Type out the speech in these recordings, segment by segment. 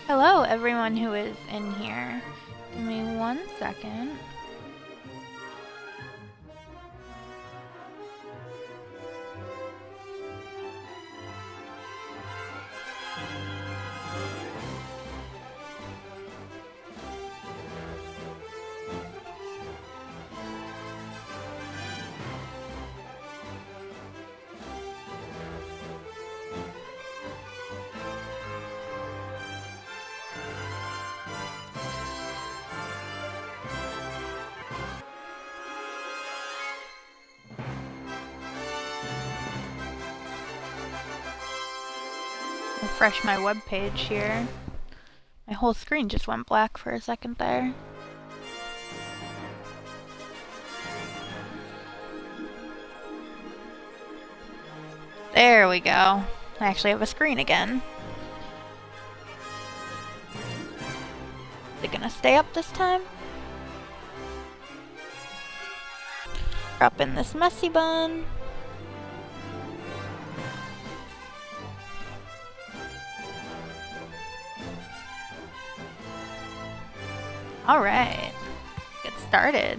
Hello, everyone who is in here. Give me 1 second. Refresh my web page here. My whole screen just went black for a second there. There we go. I actually have a screen again. Is it gonna stay up this time? Drop in this messy bun. Alright, get started.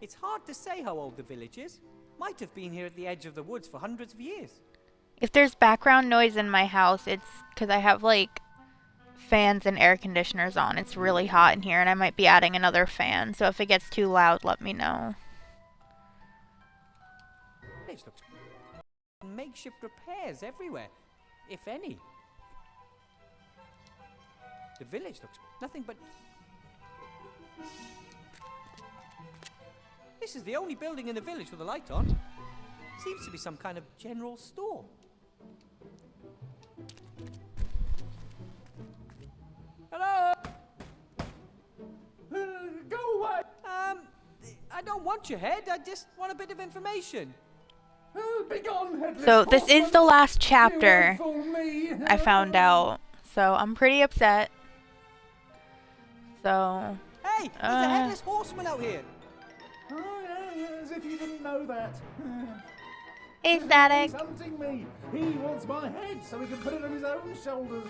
It's hard to say how old the village is. Might have been here at the edge of the woods for hundreds of years. If there's background noise in my house, it's because I have like fans and air conditioners on. It's really hot in here and I might be adding another fan. So if it gets too loud, let me know. Village looks makeshift repairs everywhere, if any. The village looks nothing but... This is the only building in the village with a light on. Seems to be some kind of general store. Hello? Go away! I don't want your head, I just want a bit of information. Be gone, headless So this is horseman. the last chapter You won't fool me. I found out. So I'm pretty upset. So, Hey, there's a headless horseman out here. Oh, yeah, as if you didn't know that. hey Static. He's hunting me. He wants my head so he can put it on his own shoulders.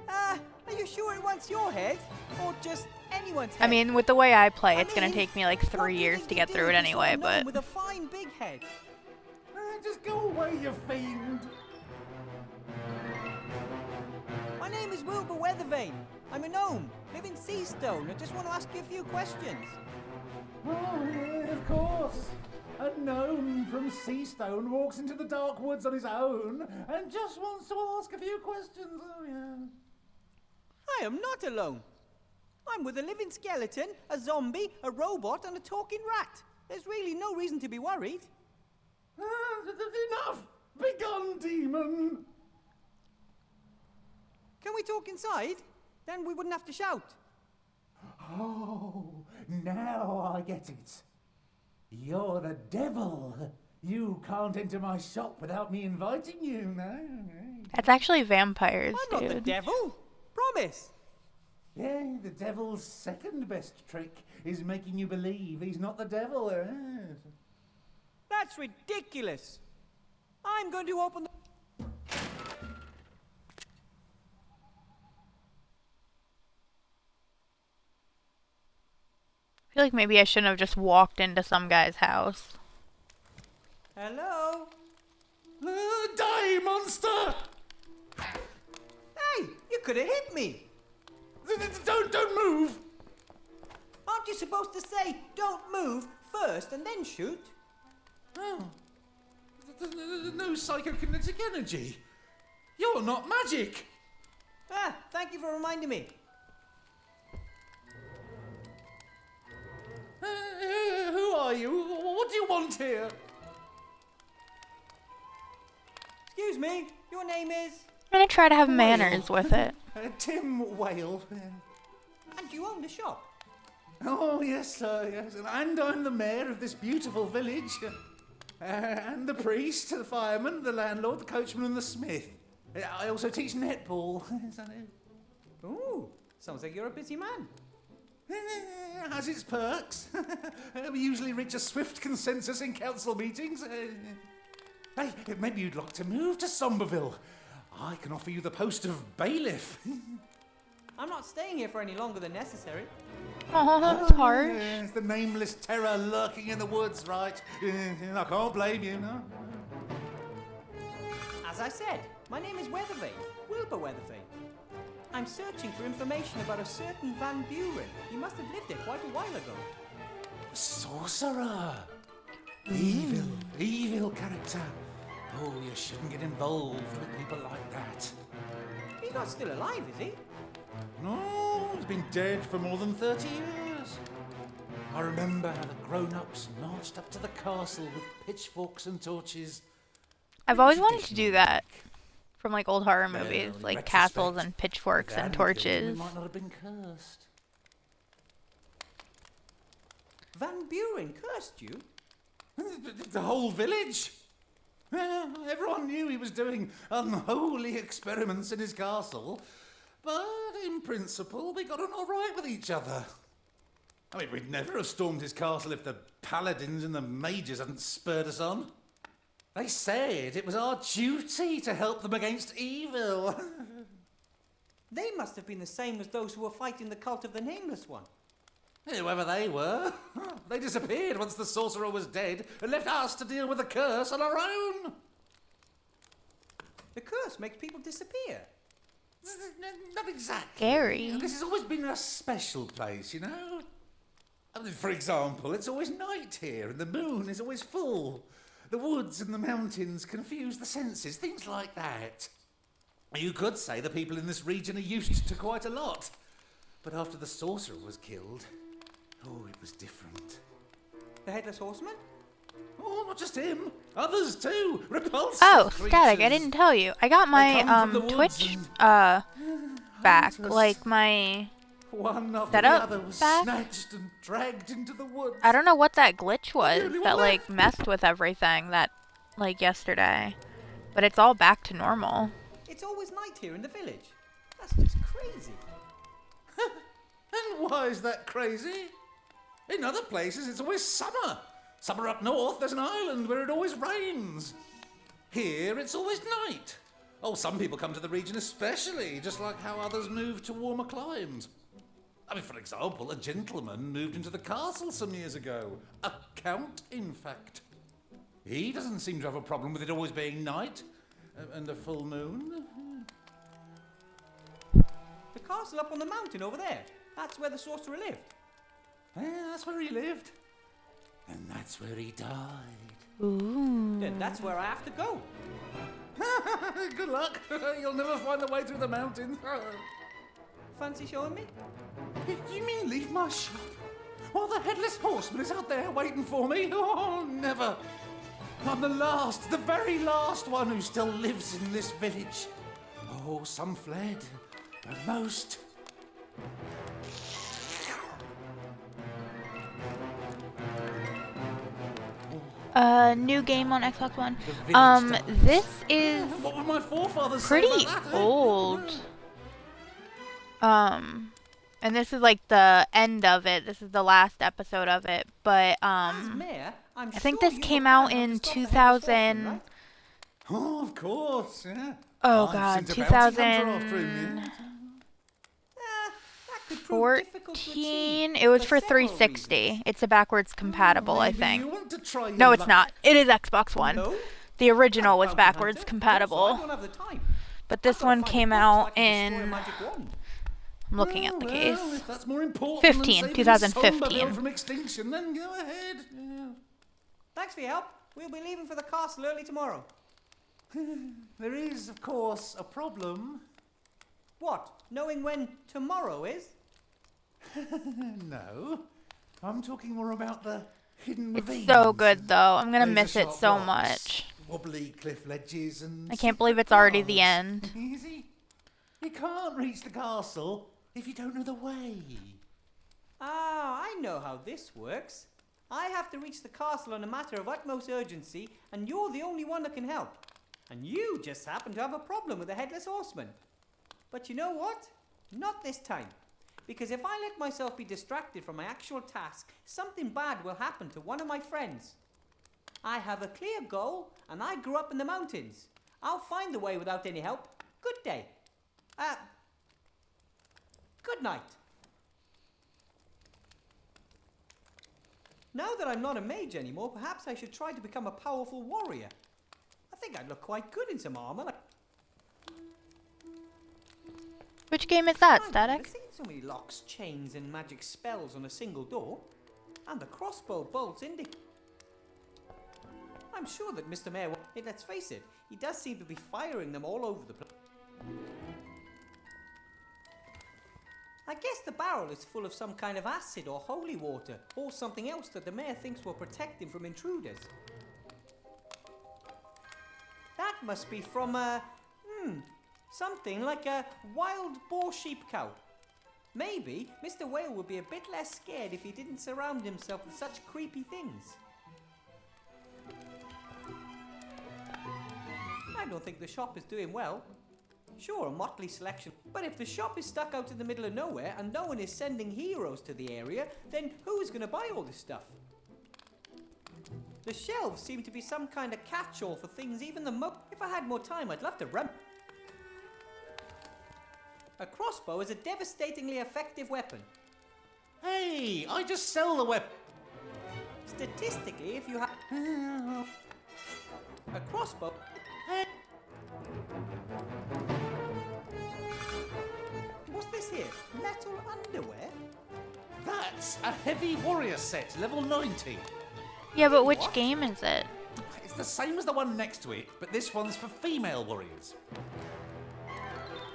Are you sure he wants your head? Or just anyone's head? I mean, with the way I play, it's gonna mean, take me like what 3 do you years think to he'd get do through it if he saw a anyway, gnome but... with a fine big head. Just go away, you fiend. My name is Wilbur Weathervane. I'm a gnome, live in Seastone. I just want to ask you a few questions. Oh, yeah, of course. A gnome from Seastone walks into the dark woods on his own and just wants to ask a few questions. Oh, yeah. I am not alone. I'm with a living skeleton, a zombie, a robot, and a talking rat. There's really no reason to be worried. Enough! Begone, demon! Can we talk inside? Then we wouldn't have to shout. Oh, now I get it. You're the devil. You can't enter my shop without me inviting you, no? That's actually vampires, I'm not the dude. devil. Promise. Yeah, the devil's second best trick is making you believe he's not the devil. That's ridiculous. I'm going to open the... I feel like maybe I shouldn't have just walked into some guy's house. Hello? Die, monster! Hey, you could have hit me. Don't move! Aren't you supposed to say, don't move first and then shoot? Oh. No psychokinetic energy. You're not magic. Ah, thank you for reminding me. Who are you? What do you want here? Excuse me, your name is... I'm gonna try to have manners with it. Tim Whale. And you own the shop. Oh, yes, sir, yes. And I'm the mayor of this beautiful village. And the priest, the fireman, the landlord, the coachman, and the smith. I also teach netball. Ooh, sounds like you're a busy man. Has its perks. We usually reach a swift consensus in council meetings. Hey, maybe you'd like to move to Somberville. I can offer you the post of bailiff. I'm not staying here for any longer than necessary. Oh, that's harsh. Yes, the nameless terror lurking in the woods, right? I can't blame you, no. As I said, my name is Weathervane, Wilbur Weathervane. I'm searching for information about a certain Van Buren. He must have lived there quite a while ago. Sorcerer. Evil character. Oh, you shouldn't get involved with people like that. He's not still alive, is he? No, he's been dead for more than 30 years. I remember how the grown-ups marched up to the castle with pitchforks and torches. I've always wanted to do that from like old horror movies, Well, in like retrospect, castles and pitchforks if they and hadn't killed him, torches. he might not have been cursed. Van Buren cursed you? The whole village. Everyone knew he was doing unholy experiments in his castle. But in principle, we got on all right with each other. I mean, we'd never have stormed his castle if the paladins and the mages hadn't spurred us on. They said it was our duty to help them against evil. They must have been the same as those who were fighting the cult of the Nameless One. Whoever they were, they disappeared once the sorcerer was dead and left us to deal with the curse on our own. The curse makes people disappear. Not exactly. Scary. This has always been a special place, you know? I mean, for example, it's always night here and the moon is always full. The woods and the mountains confuse the senses, things like that. You could say the people in this region are used to quite a lot. But after the sorcerer was killed, oh, it was different. The Headless Horseman? Oh, not just him. Others too. Repulsive Oh, creatures. Static, I didn't tell you. I got my come from the woods Twitch and back. hunt us. Like my One after Set the up other was back? snatched and dragged into the woods. I don't know what that glitch was only that one like left. messed with everything that like yesterday. But it's all back to normal. It's always night here in the village. That's just crazy. And why is that crazy? In other places, it's always summer. Summer up north, there's an island where it always rains. Here, it's always night. Oh, some people come to the region especially, just like how others move to warmer climes. I mean, for example, a gentleman moved into the castle some years ago. A count, in fact. He doesn't seem to have a problem with it always being night and a full moon. The castle up on the mountain over there. That's where the sorcerer lived. Yeah, that's where he lived. And that's where he died. Ooh. Then that's where I have to go. Good luck. You'll never find the way through the mountains. Fancy showing me? You mean leave my shop? While the Headless Horseman is out there waiting for me? Oh, never. I'm the very last one who still lives in this village. Oh, some fled, but most... New game on Xbox One. The village dies. This is What would my forefathers say pretty about that? old. And this is like the end of it. This is the last episode of it. But As mayor, I'm I think sure this you came will out plan in to stop the Headless 2000. Horseman, right? Oh, of course, yeah. Oh I've God, sent a bounty hunter after 2014. him, yeah. That could prove difficult to achieve It was for several 360. reasons. It's a backwards compatible, I Maybe think. you want to try your No, it's luck. not. It is Xbox One. No? The original I'm was bounty backwards hunter, compatible, also I don't have the time. but I've this gotta one find a came book so I out can destroy a in. magic wand. I'm looking at the Well, case. if that's more important 15, than saving 2015. Somberville from extinction, then go ahead. Yeah. Thanks for your help. We'll be leaving for the castle early tomorrow. There is, of course, a problem. What? Knowing when tomorrow is? No, I'm talking more about the hidden It's ravines. so good though. I'm gonna Laser miss it sharp so rocks, much. Wobbly cliff ledges and... I can't believe it's already the paths. end. Easy. You can't reach the castle if you don't know the way. Ah, I know how this works. I have to reach the castle on a matter of utmost urgency, and you're the only one that can help. And you just happen to have a problem with the Headless Horseman. But you know what? Not this time. Because if I let myself be distracted from my actual task, something bad will happen to one of my friends. I have a clear goal, and I grew up in the mountains. I'll find the way without any help. Good day. Good night. Now that I'm not a mage anymore, perhaps I should try to become a powerful warrior. I think I'd look quite good in some armor. Which game is that, I've Static? never seen so many locks, chains, and magic spells on a single door. And the crossbow bolts indicate. I'm sure that Mr. Mayor. Let's face it, he does seem to be firing them all over the place. I guess the barrel is full of some kind of acid or holy water, or something else that the mayor thinks will protect him from intruders. That must be from something like a wild boar sheep cow. Maybe Mr. Whale would be a bit less scared if he didn't surround himself with such creepy things. I don't think the shop is doing well. Sure, a motley selection, but if the shop is stuck out in the middle of nowhere and no one is sending heroes to the area, then who is going to buy all this stuff? The shelves seem to be some kind of catch-all for things even the If I had more time, I'd love to run. A crossbow is a devastatingly effective weapon. Hey, I just sell the weapon. Statistically, if you have a crossbow. What's this here? Metal underwear? That's a heavy warrior set, level 90. Yeah, but which What? game is it? It's the same as the one next to it, but this one's for female warriors.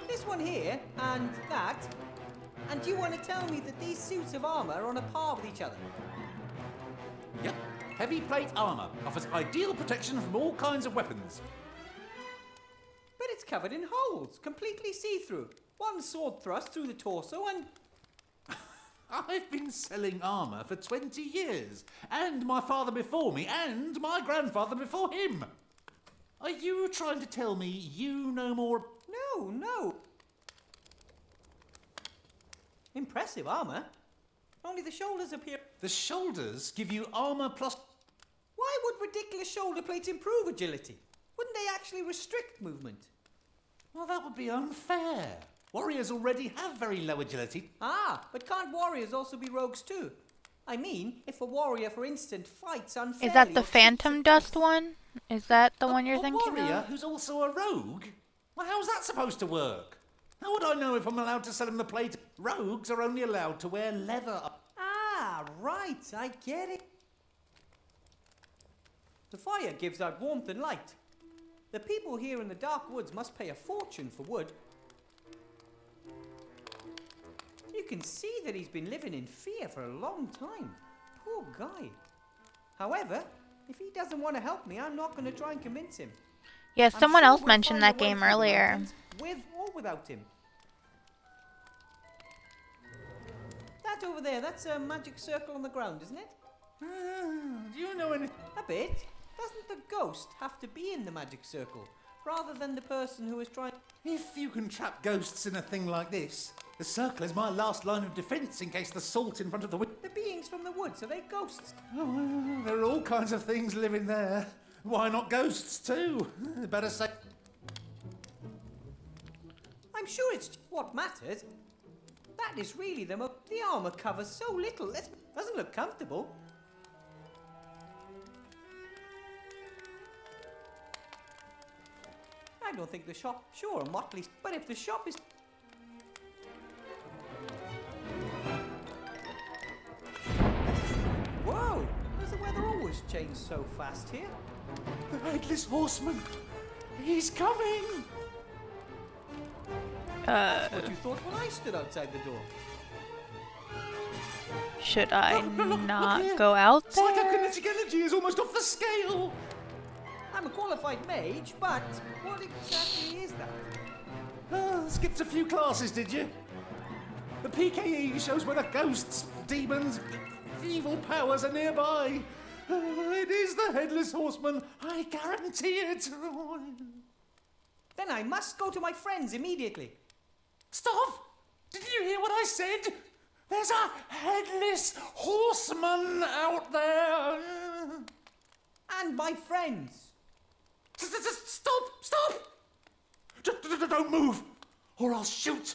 This one here, and that. And you want to tell me that these suits of armour are on a par with each other? Yep, heavy plate armour offers ideal protection from all kinds of weapons. But it's covered in holes, completely see-through. One sword thrust through the torso and... I've been selling armour for 20 years, and my father before me, and my grandfather before him. Are you trying to tell me you know more? No. Impressive armour. Only the shoulders appear... The shoulders give you armour plus... Why would ridiculous shoulder plates improve agility? Wouldn't they actually restrict movement? Well, that would be unfair. Warriors already have very low agility. Ah, but can't warriors also be rogues too? I mean, if a warrior, for instance, fights unfairly... Is that the or Phantom Dust one? Is that the one you're A thinking warrior of? who's also a rogue? Well, how's that supposed to work? How would I know if I'm allowed to sell him the plate? Rogues are only allowed to wear leather. Ah, right, I get it. The fire gives out warmth and light. The people here in the dark woods must pay a fortune for wood. You can see that he's been living in fear for a long time. Poor guy. However, if he doesn't want to help me, I'm not going to try and convince him. Yeah, I'm someone sure else we'll mentioned find that a way game through the earlier. mountains, with or without him. That over there, that's a magic circle on the ground, isn't it? Do you know anything? A bit. Doesn't the ghost have to be in the magic circle, rather than the person who is trying... If you can trap ghosts in a thing like this, the circle is my last line of defence in case the salt in front of the window. The beings from the woods, are they ghosts? Oh, there are all kinds of things living there. Why not ghosts too? Better say... I'm sure it's what matters. That is really the armour covers so little. Doesn't look comfortable. I don't think the shop... Sure, a motley... But if the shop is... Whoa! Does the weather always change so fast here? The Headless Horseman! He's coming! That's what you thought when I stood outside the door. Should I Look not here. go out there? Psychokinetic energy is almost off the scale! I'm a qualified mage, but what exactly is that? Skipped a few classes, did you? The PKE shows whether ghosts, demons, evil powers are nearby. It is the Headless Horseman, I guarantee it. Then I must go to my friends immediately. Stop! Did you hear what I said? There's a Headless Horseman out there. And my friends. Stop! Stop! Don't move, or I'll shoot.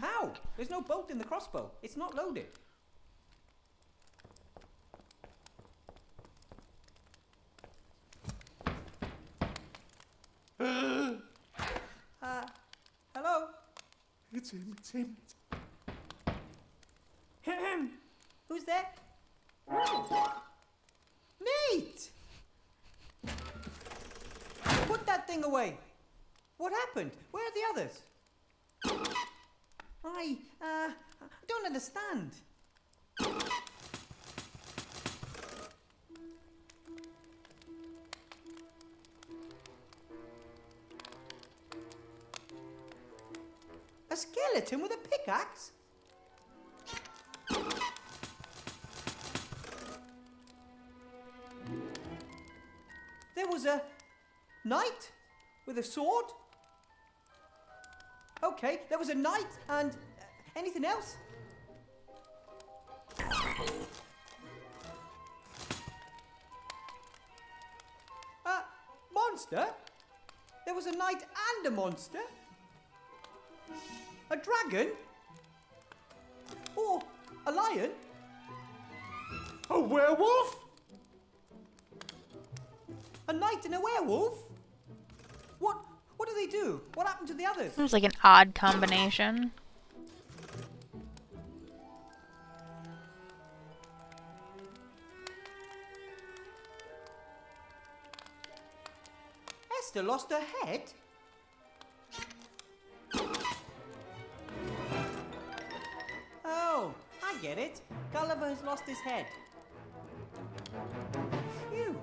How? There's no bolt in the crossbow. It's not loaded. Hello? It's him. Who's there? Nate! Put that thing away. What happened? Where are the others? I don't understand. A skeleton with a pickaxe? There was a knight with a sword? Okay, there was a knight and anything else? Monster? There was a knight and a monster? A dragon? Or a lion? A werewolf? A knight and a werewolf? What do they do? What happened to the others? Seems like an odd combination. Esther lost her head? Oh, I get it. Gulliver has lost his head. Phew.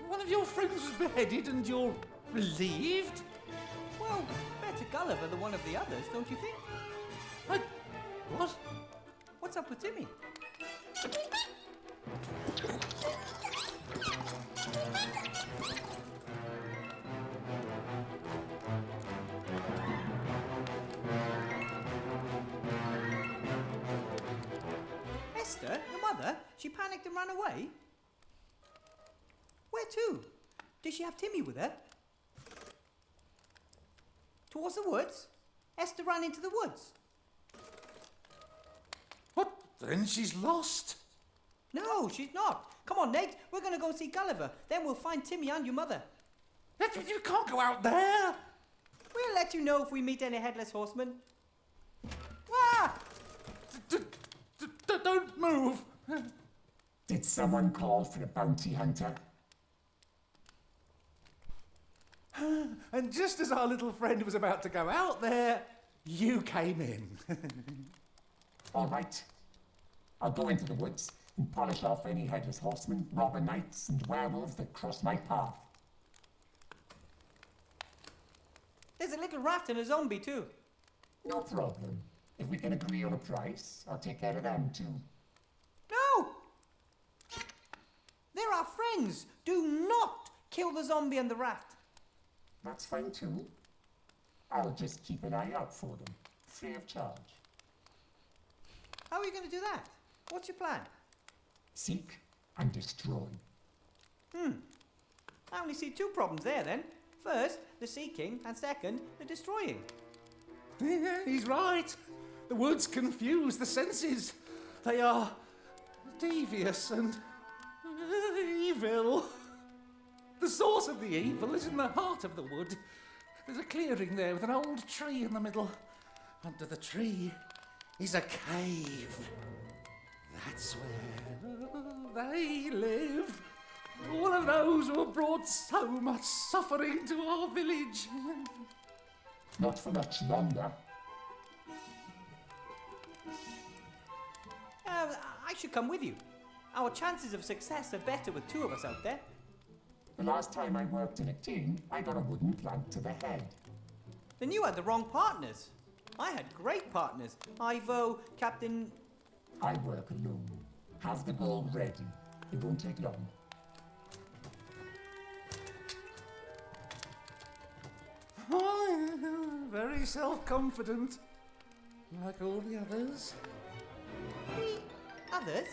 One of your friends was beheaded and you're relieved? Well, better Gulliver than one of the others, don't you think? What? What's up with Timmy? Esther, your mother, she panicked and ran away? Where to? Did she have Timmy with her? Towards the woods? Esther ran into the woods. What? Then she's lost? No, she's not. Come on, Nate. We're going to go see Gulliver. Then we'll find Timmy and your mother. You can't go out there. We'll let you know if we meet any headless horsemen. Ah! Don't move. Did someone call for a bounty hunter? And just as our little friend was about to go out there, you came in. All right. I'll go into the woods and polish off any headless horsemen, robber knights, and werewolves that cross my path. There's a little rat and a zombie too. No problem. If we can agree on a price, I'll take care of them too. No! They're our friends. Do not kill the zombie and the rat. That's fine too. I'll just keep an eye out for them, free of charge. How are you going to do that? What's your plan? Seek and destroy. I only see two problems there then. First, the seeking, and second, the destroying. He's right. The woods confuse the senses. They are devious and evil. The source of the evil is in the heart of the wood. There's a clearing there with an old tree in the middle. Under the tree is a cave. That's where they live. All of those who have brought so much suffering to our village. Not for much longer. I should come with you. Our chances of success are better with two of us out there. The last time I worked in a team, I got a wooden plank to the head. Then you had the wrong partners. I had great partners. Ivo, Captain... I work alone. Have the goal ready. It won't take long. Oh, very self-confident. Like all the others. The others?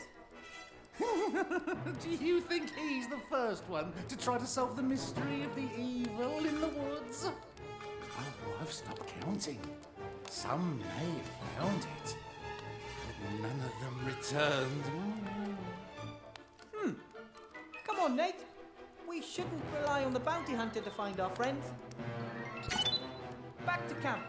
Do you think he's the first one to try to solve the mystery of the evil in the woods? Oh, I've stopped counting. Some may have found it, but none of them returned. Come on, Nate. We shouldn't rely on the bounty hunter to find our friends. Back to camp.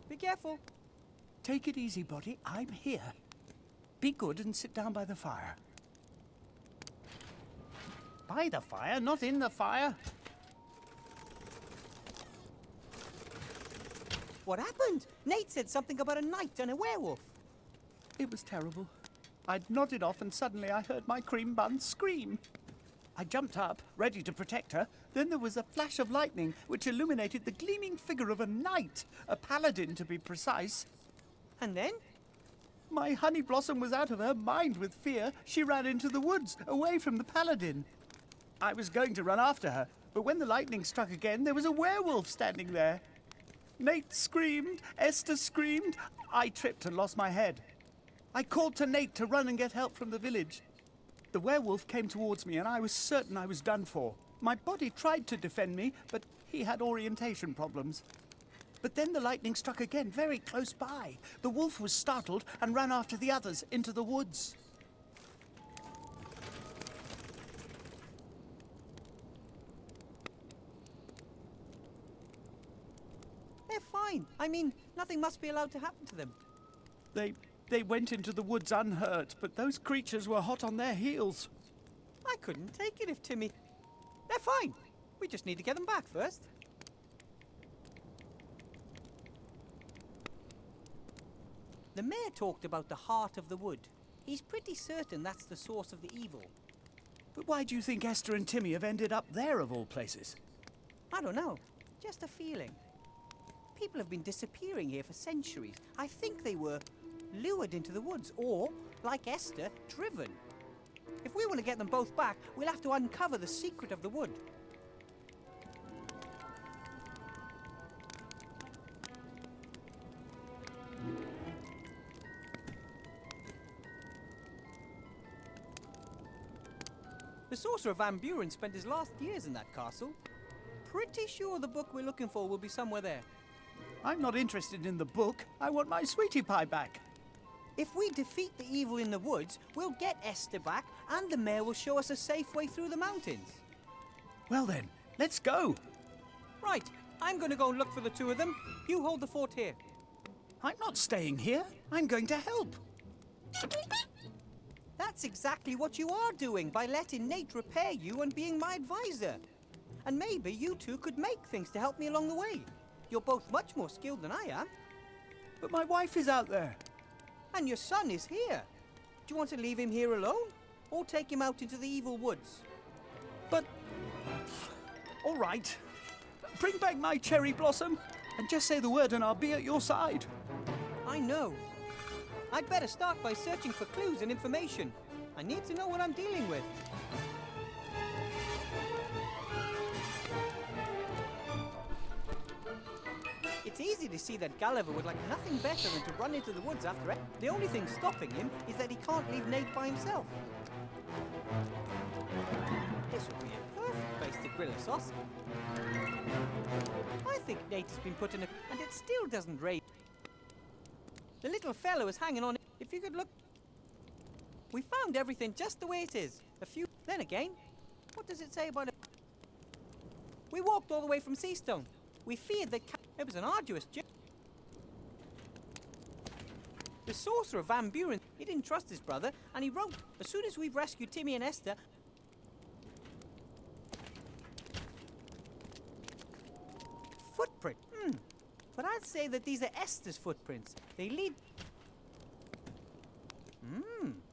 Be careful. Take it easy, buddy. I'm here. Be good and sit down by the fire. By the fire, not in the fire. What happened? Nate said something about a knight and a werewolf. It was terrible. I'd nodded off and suddenly I heard my cream bun scream. I jumped up, ready to protect her. Then there was a flash of lightning which illuminated the gleaming figure of a knight, a paladin to be precise. And then? My honey blossom was out of her mind with fear. She ran into the woods, away from the paladin. I was going to run after her, but when the lightning struck again, there was a werewolf standing there. Nate screamed, Esther screamed. I tripped and lost my head. I called to Nate to run and get help from the village. The werewolf came towards me and I was certain I was done for. My body tried to defend me, but he had orientation problems. But then the lightning struck again, very close by. The wolf was startled and ran after the others into the woods. They're fine. I mean, nothing must be allowed to happen to them. They went into the woods unhurt, but those creatures were hot on their heels. I couldn't take it if Timmy... They're fine. We just need to get them back first. The mayor talked about the heart of the wood. He's pretty certain that's the source of the evil. But why do you think Esther and Timmy have ended up there of all places? I don't know. Just a feeling. People have been disappearing here for centuries. I think they were lured into the woods or, like Esther, driven. If we want to get them both back, we'll have to uncover the secret of the wood. The Sorcerer Van Buren spent his last years in that castle. Pretty sure the book we're looking for will be somewhere there. I'm not interested in the book. I want my sweetie pie back. If we defeat the evil in the woods, we'll get Esther back, and the mayor will show us a safe way through the mountains. Well then, let's go. Right, I'm going to go and look for the two of them. You hold the fort here. I'm not staying here. I'm going to help. That's exactly what you are doing by letting Nate repair you and being my advisor. And maybe you two could make things to help me along the way. You're both much more skilled than I am. But my wife is out there. And your son is here. Do you want to leave him here alone? Or take him out into the evil woods? But... all right. Bring back my cherry blossom and just say the word and I'll be at your side. I know. I'd better start by searching for clues and information. I need to know what I'm dealing with. It's easy to see that Gulliver would like nothing better than to run into the woods after it. The only thing stopping him is that he can't leave Nate by himself. This would be a perfect place to grill a sausage. I think Nate has been put in a... and it still doesn't rain. The little fellow is hanging on. If you could look... We found everything just the way it is. A few... Then again, what does it say about it? We walked all the way from Seastone. We feared that... It was an arduous journey. The Sorcerer Van Buren... He didn't trust his brother, and he wrote, as soon as we've rescued Timmy and Esther... Footprint? But I'd say that these are Esther's footprints. They lead...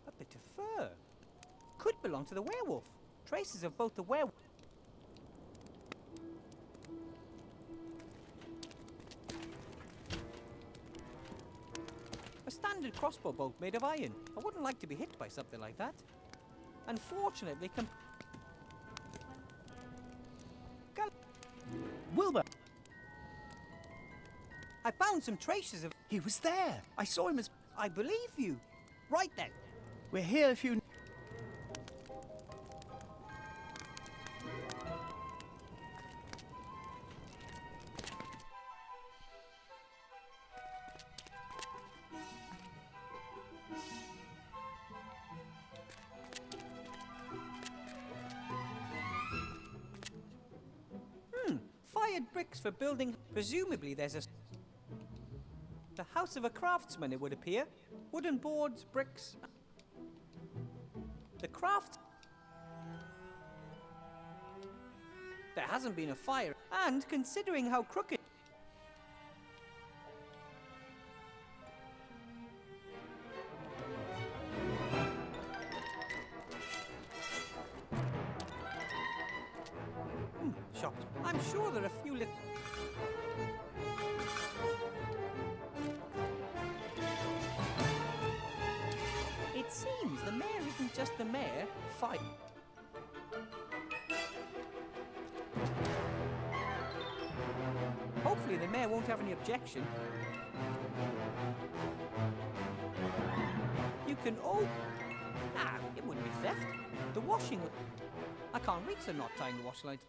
A bit of fur. Could belong to the werewolf. Traces of both the werewolf... A standard crossbow bolt made of iron. I wouldn't like to be hit by something like that. Unfortunately, Wilbur, I found some traces of... he was there. I saw him as... I believe you. Right then. We're here if you... Fired bricks for building... Presumably there's a... The house of a craftsman, it would appear. Wooden boards, bricks... The craft... There hasn't been a fire. And considering how crooked... Shops. I'm sure there are a few little... It seems the mayor isn't just the mayor. Fight. Hopefully the mayor won't have any objection. You can all... it wouldn't be theft. The washing... I can't reach the knot tying the wash line.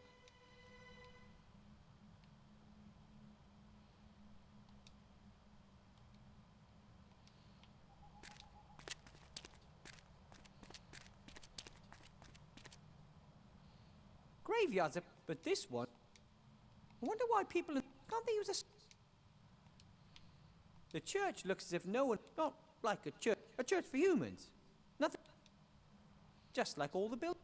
Graveyards are... But this one... I wonder why people... Can't they use a... The church looks as if no one... Not like a church. A church for humans. Nothing... Just like all the buildings.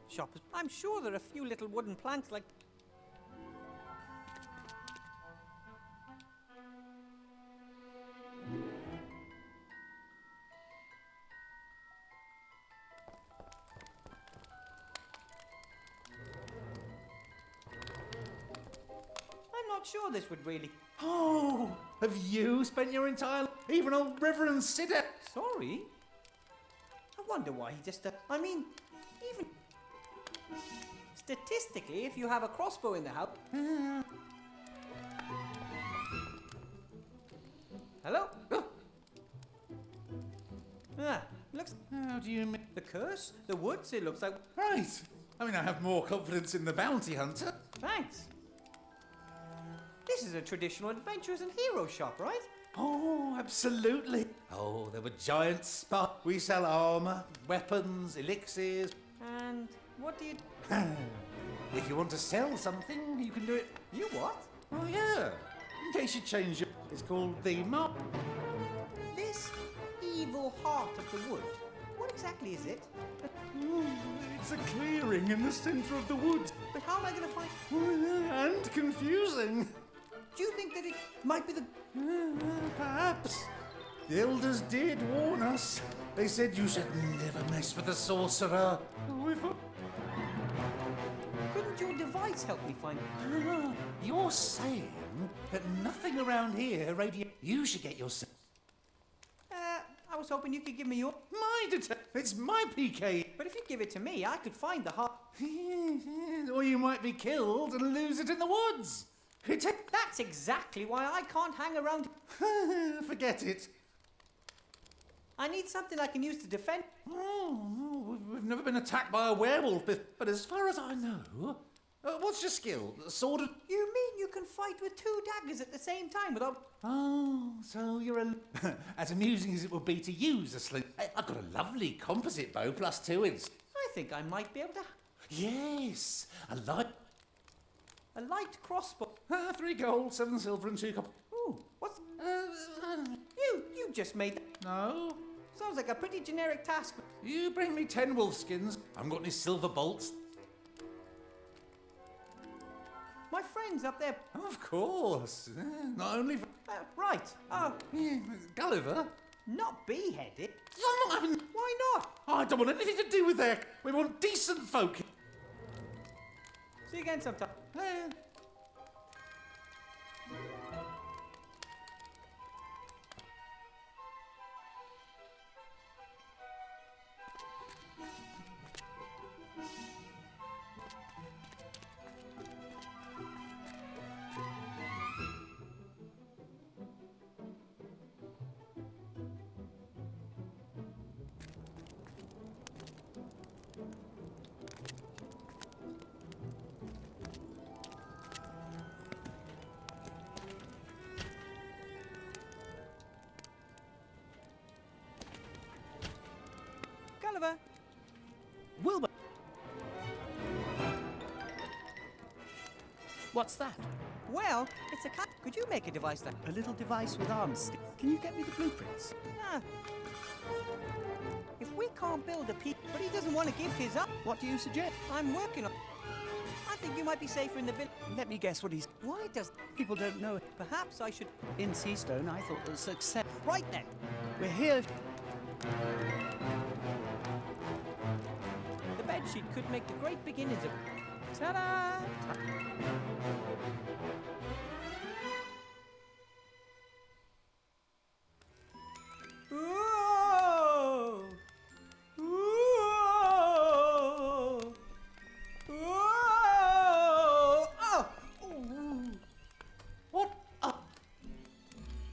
Shoppers. I'm sure there are a few little wooden planks like... I'm not sure this would really... Oh, have you spent your entire... Even old Reverend Sidder? Sorry? I wonder why he just... I mean, even... Statistically, if you have a crossbow in the house... Hello? Looks... How do you mean? The curse? The woods, it looks like... Right. I mean, I have more confidence in the bounty hunter. Thanks. This is a traditional adventurers and heroes shop, right? Oh, absolutely. Oh, there were giant spa. We sell armor, weapons, elixirs. And what do you... If you want to sell something, you can do it. You what? Oh, yeah. In case you change it, it's called the Mark. This evil heart of the wood. What exactly is it? It's a clearing in the center of the woods. But how am I going to find... And confusing. Do you think that it might be the... Perhaps. The elders did warn us. They said you should never mess with a sorcerer. Couldn't your device help me find... You're saying that nothing around here You should get yourself... I was hoping you could give me your... My detective. It's my PK. But if you give it to me, I could find the heart... Or you might be killed and lose it in the woods. That's exactly why I can't hang around... Forget it. I need something I can use to defend... Oh, we've never been attacked by a werewolf, but as far as I know, What's your skill? Sword and... You mean you can fight with 2 daggers at the same time without... Oh, so you're a... as amusing as it would be to use a sling. I've got a lovely composite bow plus 2 ins. I think I might be able to... Yes, A light crossbow. 3 gold, 7 silver and 2 copper. Ooh, what's... You just made... No, Sounds like a pretty generic task. you bring me 10 wolf skins. I haven't got any silver bolts. My friend's up there. Of course, not only for... Right. Gulliver. Not beheaded. I'm not having... Why not? I don't want anything to do with that. We want decent folk. See you again sometime. Eh. Gulliver. Wilbur! What's that? Well, it's a cat. Could you make a device that... A little device with arms. Can you get me the blueprints? Ah. If we can't build a peak, but he doesn't want to give his up. What do you suggest? I'm working on... I think you might be safer in the village. Let me guess what he's... Why does... People don't know it. Perhaps I should... In Seastone, I thought the success... Right then. We're here... The bedsheet could make the great beginnings of... Ta-da! Whoa! Whoa! Whoa! Oh! What?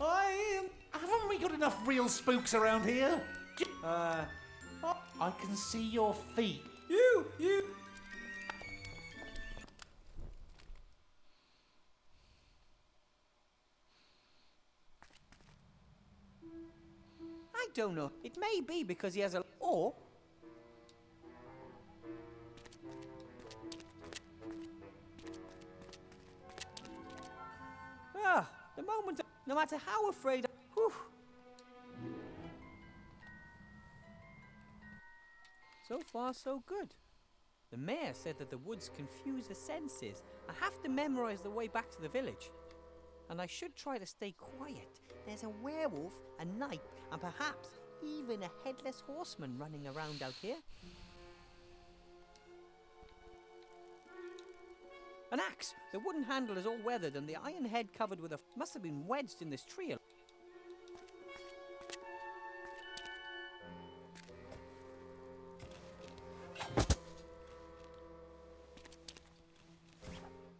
I Haven't we got enough real spooks around here? am... I can see your feet. You! I don't know. It may be because he has a... Or... The moment... No matter how afraid... Whew. So far, so good. The mayor said that the woods confuse the senses. I have to memorize the way back to the village. And I should try to stay quiet. There's a werewolf, a knight, and perhaps even a headless horseman running around out here. An axe! The wooden handle is all weathered and the iron head covered with a... Must have been wedged in this tree.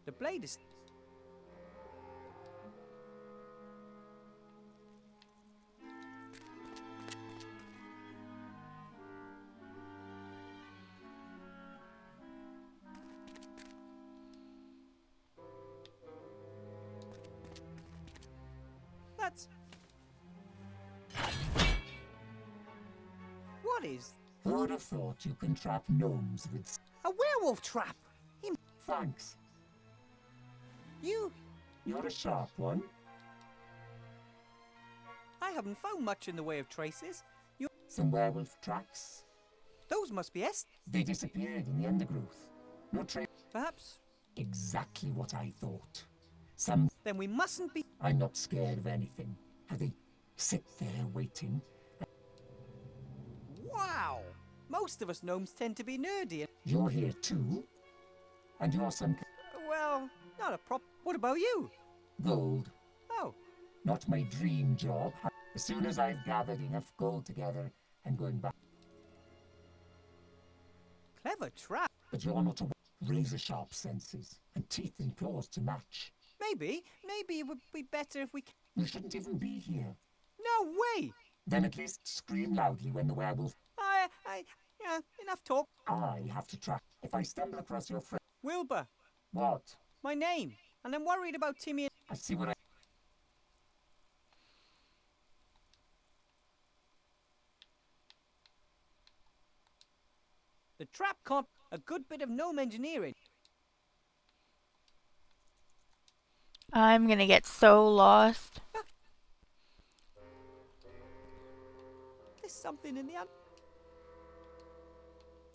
The blade is... That's... What is... Who would have thought you can trap gnomes with... A werewolf trap! Thanks. You... You're a sharp one. I haven't found much in the way of traces. Some werewolf tracks. Those must be They disappeared in the undergrowth. No trace. Perhaps... Exactly what I thought. Some... Then we mustn't be... I'm not scared of anything. How they sit there waiting. Wow! Most of us gnomes tend to be nerdy. You're here too? And you're some... Well, not a prop... What about you? Gold. Oh, Not my dream job. As soon as I've gathered enough gold together, I'm going back. clever trap. But you're not aware. Razor-sharp senses, and teeth and claws to match. Maybe it would be better if we... You shouldn't even be here. No way! Then at least scream loudly when the werewolf... Yeah, enough talk. I have to track. If I stumble across your friend... Wilbur, What? My name. And I'm worried about Timmy and... I see what I... The trap can't... A good bit of gnome engineering. I'm gonna get so lost. There's something in the...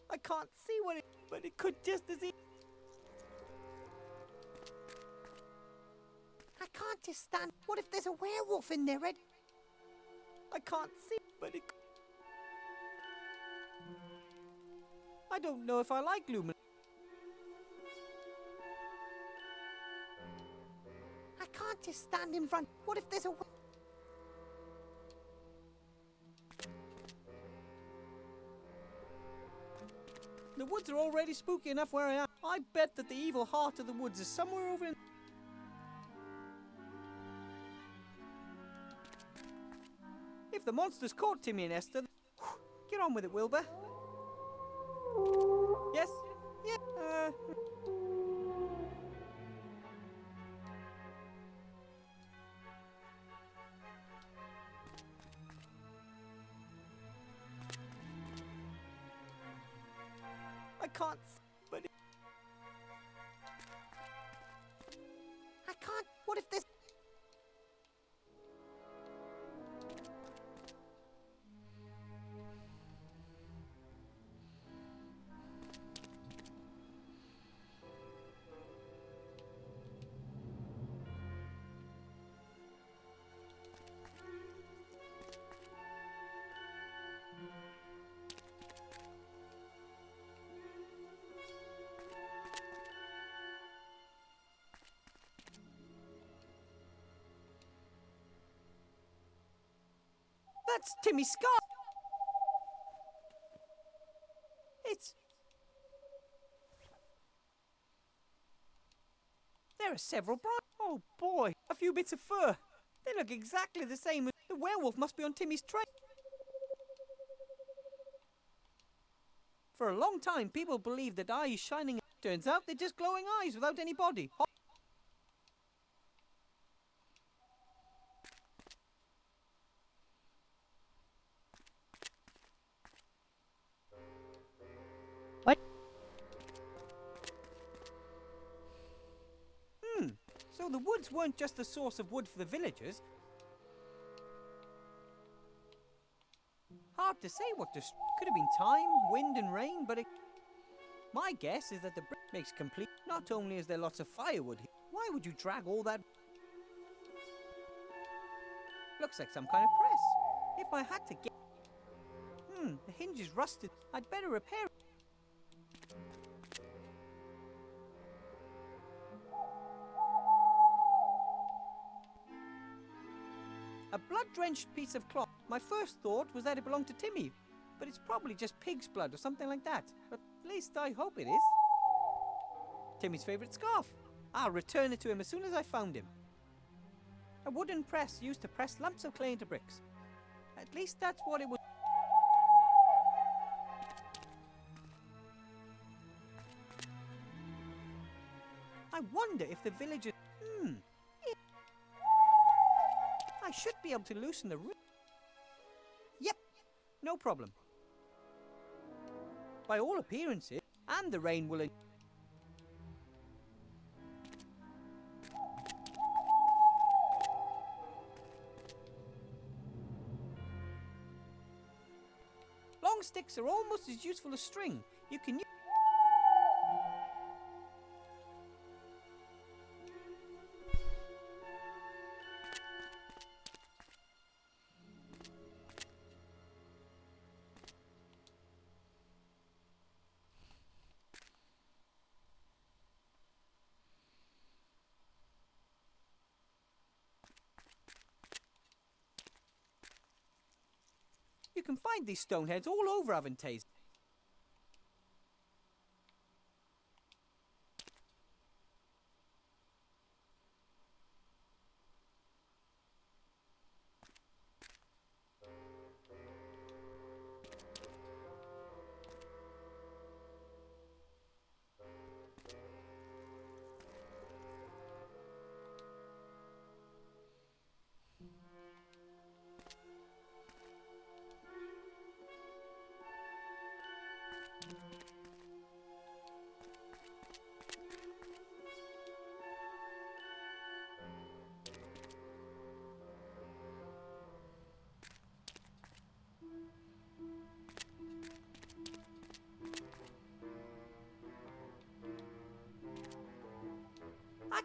I can't see what it... But it could just as... I can't just stand... What if there's a werewolf in there, Ed? I can't see, but it... I don't know if I like Lumen. I can't just stand in front. What if there's a... The woods are already spooky enough where I am. I bet that the evil heart of the woods is somewhere over in... If the monster's caught Timmy and Esther... Get on with it, Wilbur. Yes? Yeah, I can't... But... I can't... What if this... That's Timmy's scar. It's... There are several Oh boy, a few bits of fur. They look exactly the same. The werewolf must be on Timmy's trail. For a long time, people believed that eyes shining... Turns out they're just glowing eyes without any body. What? So the woods weren't just the source of wood for the villagers. Hard to say what this could have been time, wind and rain, but my guess is that the brick makes complete. Not only is there lots of firewood here, why would you drag all that? Looks like some kind of press. If I had to get... the hinge is rusted. I'd better repair it. A blood-drenched piece of cloth. My first thought was that it belonged to Timmy, but it's probably just pig's blood or something like that. But at least I hope it is. Timmy's favourite scarf. I'll return it to him as soon as I found him. A wooden press used to press lumps of clay into bricks. At least that's what it was. I wonder if the villagers... I should be able to loosen the root. Yep, no problem. By all appearances, and the rain will... Long sticks are almost as useful as string. You can use... You can find these stone heads all over Aventase.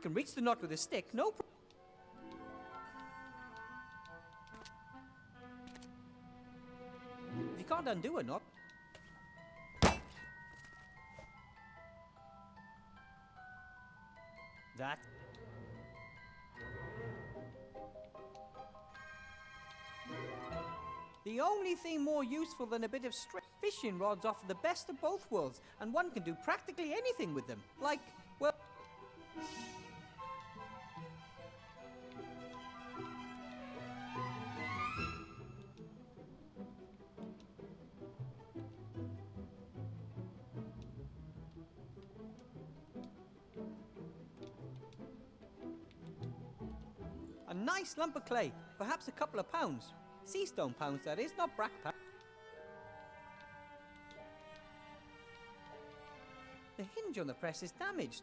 can reach the knot with a stick, no problem. If you can't undo a knot... That... The only thing more useful than a bit of string... Fishing rods offer the best of both worlds, and one can do practically anything with them. Like, well... A nice lump of clay, perhaps a couple of pounds. Sea stone pounds, that is, not brack pounds. The hinge on the press is damaged.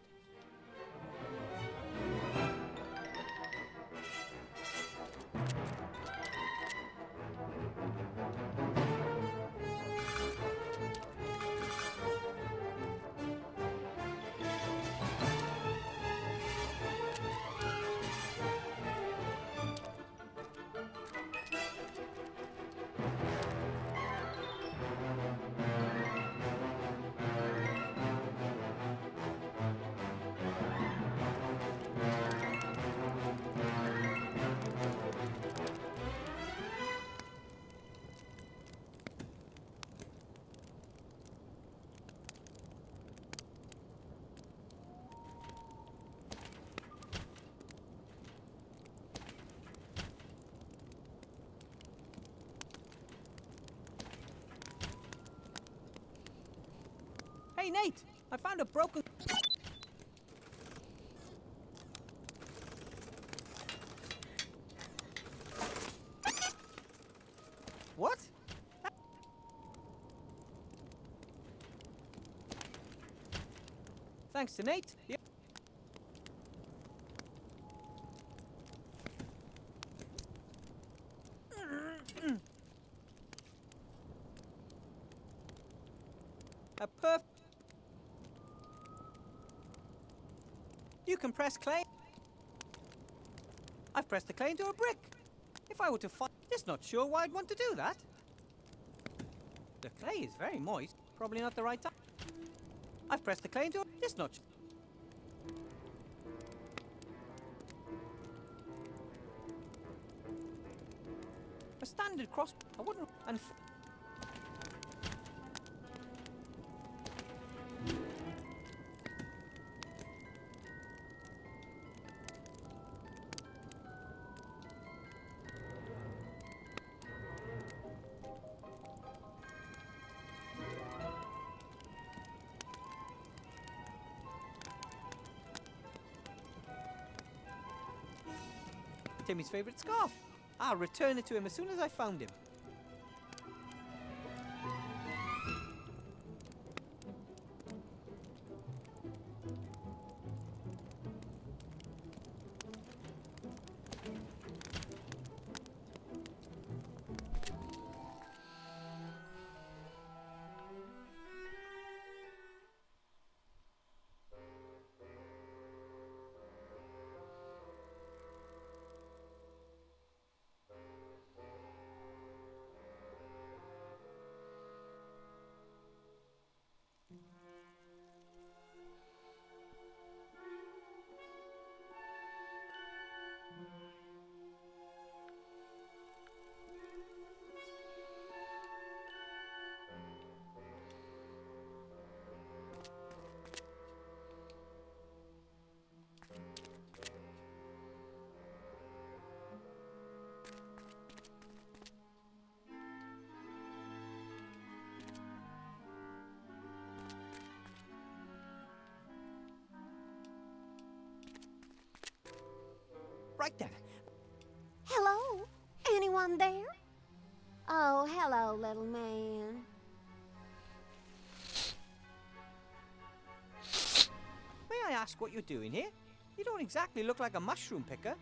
Hey, Nate! I found a broken... What? Thanks to Nate. Yeah. A perf... You can press clay. I've pressed the clay into a brick. If I were to find... Just not sure why I'd want to do that. The clay is very moist. Probably not the right time. I've pressed the clay into a... Just not... A standard cross... I wouldn't... And... Timmy's favourite scarf. I'll return it to him as soon as I found him. Right then. Hello? Anyone there? Oh, hello, little man. May I ask what you're doing here? You don't exactly look like a mushroom picker.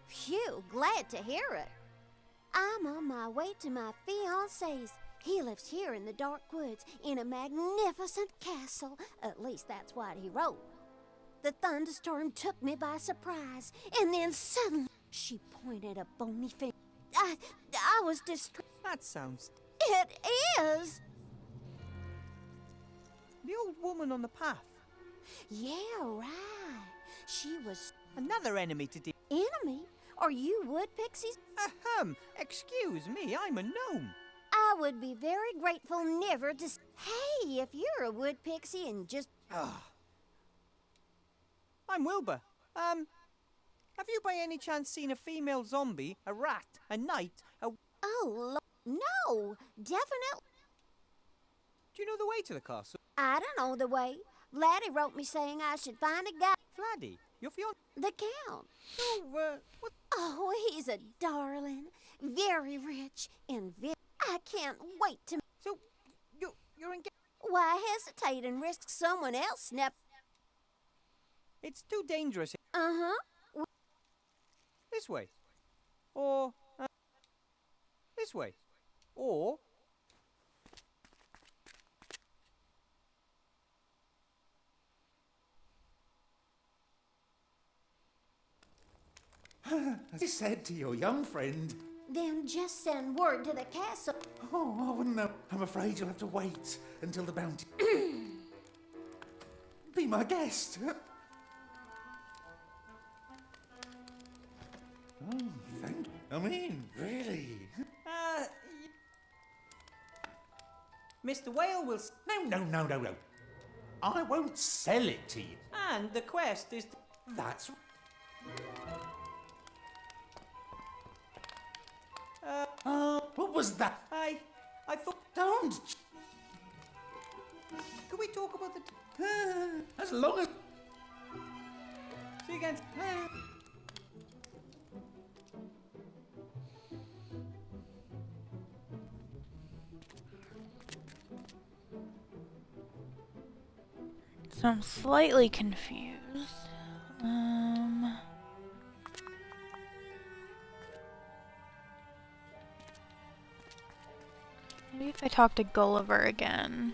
Phew, glad to hear it. I'm on my way to my fiancé's. He lives here in the dark woods in a magnificent castle. At least that's what he wrote. The thunderstorm took me by surprise, and then suddenly she pointed a bony finger. I was distressed. That sounds... It is! The old woman on the path. Yeah, right. She was Another enemy to deal... enemy. Are you wood pixies? Ahem, excuse me, I'm a gnome. I would be very grateful never to. Hey, if you're a wood pixie and just. I'm Wilbur. Have you by any chance seen a female zombie, a rat, a knight, a... No, definitely. Do you know the way to the castle? I don't know the way. Vladdy wrote me saying I should find a guy. Vladdy, your fiance... The Count. What... Oh, he's a darling. Very rich and very. I can't wait to. So, you're engaged... Why hesitate and risk someone else snap? It's too dangerous. Uh-huh. This way. Or... this way. Or... As you said to your young friend. Then just send word to the castle. Oh, I wouldn't know. I'm afraid you'll have to wait until the bounty... Be my guest. Oh, thank you. I mean, really. Mr. Whale will... No. I won't sell it to you. And the quest is... That's... what was that? I thought... Don't... Can we talk about the... As long as... See you again. So I'm slightly confused. Maybe if I talk to Gulliver again.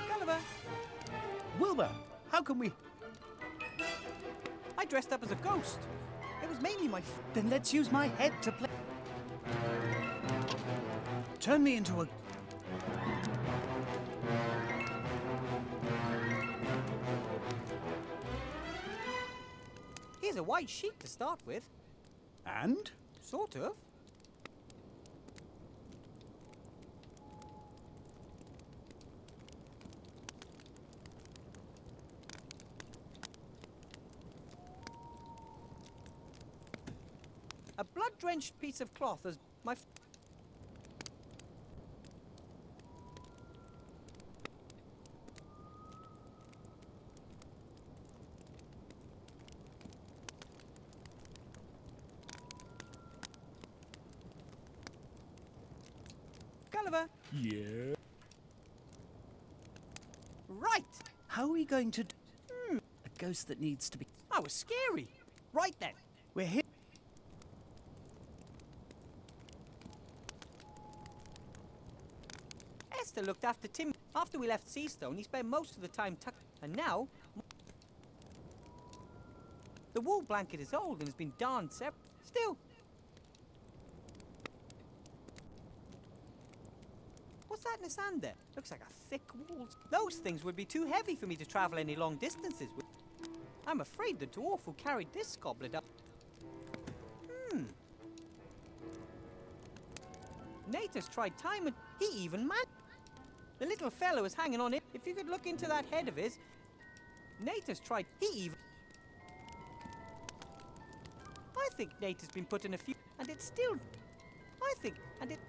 Gulliver, Wilbur, how can we... I dressed up as a ghost. It was mainly my... Then let's use my head to play... Turn me into a... Here's a white sheet to start with. And? Sort of. A blood-drenched piece of cloth as my... Gulliver. Yeah. Right. How are we going to... A ghost that needs to be... That was scary. Right then. We're here. Esther looked after Timmy. After we left Seastone, he spent most of the time and now... The wool blanket is old and has been darned separate. Still... What's that in the sand there? Looks like a thick wall. Those things would be too heavy for me to travel any long distances with. I'm afraid the dwarf who carried this goblet up... Nate has tried time and he even managed. The little fellow is hanging on it. If you could look into that head of his... Nate has tried... He even... I think Nate has been put in a few... And it's still... I think... And it...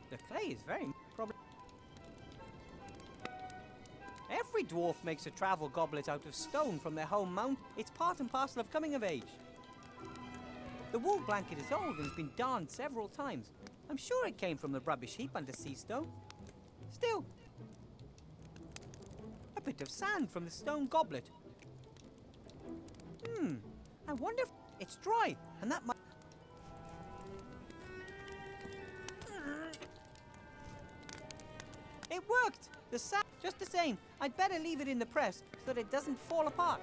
The clay is very... Probably... Every dwarf makes a travel goblet out of stone from their home mountain. It's part and parcel of coming of age. The The wool blanket is old and has been darned several times. I'm sure it came from the rubbish heap under Seastone. Still, a bit of sand from the stone goblet. I wonder if it's dry, and that might... It worked! The sand... Just the same, I'd better leave it in the press so that it doesn't fall apart.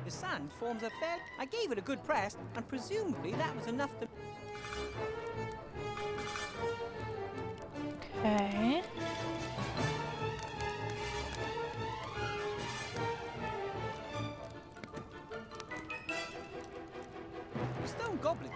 The sand forms a fair... I gave it a good press, and presumably that was enough to... Okay. The stone goblet...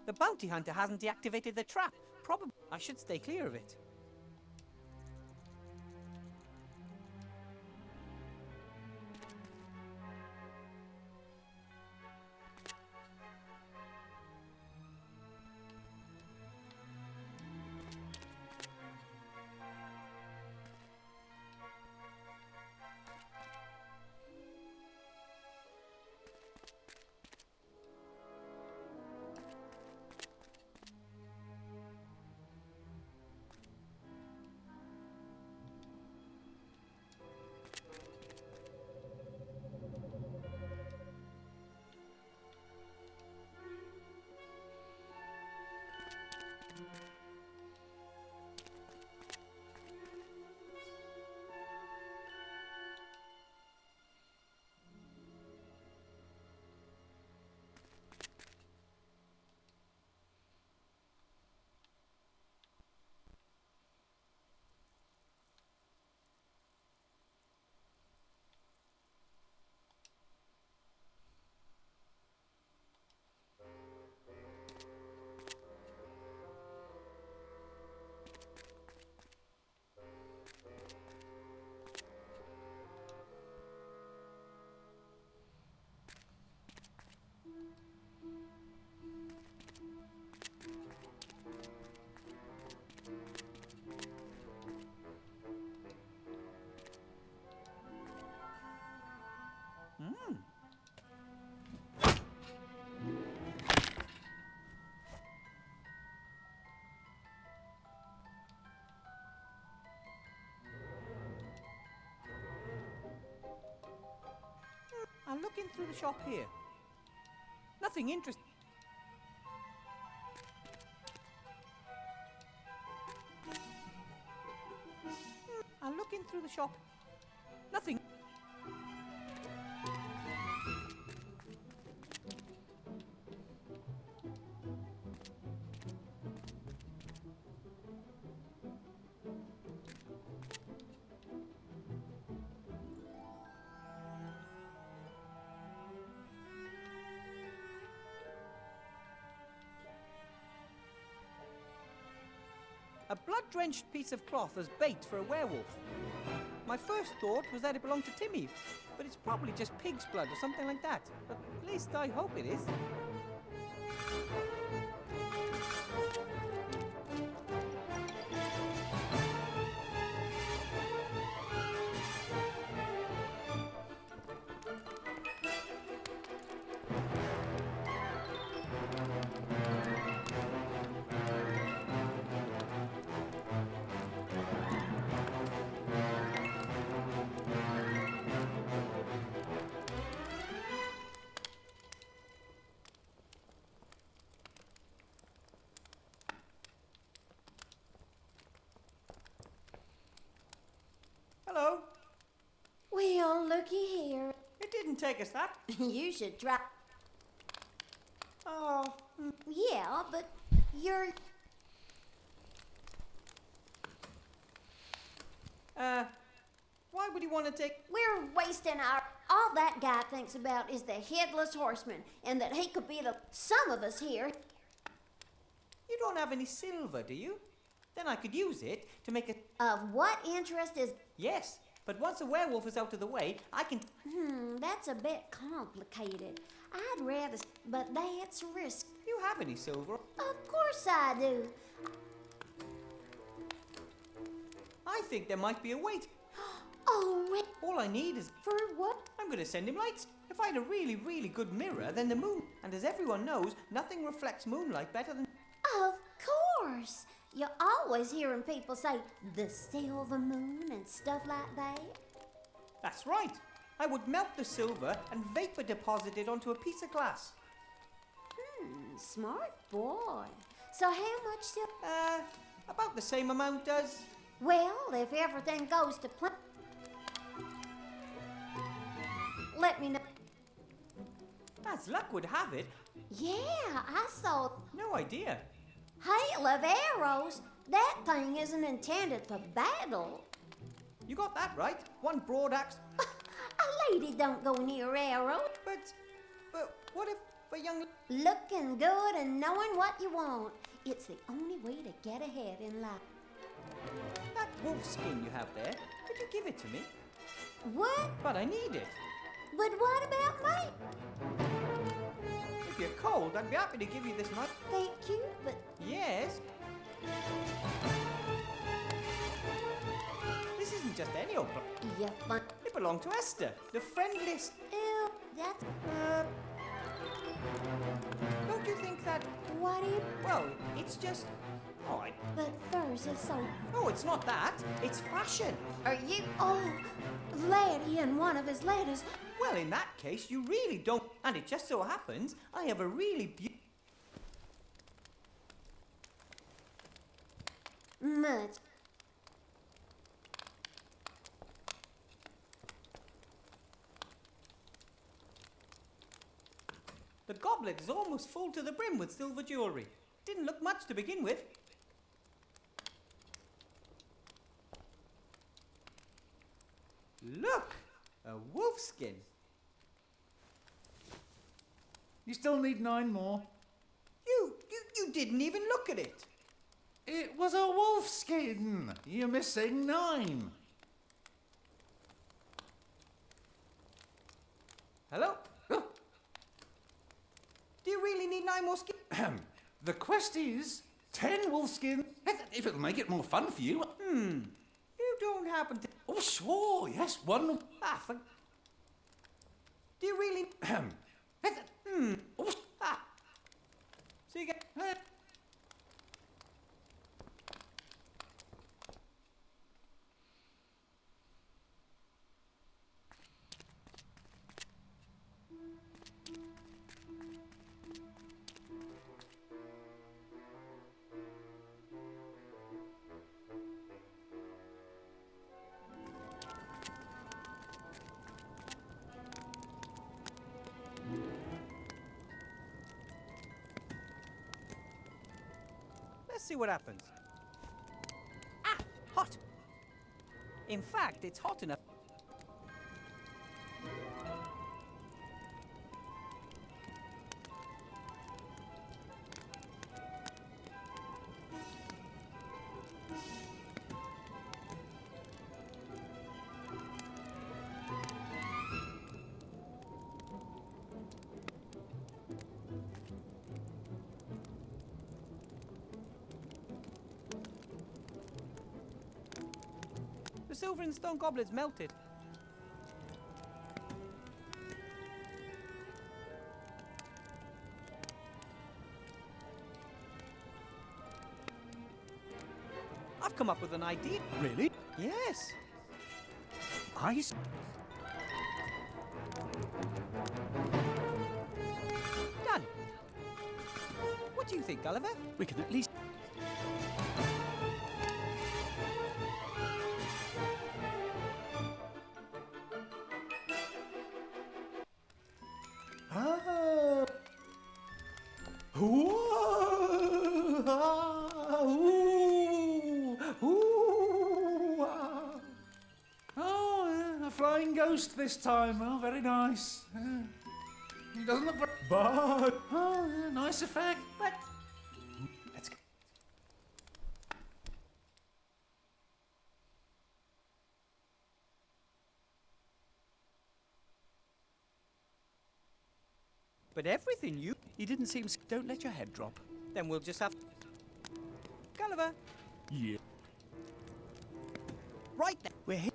The bounty hunter hasn't deactivated the trap. Probably I should stay clear of it. I'm looking through the shop here. Nothing interesting. I'm looking through the shop. Nothing. A blood-drenched piece of cloth as bait for a werewolf. My first thought was that it belonged to Timmy, but it's probably just pig's blood or something like that. But at least I hope it is. didn't take us that. You should try. Oh, Yeah, but you're. why would he want to take... We're wasting our. All that guy thinks about is the headless horseman, and that he could be the. Some of us here. You don't have any silver, do you? Then I could use it to make a... Of what interest is. Yes, but once a werewolf is out of the way, I can... That's a bit complicated. I'd rather. But that's a risk. Do you have any silver? Of course I do. I think there might be a way to... Oh, All I need is... for what? I'm going to send him lights. If I had a really, really good mirror, then the moon. And as everyone knows, nothing reflects moonlight better than... Of course. You're always hearing people say the silver moon and stuff like that. That's right. I would melt the silver and vapor deposit it onto a piece of glass. Smart boy. So how much silver? About the same amount as... Well, if everything goes to plan. Let me know. As luck would have it, Yeah, I saw. no idea. Hail of arrows. That thing isn't intended for battle. You got that right. One broad axe. A lady don't go near arrows. But what if a young... Looking good and knowing what you want. It's the only way to get ahead in life. That wolf skin you have there, could you give it to me? What? But I need it. But what about me? If you're cold, I'd be happy to give you this much. Thank you, but Yes. This isn't just any old... you fun. It belonged to Esther, the friendliest... Ew, that's Don't you think that... what it. Well, it's just... Oh, But furs is so. No, it's not that. It's fashion. Are you? Oh, laddie in one of his letters. Well, in that case, you really don't... And it just so happens, I have a really Much. The goblet is almost full to the brim with silver jewellery. Didn't look much to begin with. Look! A wolf skin. You still need 9 more. You didn't even look at it. It was a wolf skin. You're missing 9. Hello? Oh. Do you really need 9 more skins? The quest is 10 wolf skins. If it'll make it more fun for you. You don't happen to... Oh, sure. Yes, one. Ah, do you really... Oh, Ah. So you get... Let's see what happens. Ah, hot. In fact, it's hot enough. The silver and stone goblet's melted. I've come up with an idea. Really? Yes. Ice? Done. What do you think, Gulliver? We can at least. Whoa! Ah, ooh, ooh, ah. Oh, yeah, a flying ghost this time. Oh, very nice. He doesn't look very... But... Oh, yeah, nice effect. But Let's go. everything you... He didn't seem... Don't let your head drop. Then we'll just have... Gulliver, Yeah. right there. We're here.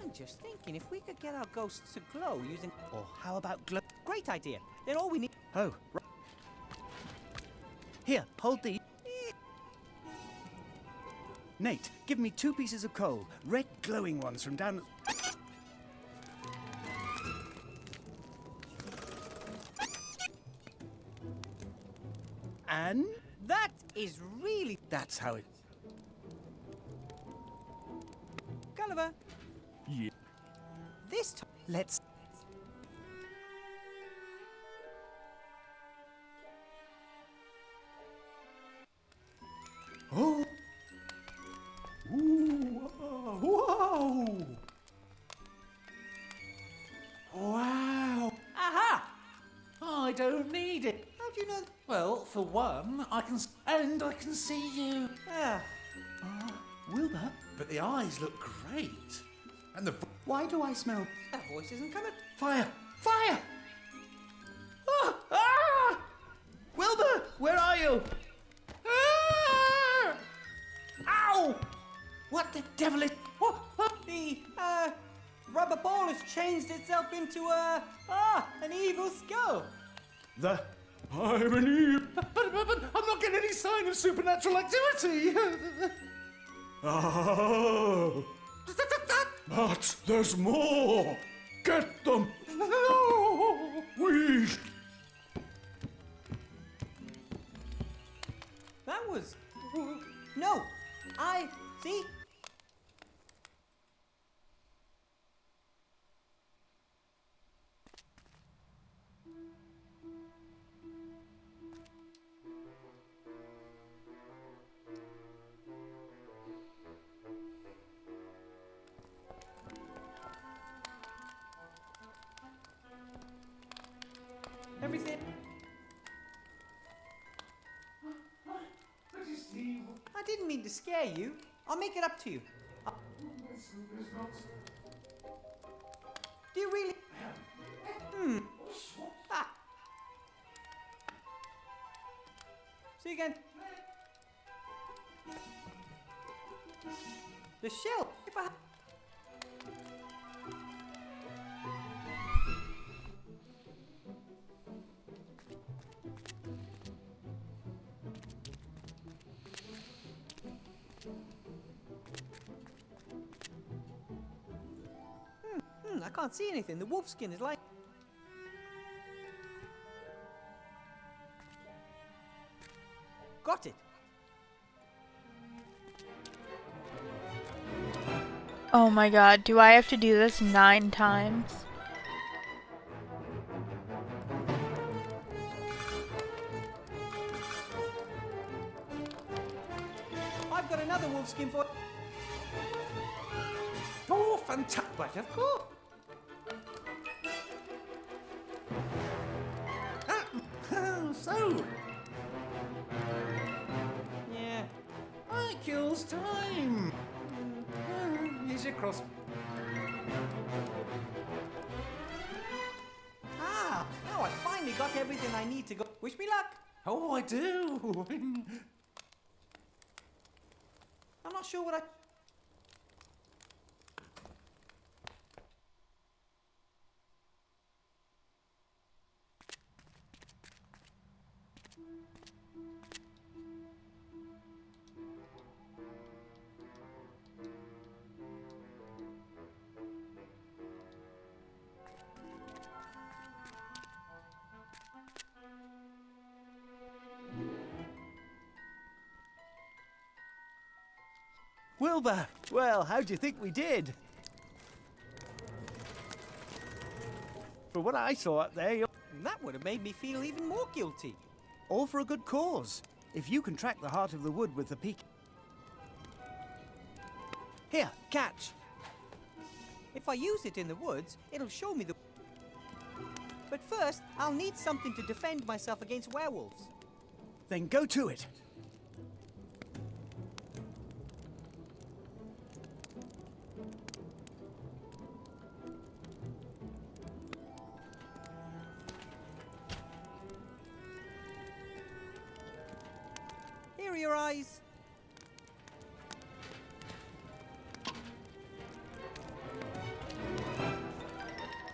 I'm just thinking, if we could get our ghosts to glow using... Or how about glow? Great idea. Then all we need... Oh, right. Here, hold these. Nate, give me 2 pieces of coal. Red glowing ones from down... And... That is really... That's how it... Gulliver, Yeah. this time... Let's... Oh! Ooh, whoa! Wow! Aha! I don't need it. How do you know... Well, for one, I can... And I can see you. Ah, Wilbur, But the eyes look great. And the... why do I smell... that voice isn't coming. Fire! Fire! Ah! Ah! Wilbur, where are you? Ah! Ow! What the devil is... Oh, the, rubber ball has changed itself into an evil skull. The... I'm an eel. But I'm not getting any sign of supernatural activity. Oh! But there's more! Get them! No! We... That was... No! See? Everything... I didn't mean to scare you. I'll make it up to you. Do you really? Ah. See you again. The shell. If I... I can't see anything. The wolf skin is like... Got it. Oh my god, do I have to do this 9 times? I've got another wolf skin for... Oh, fantastic. But of course. So, Yeah. that kills time. Here's your cross. Ah, now I finally got everything I need to go. Wish me luck. Oh, I do. I'm not sure what I... Wilbur, well, how do you think we did? From what I saw up there, you're That would have made me feel even more guilty. all for a good cause. If you can track the heart of the wood with the peak... Here, catch. If I use it in the woods, it'll show me the... But first, I'll need something to defend myself against werewolves. Then go to it. Here are your eyes.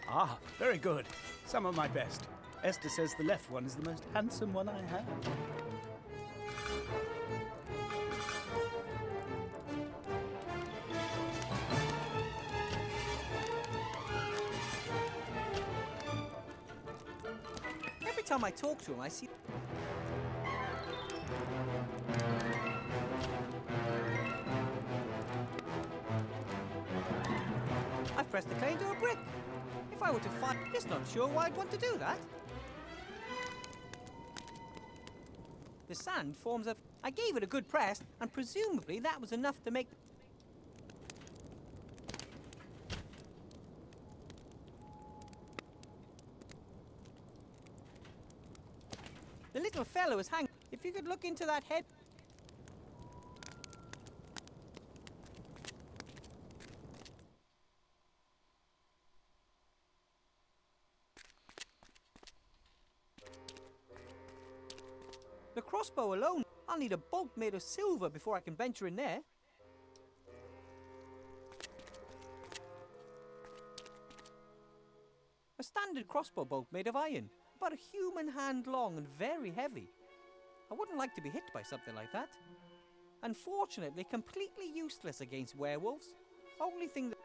Ah, very good. Some of my best. Esther says the left one is the most handsome one I have. Every time I talk to him, I see... I've pressed the clay into a brick. If I were to find... Just not sure why I'd want to do that. The sand forms a... I gave it a good press, and presumably that was enough to make... The little fellow is hanging. If you could look into that head... The crossbow alone, I'll need a bolt made of silver before I can venture in there. A standard crossbow bolt made of iron, about a human hand long and very heavy. I wouldn't like to be hit by something like that. Unfortunately, completely useless against werewolves. Only thing that...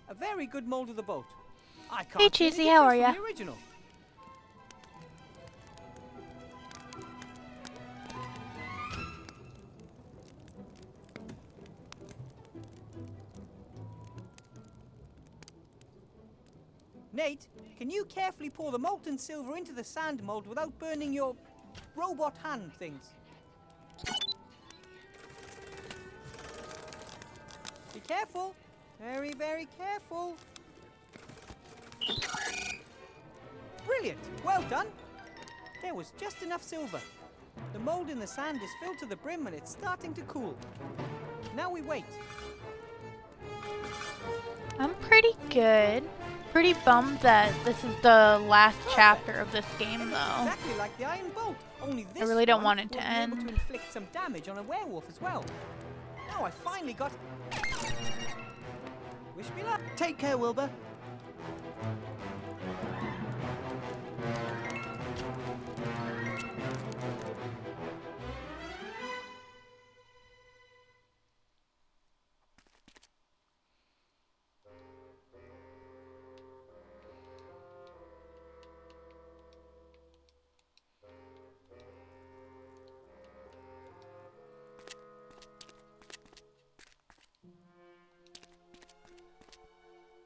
A very good mold of the boat. I can't Hey, see any Cheesy, how are difference ya? from the original. Nate, can you carefully pour the molten silver into the sand mold without burning your robot hand things? Be careful. Very, very careful. Brilliant. Well done. There was just enough silver. The mold in the sand is filled to the brim and it's starting to cool. Now we wait. I'm pretty good. Pretty bummed that this is the last chapter of this game, though. Exactly like the iron bolt. Only this really don't one want it to will be able end. to inflict some damage on a werewolf as well. Now I finally got... Wish me luck. Take care, Wilbur.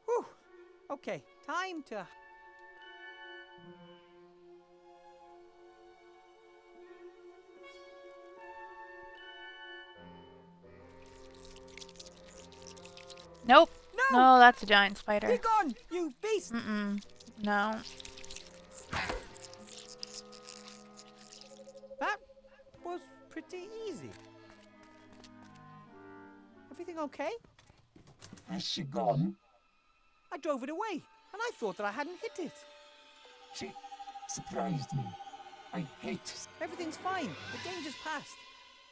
Whew. Okay, time to... Nope. No! No, that's a giant spider. Be gone, you beast! Mm-mm. No. That was pretty easy. Everything okay? Has she gone? I drove it away, and I thought that I hadn't hit it. She surprised me. I hate. Everything's fine. The danger's past.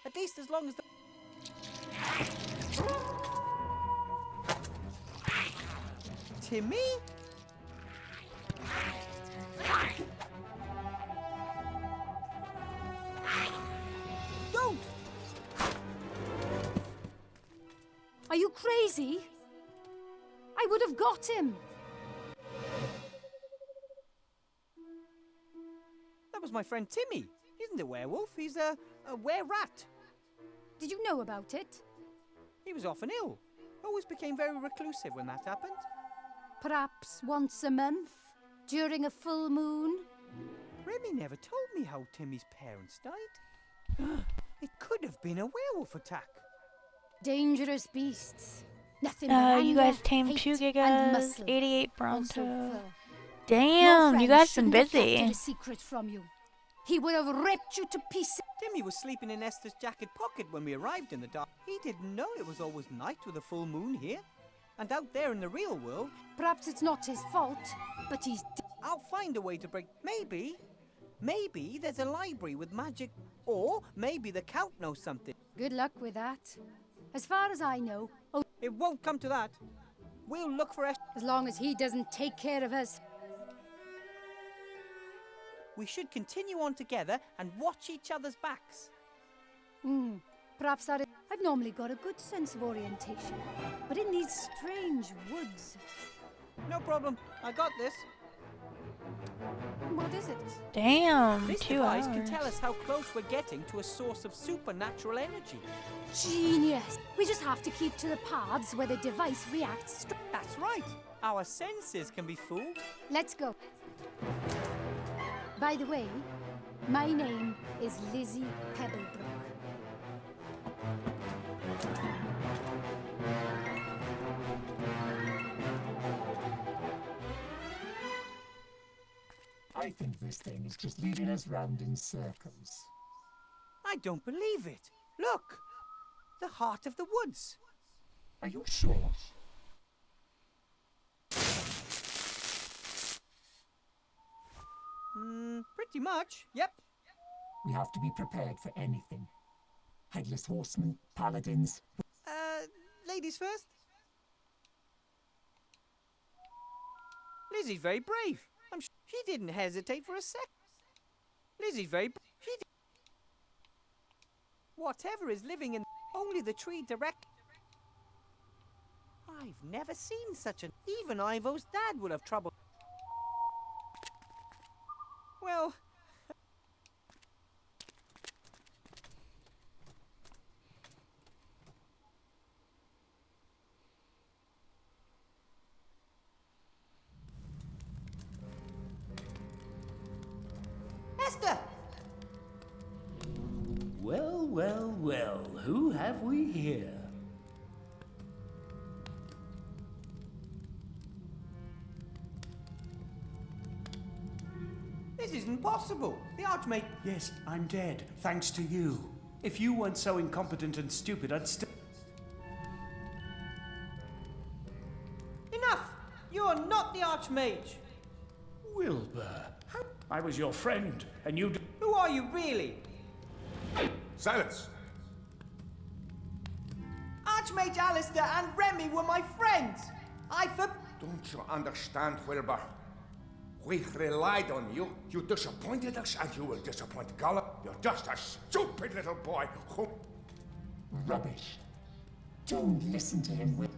At least as long as the... Timmy? Don't! Are you crazy? I would have got him. That was my friend Timmy. He isn't a werewolf, he's a were-rat. Did you know about it? He was often ill. Always became very reclusive when that happened. Perhaps once a month, during a full moon? Remy never told me how Timmy's parents died. It could have been a werewolf attack. Dangerous beasts. Nothing but You anger, guys tamed hate, 2 and gigas, muscle. 88 Also Bronto. fur. Your Damn, friend you guys been shouldn't have kept busy. it a secret from you. He would have ripped you to pieces. Timmy was sleeping in Esther's jacket pocket when we arrived in the dark. He didn't know it was always night with a full moon here. And out there in the real world, Perhaps it's not his fault, but he's I'll find a way to break... Maybe there's a library with magic. Or maybe the Count knows something. good luck with that. As far as I know, It won't come to that. We'll look for Esther. as long as he doesn't take care of us. We should continue on together and watch each other's backs. Perhaps that is... I've normally got a good sense of orientation, but in these strange woods... No problem. I got this. What is it? Damn, This 2 device hours. can tell us how close we're getting to a source of supernatural energy. Genius! We just have to keep to the paths where the device reacts. That's right. Our senses can be fooled. Let's go. By the way, my name is Lizzie Pebblebrook. I think this thing is just leading us round in circles. I don't believe it. Look. The heart of the woods. Are you sure? Pretty much. Yep. We have to be prepared for anything. Headless horsemen, paladins. Ladies first. Lizzie's very brave. I'm sure she didn't hesitate for a sec. Lizzie's very whatever is living in only the tree direct. I've never seen such an... Even Ivo's dad would have trouble. Well... Esther! Well, well, well, who have we here? This isn't possible. The Archmage... Yes, I'm dead, thanks to you. If you weren't so incompetent and stupid, I'd still... Enough! You're not the Archmage! Wilbur, I was your friend, and you... Who are you really? Silence! Archmage Alistair and Remy were my friends! Don't you understand, Wilbur? We relied on you. You disappointed us, and you will disappoint Gollum. You're just a stupid little boy who... Rubbish. Don't listen to him, Will.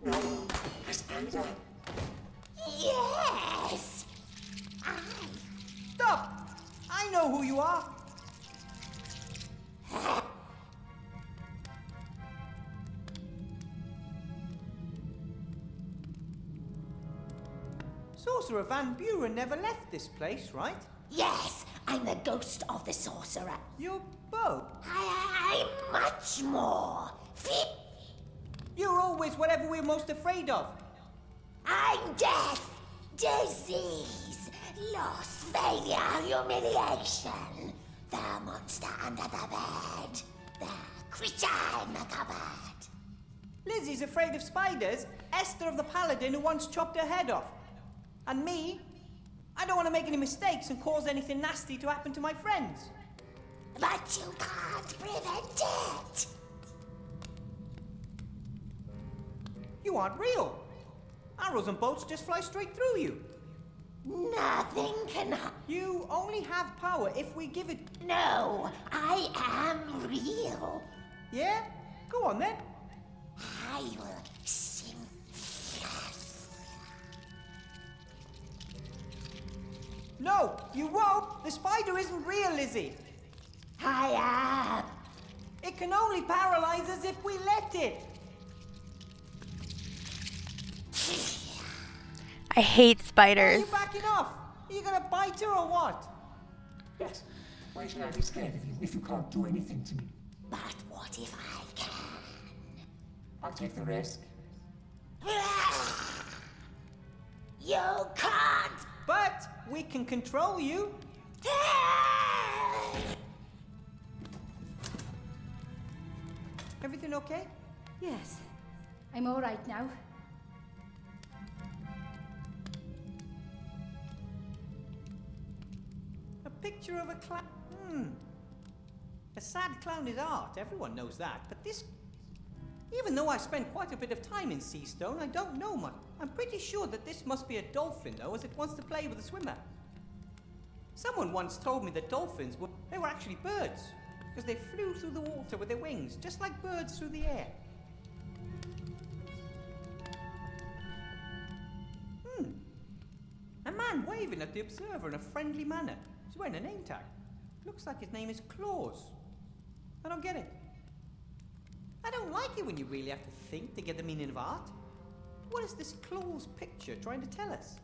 No, a spider. Yes! Stop! I know who you are! Sorcerer Van Buren never left this place, right? Yes, I'm the ghost of the sorcerer. You're both. I'm much more. You're always whatever we're most afraid of. I'm death, disease, loss, failure, humiliation. The monster under the bed. The creature in the cupboard. Lizzie's afraid of spiders. Esther of the Paladin who once chopped her head off. And me, I don't want to make any mistakes and cause anything nasty to happen to my friends. But you can't prevent it. You aren't real. Arrows and bolts just fly straight through you. Nothing can. You only have power if we give it. No, I am real. Yeah? Go on then. I will sing. No, you won't. The spider isn't real, Lizzie. I am. It can only paralyze us if we let it. I hate Are spiders. you backing off? Are you gonna bite her or what? Yes. Why should I be scared of you if you can't do anything to me? But what if I can? I'll take the risk. You can't. But we can control you. Everything okay? Yes. I'm all right now. A picture of a clown. A sad clown is art, everyone knows that. But this. Even though I spent quite a bit of time in Seastone, I don't know much. I'm pretty sure that this must be a dolphin, though, as it wants to play with a swimmer. Someone once told me that dolphins were actually birds, because they flew through the water with their wings, just like birds through the air. A man waving at the observer in a friendly manner. He's wearing a name tag. Looks like his name is Claus. I don't get it. I don't like it when you really have to think to get the meaning of art. What is this Claus picture trying to tell us?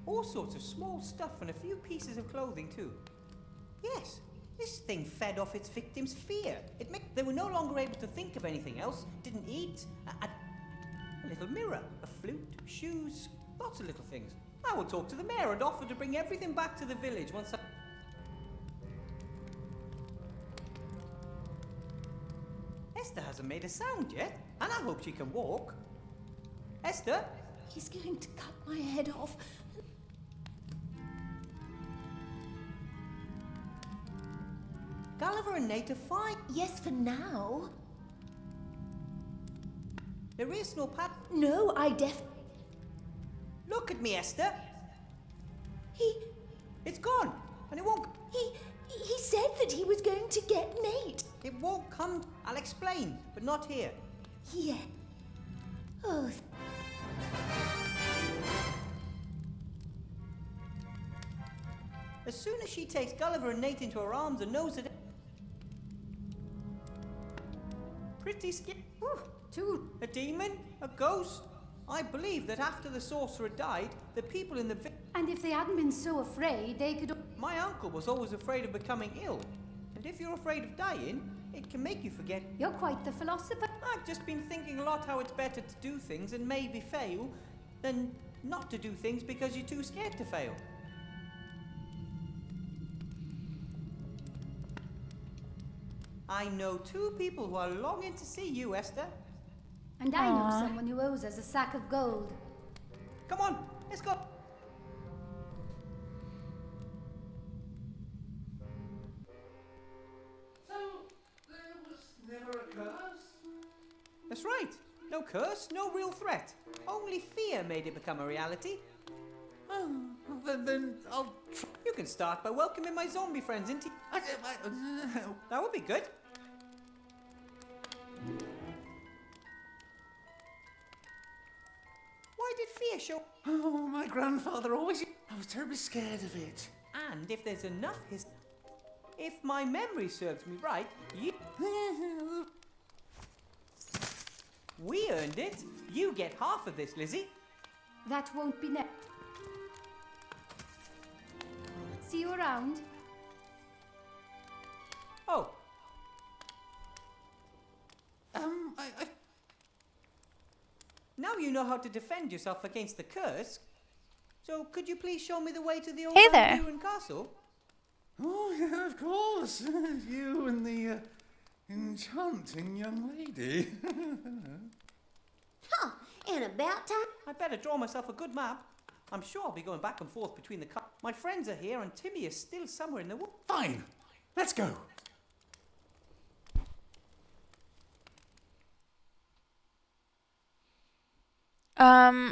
All sorts of small stuff and a few pieces of clothing too. Yes, this thing fed off its victim's fear. They were no longer able to think of anything else, didn't eat. A little mirror, a flute, shoes, lots of little things. I will talk to the mayor and offer to bring everything back to the village once I... Esther hasn't made a sound yet, and I hope she can walk. Esther? He's going to cut my head off. Gulliver and Nate are fine. Yes, for now. There is no pat... No, Look at me, Esther. He It's gone, and it won't... he said that he was going to get Nate. It won't come... I'll explain, but not here. Yeah. Oh, As soon as she takes Gulliver and Nate into her arms and knows that... Pretty scary. Two. A demon? A ghost? I believe that after the sorcerer died, the people in the... And if they hadn't been so afraid, they could... My uncle was always afraid of becoming ill. And if you're afraid of dying, it can make you forget... You're quite the philosopher. I've just been thinking a lot how it's better to do things and maybe fail than not to do things because you're too scared to fail. I know two people who are longing to see you, Esther. And I know someone who owes us a sack of gold. Come on, let's go. So, there was never a curse? That's right. No curse, no real threat. Only fear made it become a reality. Oh, then I'll try. You can start by welcoming my zombie friends into... That would be good. Why did fear show... Oh, my grandfather always... I was terribly scared of it. And if there's enough if my memory serves me right, we earned it. You get half of this, Lizzie. That won't be next. See you around. Oh, I Now you know how to defend yourself against the curse. So could you please show me the way to the old Hey there. ruined castle? Oh, yeah, of course. You and the enchanting young lady. Huh, and about time. I'd better draw myself a good map. I'm sure I'll be going back and forth between the My friends are here and Timmy is still somewhere in the woods. Fine, let's go.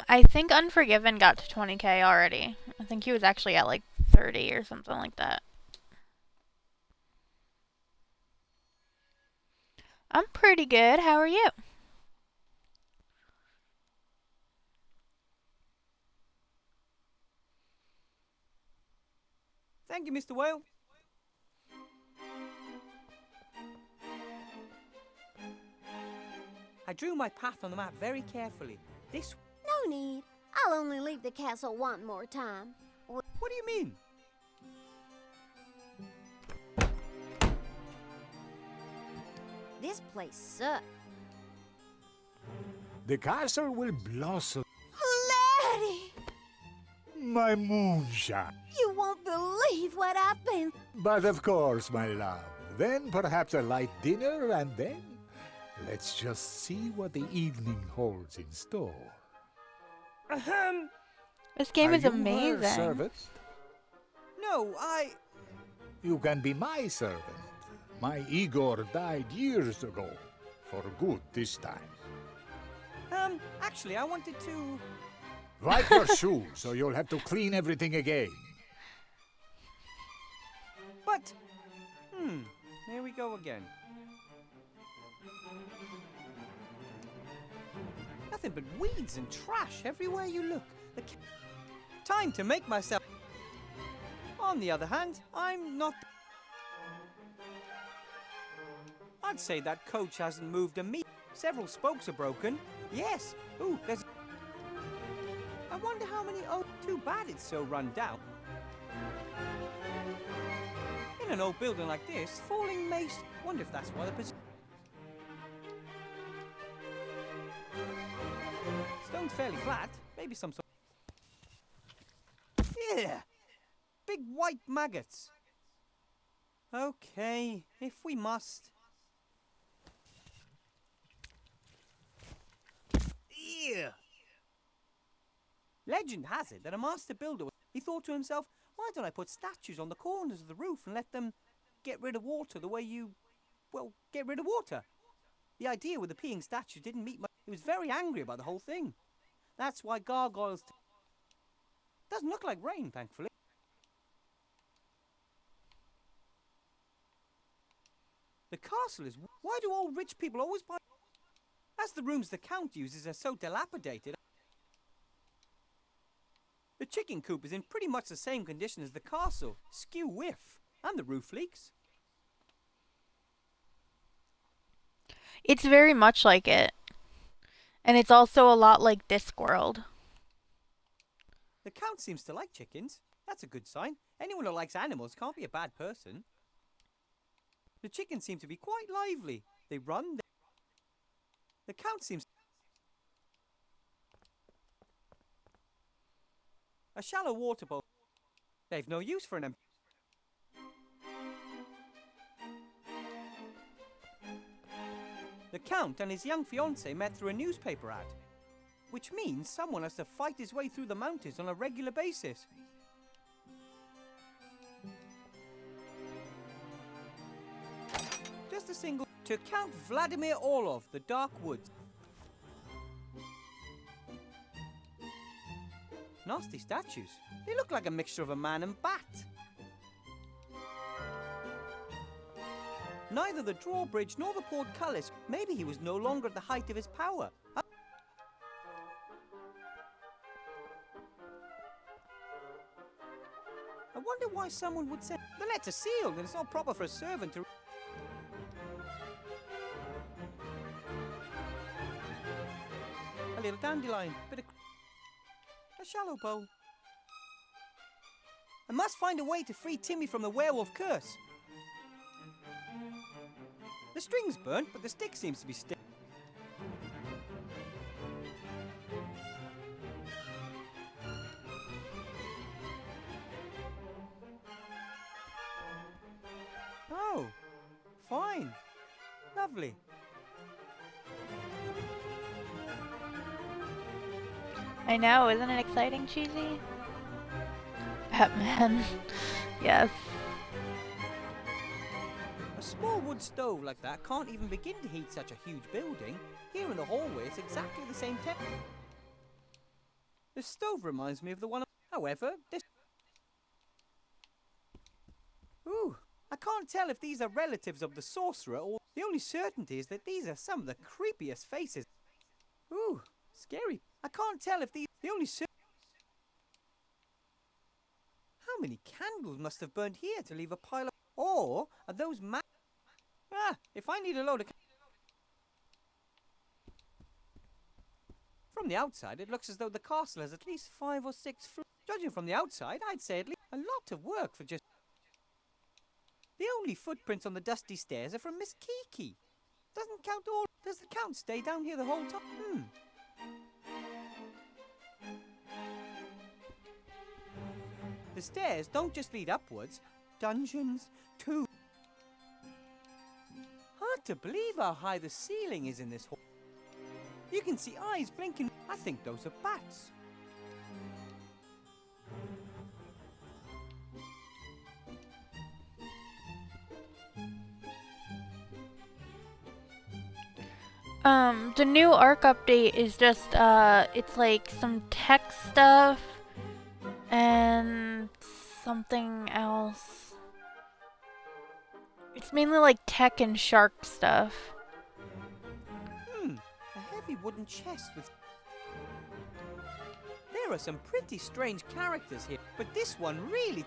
I think Unforgiven got to 20k already. I think he was actually at like 30 or something like that. I'm pretty good. How are you? Thank you, Mr. Whale. I drew my path on the map very carefully. This... No need. I'll only leave the castle one more time. What do you mean? This place sucks. The castle will blossom. Laddie! My moonshine. You won't believe what I've been... But of course, my love. Then perhaps a light dinner, and then let's just see what the evening holds in store. This game Are is you her amazing. servant? No, You can be my servant. My Igor died years ago. For good this time. Actually, I wanted to... Wipe your shoes, or you'll have to clean everything again. But... There we go again. Nothing but weeds and trash everywhere you look. Time to make myself... On the other hand, I'm not... I'd say that coach hasn't moved a meter. Several spokes are broken. Yes. Ooh, there's... I wonder how many... Oh, too bad it's so run down. In an old building like this, falling mace... Wonder if that's why the... Stone's fairly flat. Maybe some sort... Yeah! Big white maggots. Okay, if we must... Yeah. Legend has it that a master builder, he thought to himself, why don't I put statues on the corners of the roof and let them get rid of water the way you, well, get rid of water? The idea with the peeing statue didn't meet much. He was very angry about the whole thing. That's why gargoyles... Doesn't look like rain, thankfully. The castle is... Why do all rich people always buy... As the rooms the Count uses are so dilapidated... The chicken coop is in pretty much the same condition as the castle. Skew whiff. And the roof leaks. It's very much like it. And it's also a lot like Discworld. The Count seems to like chickens. That's a good sign. Anyone who likes animals can't be a bad person. The chickens seem to be quite lively. They run. The Count seems... A shallow water bowl. They've no use for an... The Count and his young fiancée met through a newspaper ad. Which means someone has to fight his way through the mountains on a regular basis. Just a single... To Count Vladimir Orlov, the Dark Woods. Nasty statues. They look like a mixture of a man and bat. Neither the drawbridge nor the portcullis. Maybe he was no longer at the height of his power. I wonder why someone would say... The letter's sealed and it's not proper for a servant to... A little dandelion, bit of... A shallow bowl. I must find a way to free Timmy from the werewolf curse. The string's burnt, but the stick seems to be still. fine. Lovely. I know, isn't it exciting, Cheesy? Batman. Yes. A small wood stove like that can't even begin to heat such a huge building. Here in the hallway, it's exactly the same temperature. This stove reminds me of the one. However, this. Ooh, I can't tell if these are relatives of the sorcerer or. The only certainty is that these are some of the creepiest faces. Ooh, scary. I can't tell if these. The only How many candles must have burned here to leave a pile of. Or are those if I need a load of. From the outside, it looks as though the castle has at least 5 or 6 floors. Judging from the outside, I'd say at least a lot of work for just. The only footprints on the dusty stairs are from Miss Kiki. Doesn't count all. Does the count stay down here the whole time? The stairs don't just lead upwards. Dungeons, too. Hard to believe how high the ceiling is in this hall. You can see eyes blinking. I think those are bats. The new ARC update is just, it's like some tech stuff and something else. It's mainly like tech and shark stuff. A heavy wooden chest with. There are some pretty strange characters here, but this one really.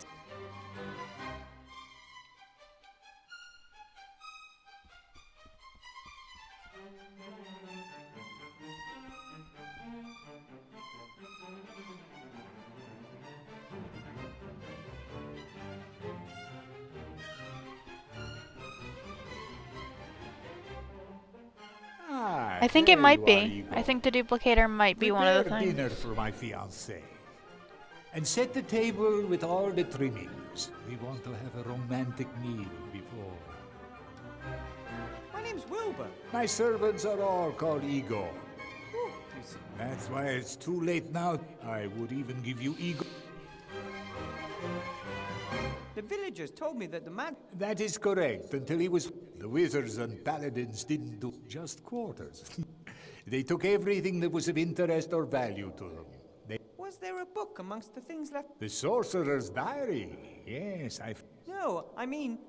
I think it might be. I think the duplicator might be one of the Prepare things. dinner for my fiancée. And set the table with all the trimmings. We want to have a romantic meal before. My name's Wilbur. My servants are all called Igor. Ooh, That's why it's too late now. I would even give you Igor. The villagers told me that the man. That is correct, until he was... The wizards and paladins didn't do just quarters. They took everything that was of interest or value to them. Was there a book amongst the things left? The Sorcerer's Diary. Yes, No, I mean,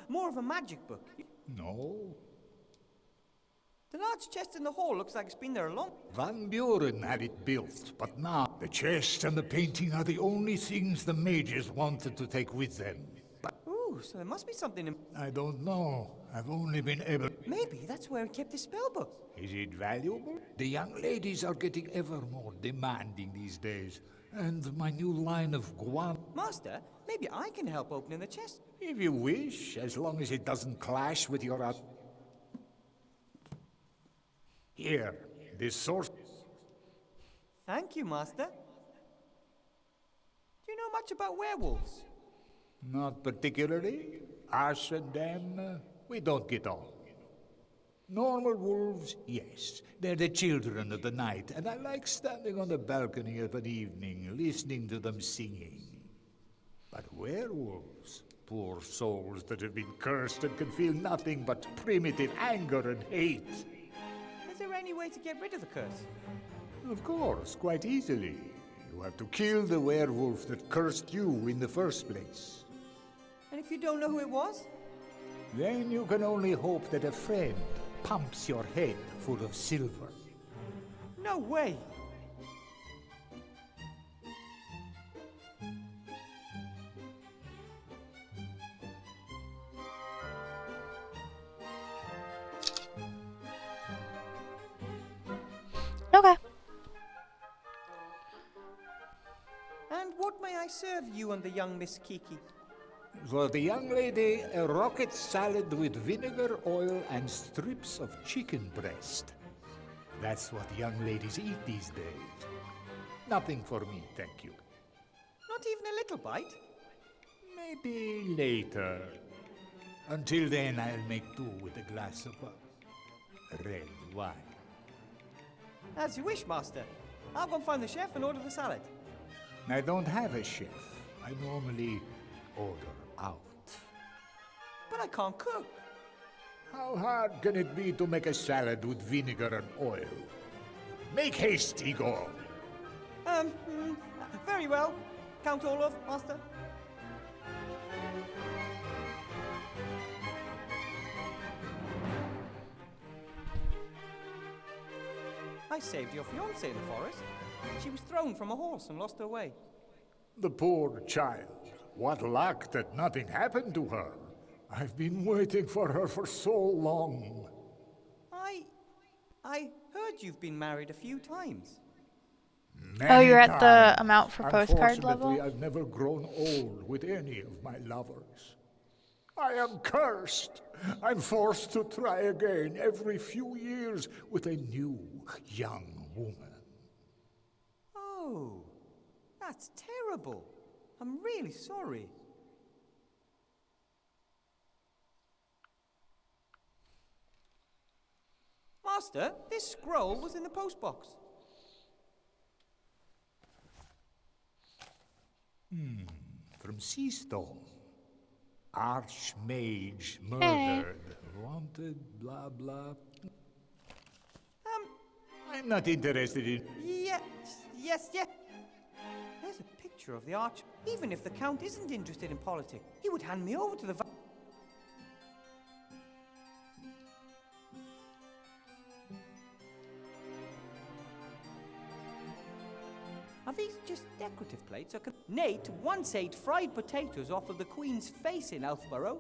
more of a magic book. No. The large chest in the hall looks like it's been there a long. Van Buren had it built, but now the chest and the painting are the only things the mages wanted to take with them. Ooh, so there must be something in. I don't know. I've only been able... Maybe that's where he kept his spell book. Is it valuable? The young ladies are getting ever more demanding these days. And my new line of guan... Master, maybe I can help opening the chest. If you wish, as long as it doesn't clash with your... Here, this source... Thank you, Master. Do you know much about werewolves? Not particularly. Us and them, we don't get on. Normal wolves, yes. They're the children of the night, and I like standing on the balcony of an evening, listening to them singing. But werewolves, poor souls that have been cursed and can feel nothing but primitive anger and hate. Is there any way to get rid of the curse? Of course, quite easily. You have to kill the werewolf that cursed you in the first place. And if you don't know who it was? Then you can only hope that a friend pumps your head full of silver. No way! Okay. And what may I serve you and the young Miss Kiki? For the young lady, a rocket salad with vinegar, oil, and strips of chicken breast. That's what young ladies eat these days. Nothing for me, thank you. Not even a little bite? Maybe later. Until then, I'll make do with a glass of red wine. As you wish, Master. I'll go and find the chef and order the salad. I don't have a chef. I normally order out. But I can't cook. How hard can it be to make a salad with vinegar and oil? Make haste, Igor. Very well. Count Olaf, Master. I saved your fiancée in the forest. She was thrown from a horse and lost her way. The poor child. What luck that nothing happened to her. I've been waiting for her for so long. I heard you've been married a few times. Many you're at the times. amount for postcard level? Unfortunately, I've never grown old with any of my lovers. I am cursed. I'm forced to try again every few years with a new, young woman. Oh, that's terrible. I'm really sorry. Master, this scroll was in the postbox. From Seastone. Archmage murdered. Wanted, blah, blah. I'm not interested in... Yes. There's a picture of the arch. Even if the Count isn't interested in politics, he would hand me over to the... Are these just decorative plates? Or Nate once ate fried potatoes off of the Queen's face in Elfborough.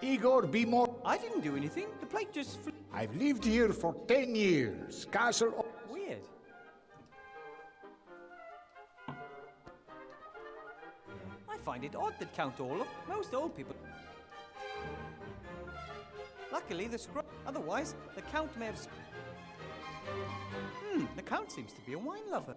Igor, be more... I didn't do anything. The plate just... I've lived here for 10 years. Castle... Weird. I find it odd that Count Olaf, most old people... Luckily, the scroll... Otherwise, the Count may have... The Count seems to be a wine lover.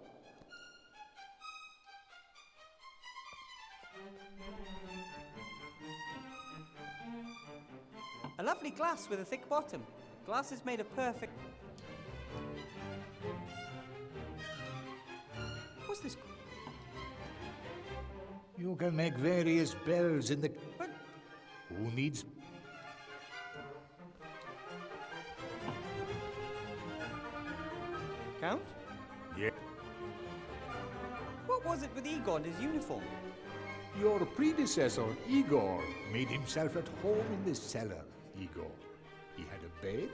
A lovely glass with a thick bottom. Glass is made of perfect... What's this? You can make various bells in the... But Who needs... Count? Yeah. What was it with Igor and his uniform? Your predecessor, Igor, made himself at home in the cellar, Igor. He had a bed,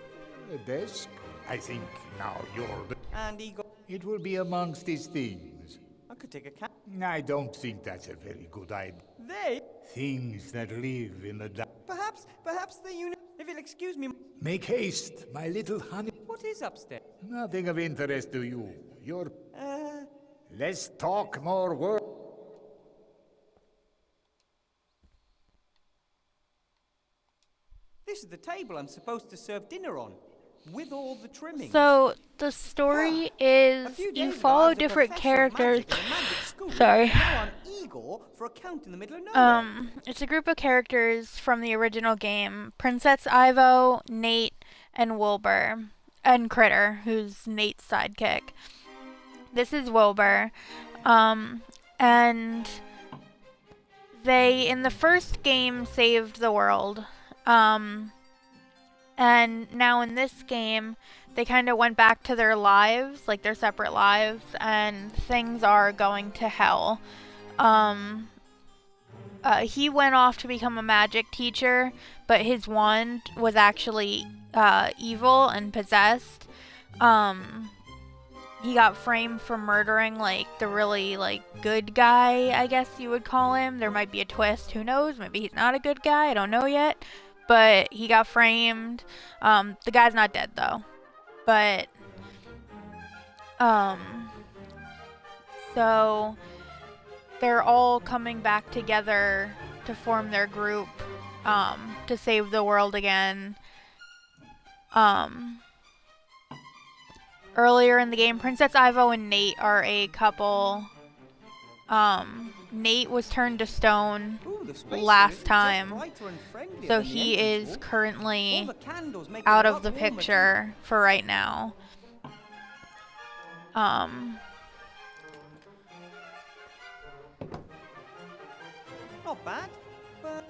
a desk. I think now you're the... And Igor... It will be amongst his things. I could take a cat. I don't think that's a very good idea. They... Things that live in the dark. Perhaps the unit... If you'll excuse me... Make haste, my little honey. What is upstairs? Nothing of interest to you. You're... Let's talk more words. This is the table I'm supposed to serve dinner on, with all the trimmings. So the story is you follow different characters. Sorry. Now I'm Igor for a count in the middle of nowhere. It's a group of characters from the original game: Princess Ivo, Nate, and Wilbur, and Critter, who's Nate's sidekick. This is Wilbur, and they in the first game saved the world. And now in this game, they kind of went back to their lives, like their separate lives, and things are going to hell. He went off to become a magic teacher, but his wand was actually evil and possessed. He got framed for murdering like the really like good guy, I guess you would call him. There might be a twist, who knows? Maybe he's not a good guy, I don't know yet. But he got framed. The guy's not dead though. But so they're all coming back together to form their group to save the world again. earlier in the game. Princess Ivo and Nate are a couple. Nate was turned to stone Ooh, the space last suit is just time, brighter and friendlier so than the he entrance is hall. All currently the candles make it out a of lot the warmer too. picture for right now. Not bad, but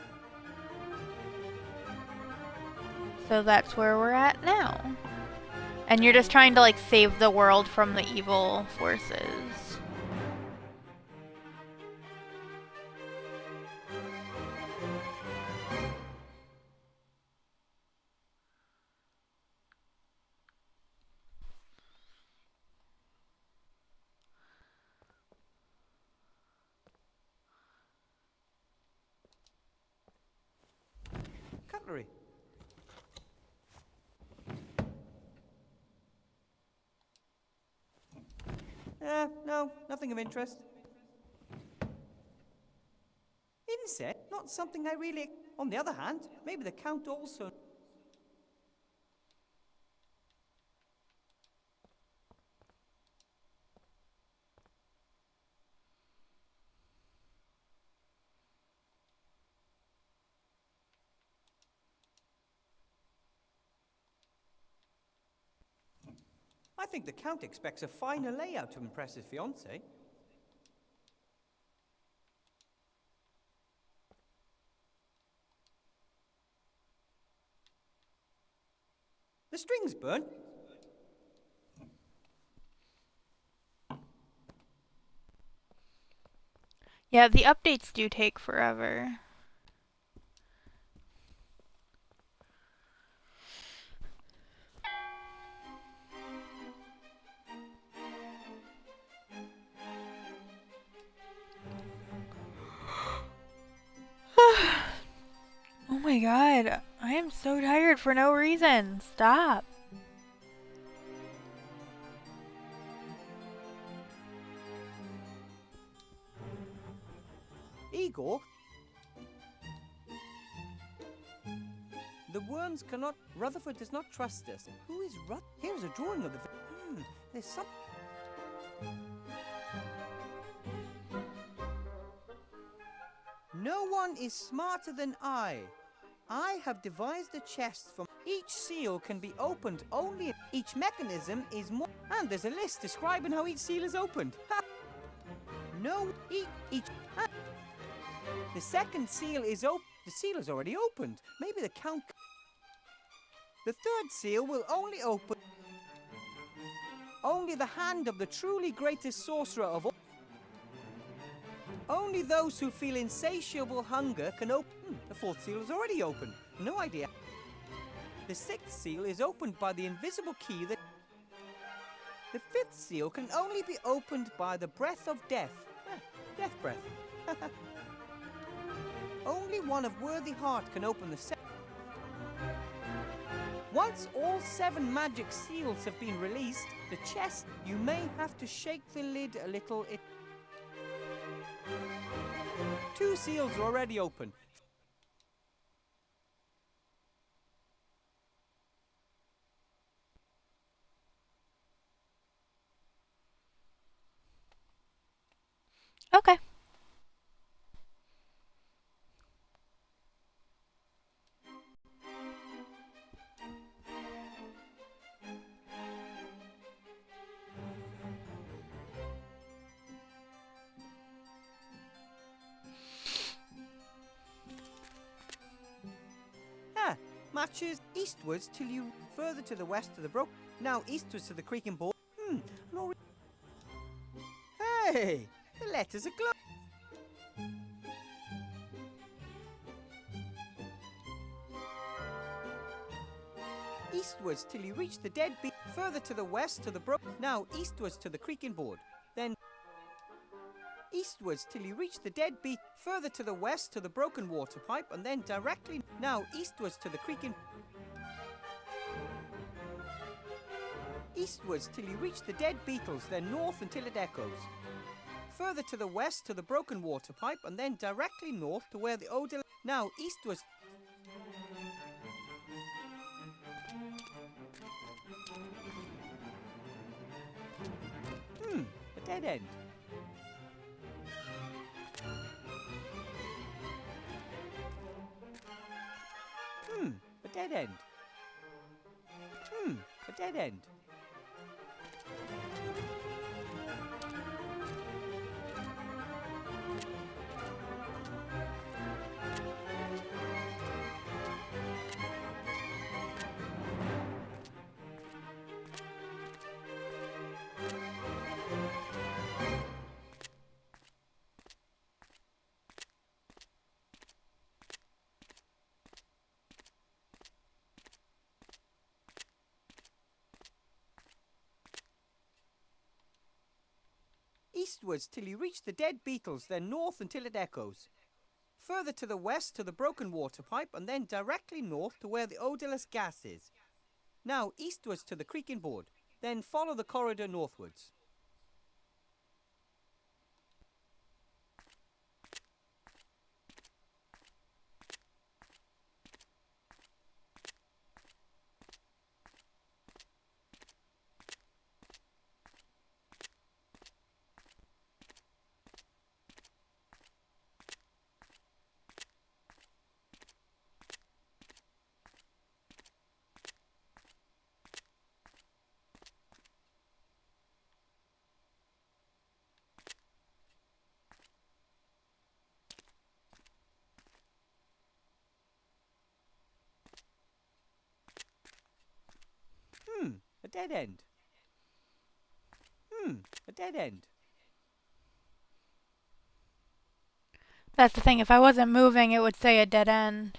So that's where we're at now. And you're just trying to like save the world from the evil forces. cutlery. No, nothing of interest. Insect, not something I really... On the other hand, maybe the Count also... I think the Count expects a finer layout to impress his fiancée. The string's burnt. Yeah, the updates do take forever. Oh my god, I am so tired for no reason. Stop. Igor? The Worms cannot... Rutherford does not trust us. Who is Here's a drawing of the... there's some... No one is smarter than I. I have devised a chest from... Each seal can be opened only... Each mechanism is more... And there's a list describing how each seal is opened. Ha! No, each... The second seal is open. The seal is already opened. Maybe the Count... The third seal will only open... Only the hand of the truly greatest sorcerer of all... Only those who feel insatiable hunger can open... the fourth seal is already open. No idea. The sixth seal is opened by the invisible key that... The fifth seal can only be opened by the breath of death. Death breath. Only one of worthy heart can open the Once all 7 magic seals have been released, the chest, you may have to shake the lid a little. 2 seals are already open. Okay. Matches eastwards till you further to the west of the brook. Now eastwards to the creek and board. Hey, the letters are glow. Eastwards till you reach the dead beat. Further to the west to the brook. Now eastwards to the creek and board. Then eastwards till you reach the dead beat, further to the west to the broken water pipe, and then directly now eastwards to the creek and eastwards till you reach the dead beetles, then north until it echoes. Further to the west to the broken water pipe, and then directly north to where the odor... Now eastwards... dead end. A dead end. A dead end. Eastwards till you reach the dead beetles, then north until it echoes. Further to the west to the broken water pipe, and then directly north to where the odorless gas is. Now eastwards to the creaking board, then follow the corridor northwards. A dead end. A dead end. That's the thing, if I wasn't moving, it would say a dead end.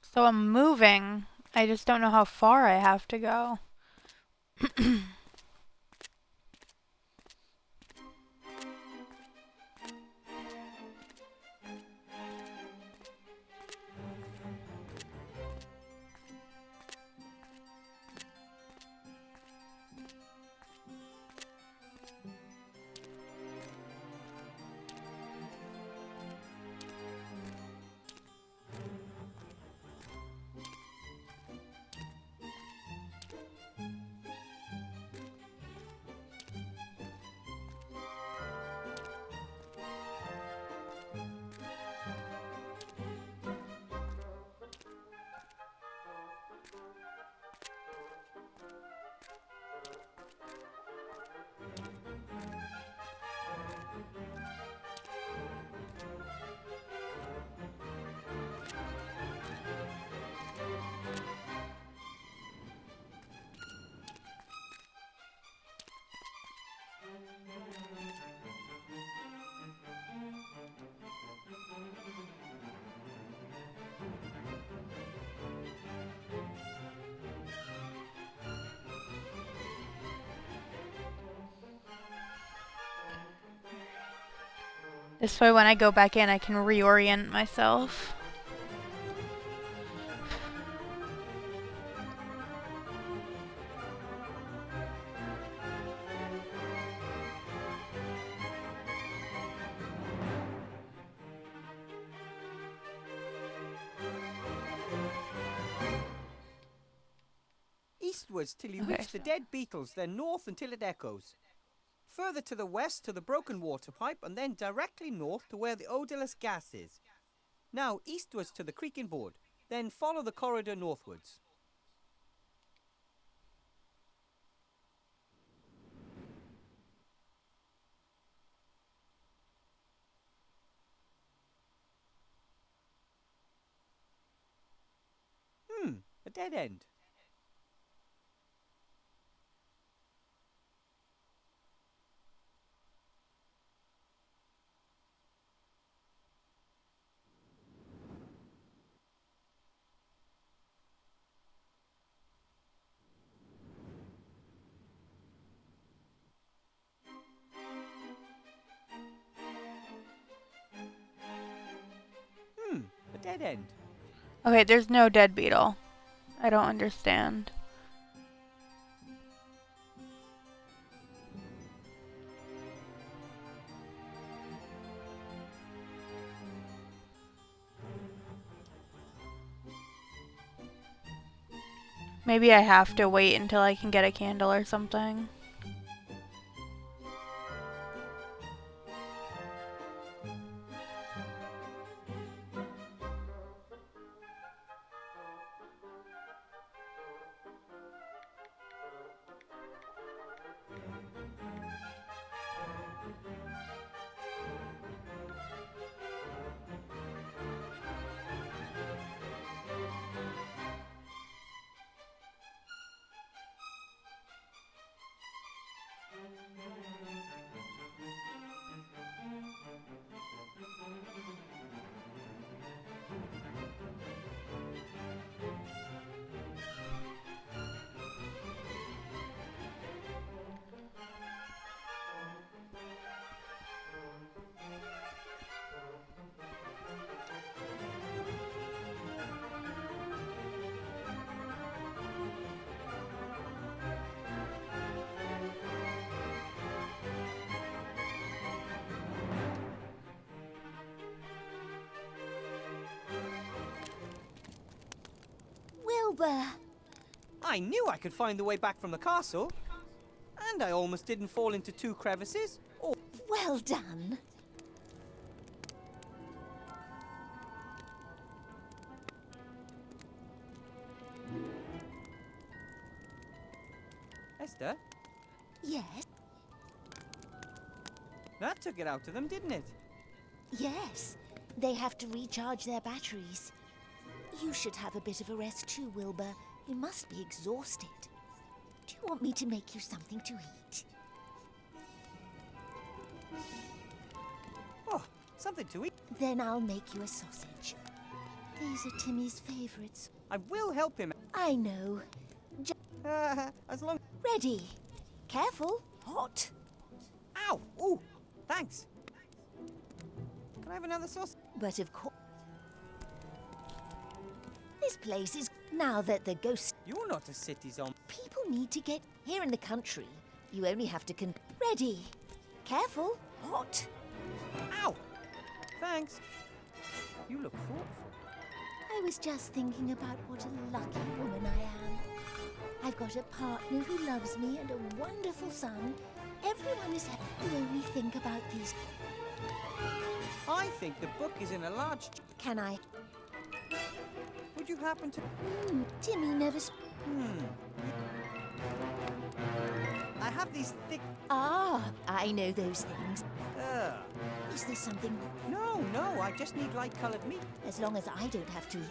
So I'm moving. I just don't know how far I have to go. This way when I go back in, I can reorient myself. Eastwards till you reach the dead beetles, then north until it echoes. Further to the west to the broken water pipe, and then directly north to where the odorless gas is. Now eastwards to the creaking board, then follow the corridor northwards. A dead end. A dead end. Okay, there's no dead beetle. I don't understand. Maybe I have to wait until I can get a candle or something. Wilbur! I knew I could find the way back from the castle. And I almost didn't fall into 2 crevices. Oh, Well done. Esther, Yes, that took it out of them, didn't it? yes. They have to recharge their batteries. You should have a bit of a rest too, Wilbur. You must be exhausted. Do you want me to make you something to eat? Oh, something to eat. Then I'll make you a sausage. These are Timmy's favorites. I will help him. I know. As long... Ready. Careful. Hot. Ow! Ooh, thanks. Can I have another sauce? But of course... This place is... Now that the ghost... You're not a city zombie. People need to get... Here in the country, you only have to Ready. Careful. Hot. Ow! Thanks. You look thoughtful. I was just thinking about what a lucky woman I am. I've got a partner who loves me and a wonderful son. Everyone is happy. You only think about these... I think the book is in a large... Can I? Would you happen to... Timmy never... I have these thick... Ah, I know those things. Ugh. Is there something... No, I just need light-coloured meat. As long as I don't have to eat...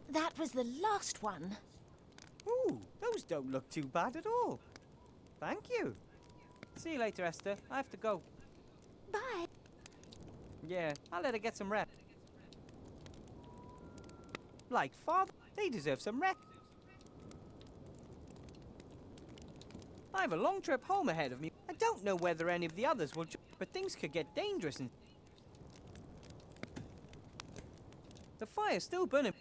That was the last one. Ooh, those don't look too bad at all. Thank you. See you later, Esther. I have to go. Bye. Yeah, I'll let her get some rest. Like father, they deserve some rest. I have a long trip home ahead of me. I don't know whether any of the others will but things could get dangerous and... The fire's still burning.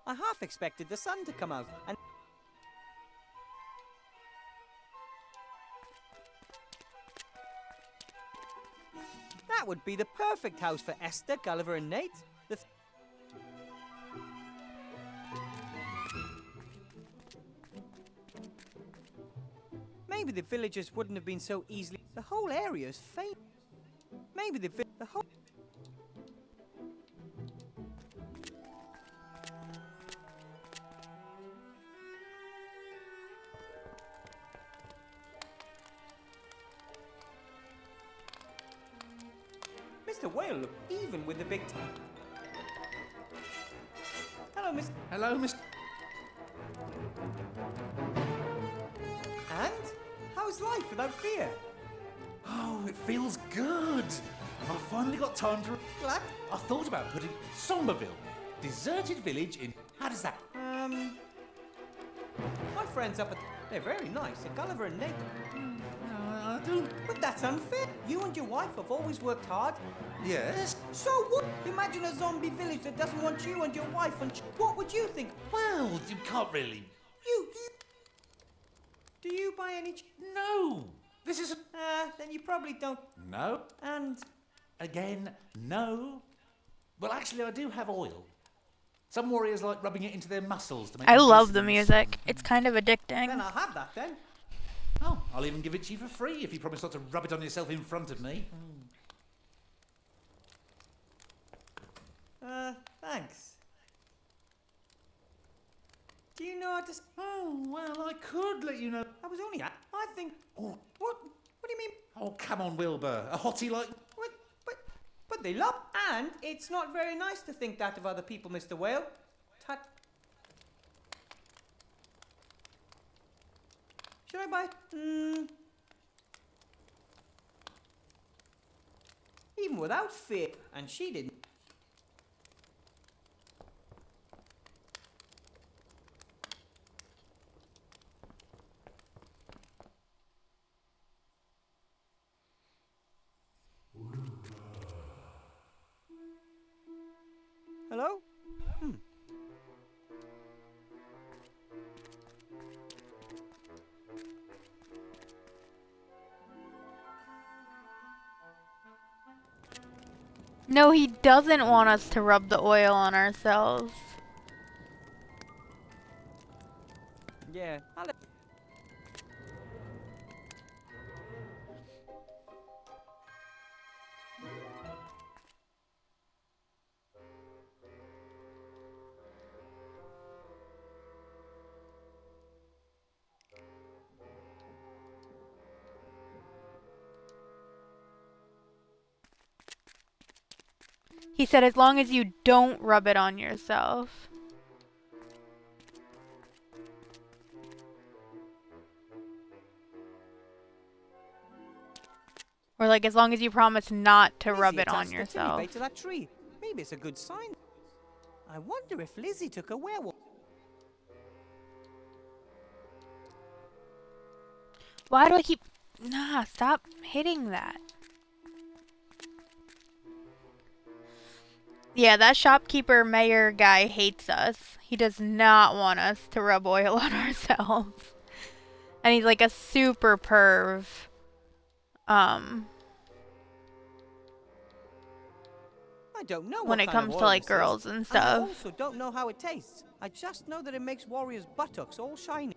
I half expected the sun to come out, and... That would be the perfect house for Esther, Gulliver, and Nate. Maybe the villagers wouldn't have been so easily... The whole area's famous. Maybe the whole... Mr. Whale looked even with the big... Hello, Miss... Hello, Mr. And? How's life without fear? Oh, it feels good. I finally got time to... Glad? I thought about putting Somberville, deserted village in... How does that... My friends up at... They're very nice. Gulliver and Nate. I don't... But that's unfair. You and your wife have always worked hard. Yes? So what? Imagine a zombie village that doesn't want you and your wife and... What would you think? Well, you can't really... You... Do you by any... No! This isn't... Then you probably don't... No. And... Again, no. Well, actually, I do have oil. Some warriors like rubbing it into their muscles to make I them love the listen. music. It's kind of addicting. Then I'll have that then. Oh, I'll even give it to you for free if you promise not to rub it on yourself in front of me. Thanks. Do you know how to... Oh, well, I could let you know. I was only... I think... Oh. What do you mean? Oh, come on, Wilbur. A hottie like... What? But they love... And it's not very nice to think that of other people, Mr. Whale. Tut. Should I buy... Even without fear. And she didn't. Hello? No, he doesn't want us to rub the oil on ourselves. Yeah. He said as long as you don't rub it on yourself. Or like as long as you promise not to rub it on yourself. Timmy to that tree. Maybe it's a good sign. I wonder if Lizzie took a werewolf. Why do I keep... Nah, stop hitting that. Yeah, that shopkeeper mayor guy hates us. He does not want us to rub oil on ourselves. And he's like a super perv. I don't know when what it kind of comes to oil like this girls is. and I stuff. also don't know how it tastes. I just know that it makes warriors' buttocks all shiny.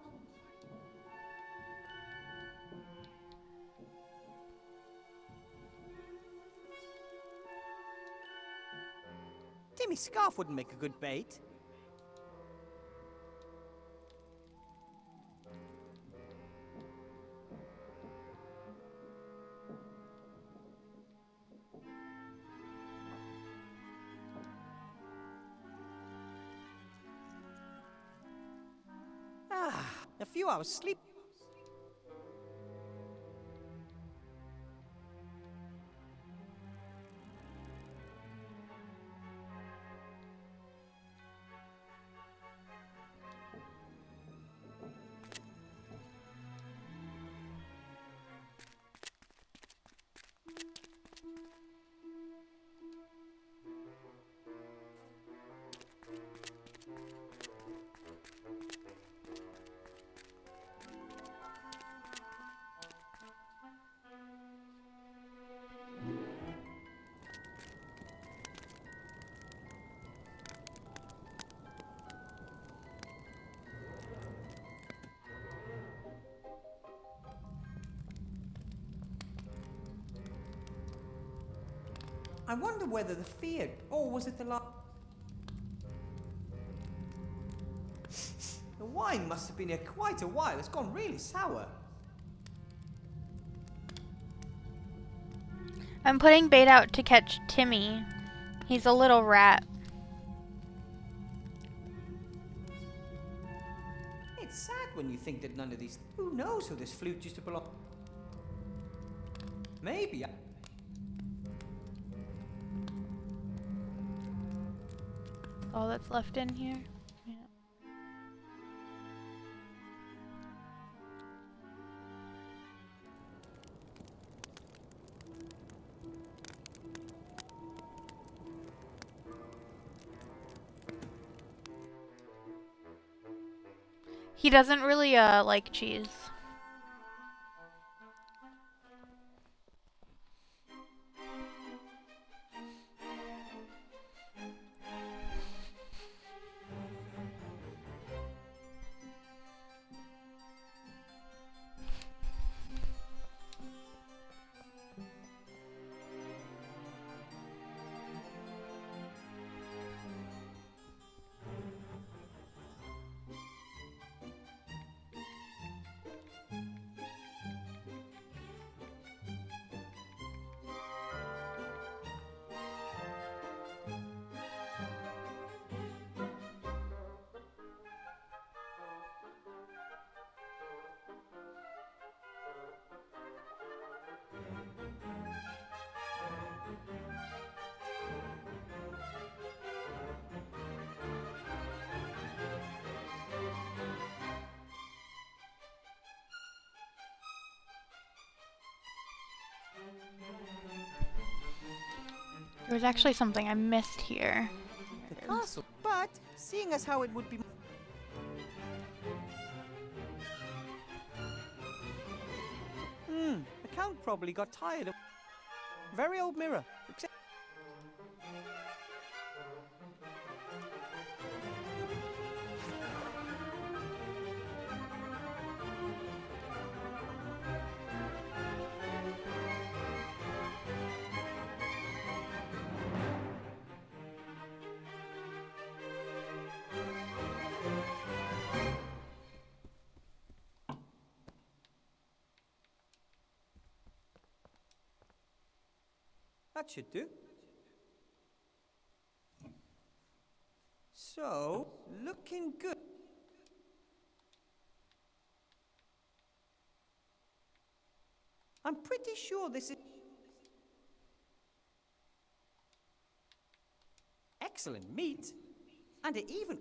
Timmy's scarf wouldn't make a good bait. A few hours sleep. I wonder whether the fear, or was it the The wine must have been here quite a while. It's gone really sour. I'm putting bait out to catch Timmy. He's a little rat. It's sad when you think that none of these... Who knows who this flute used to belong... Maybe... All that's left in here. Yeah. He doesn't really like cheese. There was actually something I missed here. The castle, but seeing as how it would be... The Count probably got tired of... Very old mirror, except... That should do. So, looking good. I'm pretty sure this is... Excellent meat. And it even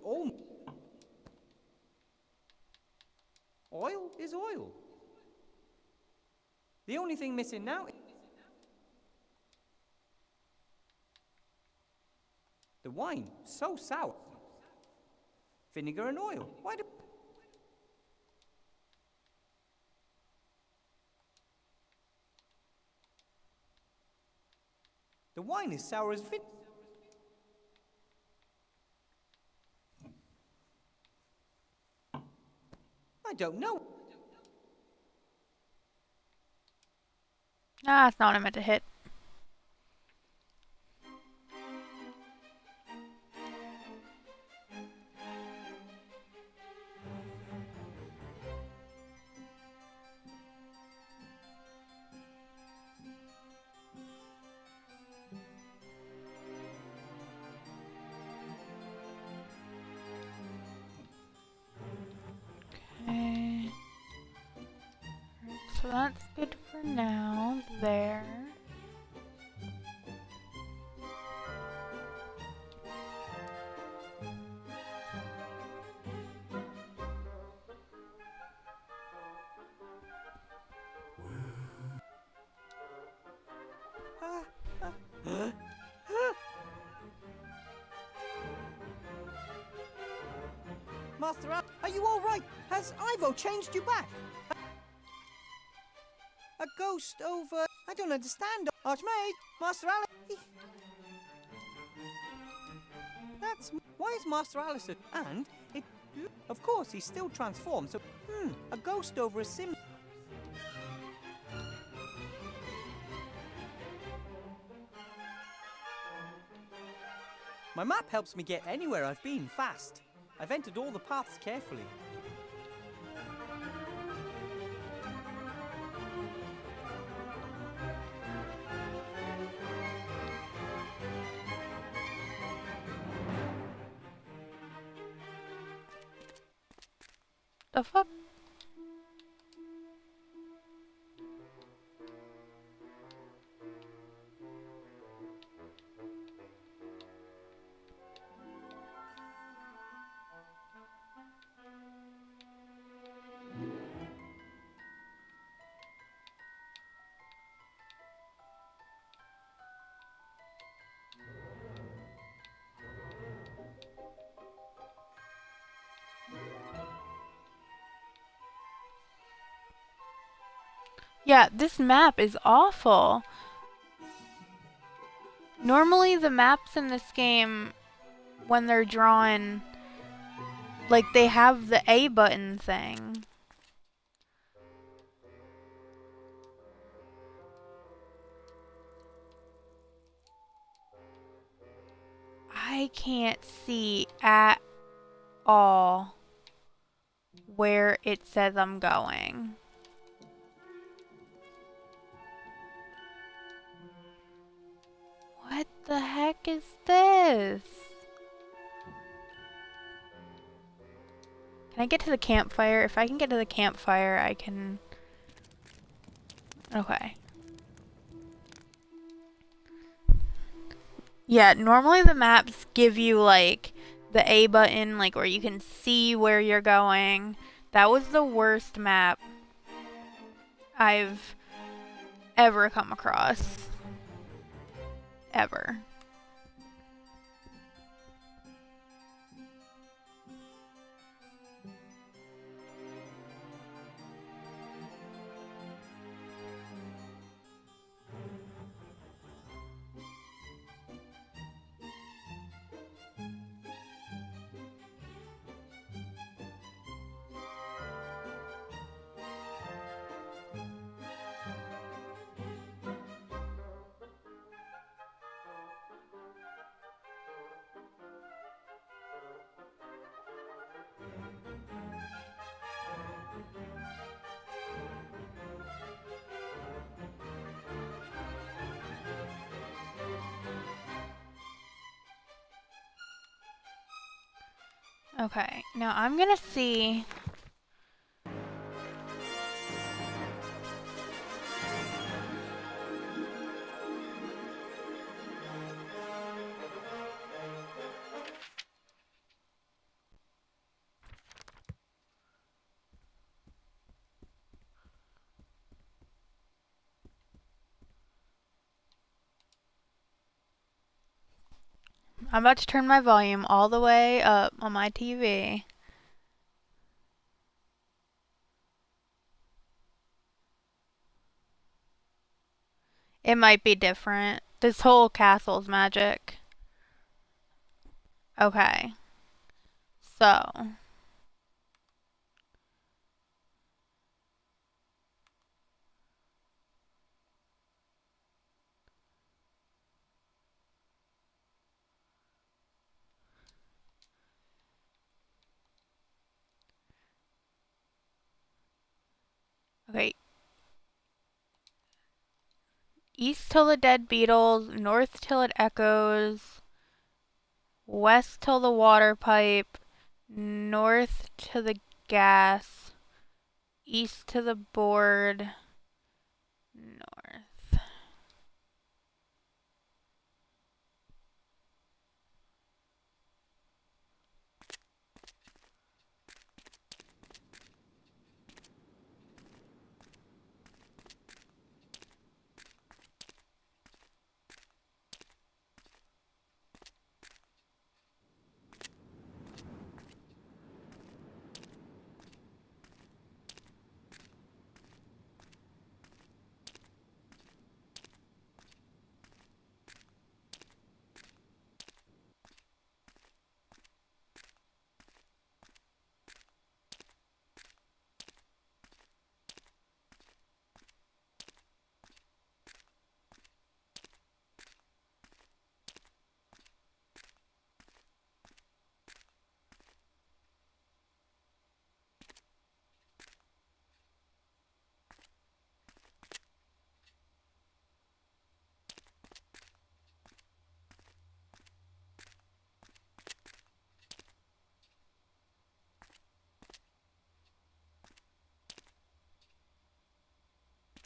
Oil is oil. The only thing missing now... The wine, so sour. Vinegar and oil. Why do... The wine is sour as vinegar. I don't know. Ah, it's not what I meant to hit. Okay. So that's good for now. There. Master Al, are you all right? Has Ivo changed you back? A ghost over... I don't understand. Archmage, Master Alice... That's... Why is Master Alistair... And it... Of course, he's still transformed, so... A ghost over a sim... My map helps me get anywhere I've been fast. I've entered all the paths carefully. The fuck? Yeah, this map is awful. Normally the maps in this game, when they're drawn, like they have the A button thing. I can't see at all where it says I'm going. What the heck is this? Can I get to the campfire? If I can get to the campfire, I can... Okay. Yeah, normally the maps give you, like, the A button, like, where you can see where you're going. That was the worst map I've ever come across. Ever. Okay, now I'm gonna see... I'm about to turn my volume all the way up on my TV. It might be different. This whole castle's magic. Okay. So. Okay. East till the dead beetles, north till it echoes, west till the water pipe, north to the gas, east to the board, north.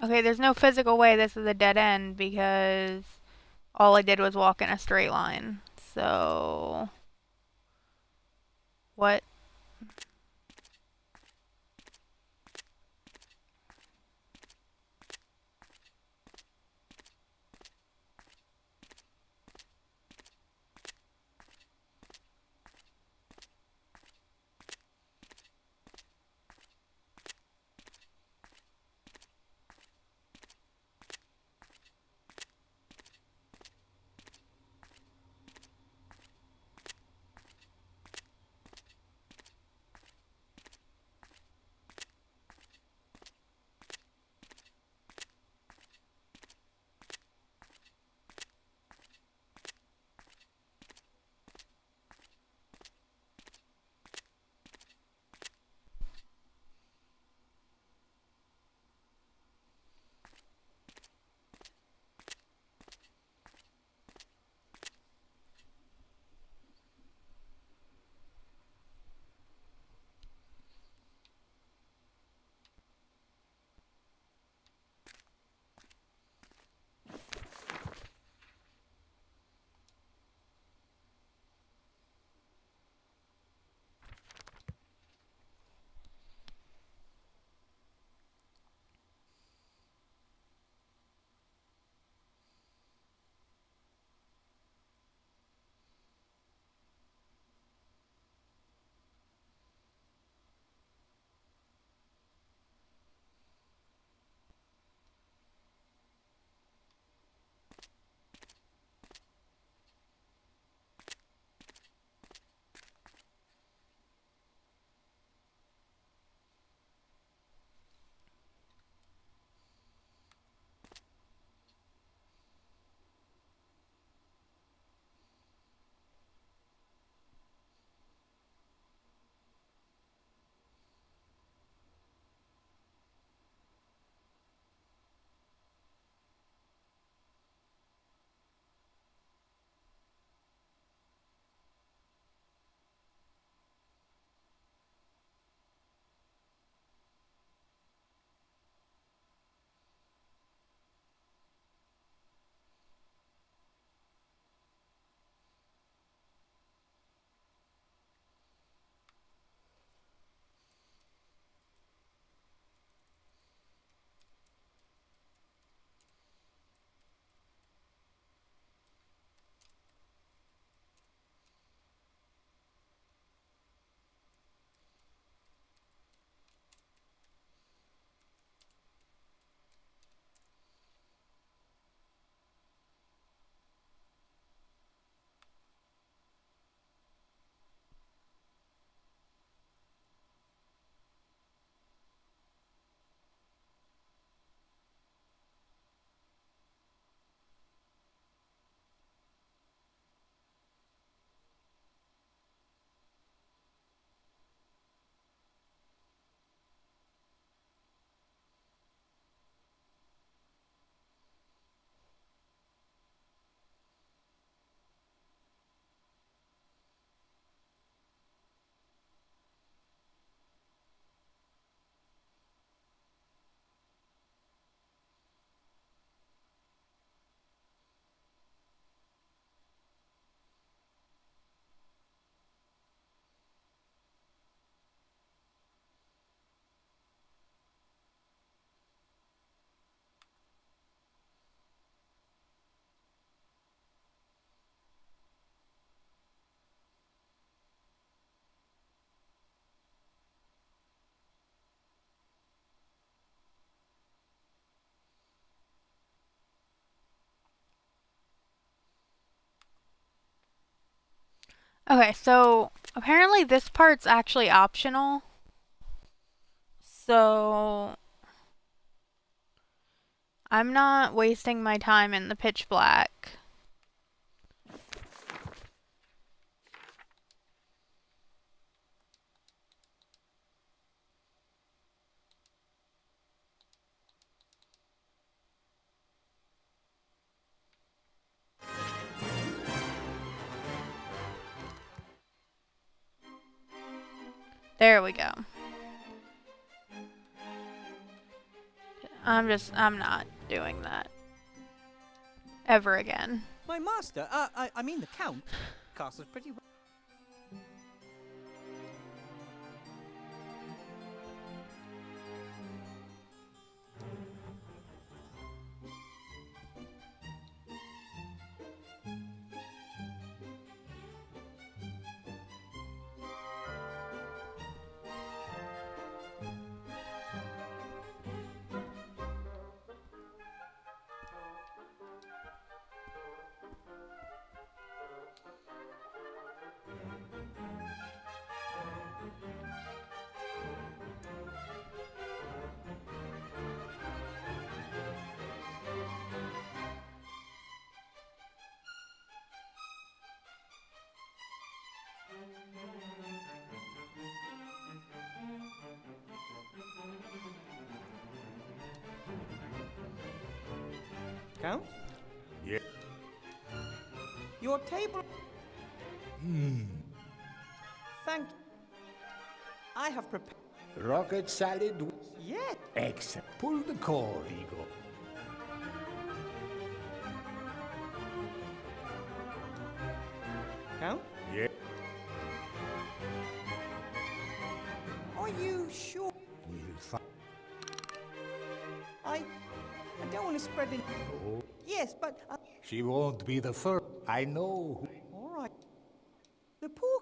Okay, there's no physical way this is a dead end because all I did was walk in a straight line. So... what? Okay, so apparently this part's actually optional. So I'm not wasting my time in the pitch black. There we go. I'm not doing that. Ever again. My master, I mean the Count. Castle's pretty... Count? Yeah. Your table... Thank you. I have prepared... Rocket salad? Yes. Excellent. Pull the cord, Ego. Count? Yeah. Are you sure? We'll find. I don't want to spread it. Oh. Yes, but... She won't be the first. I know. all right. The poor...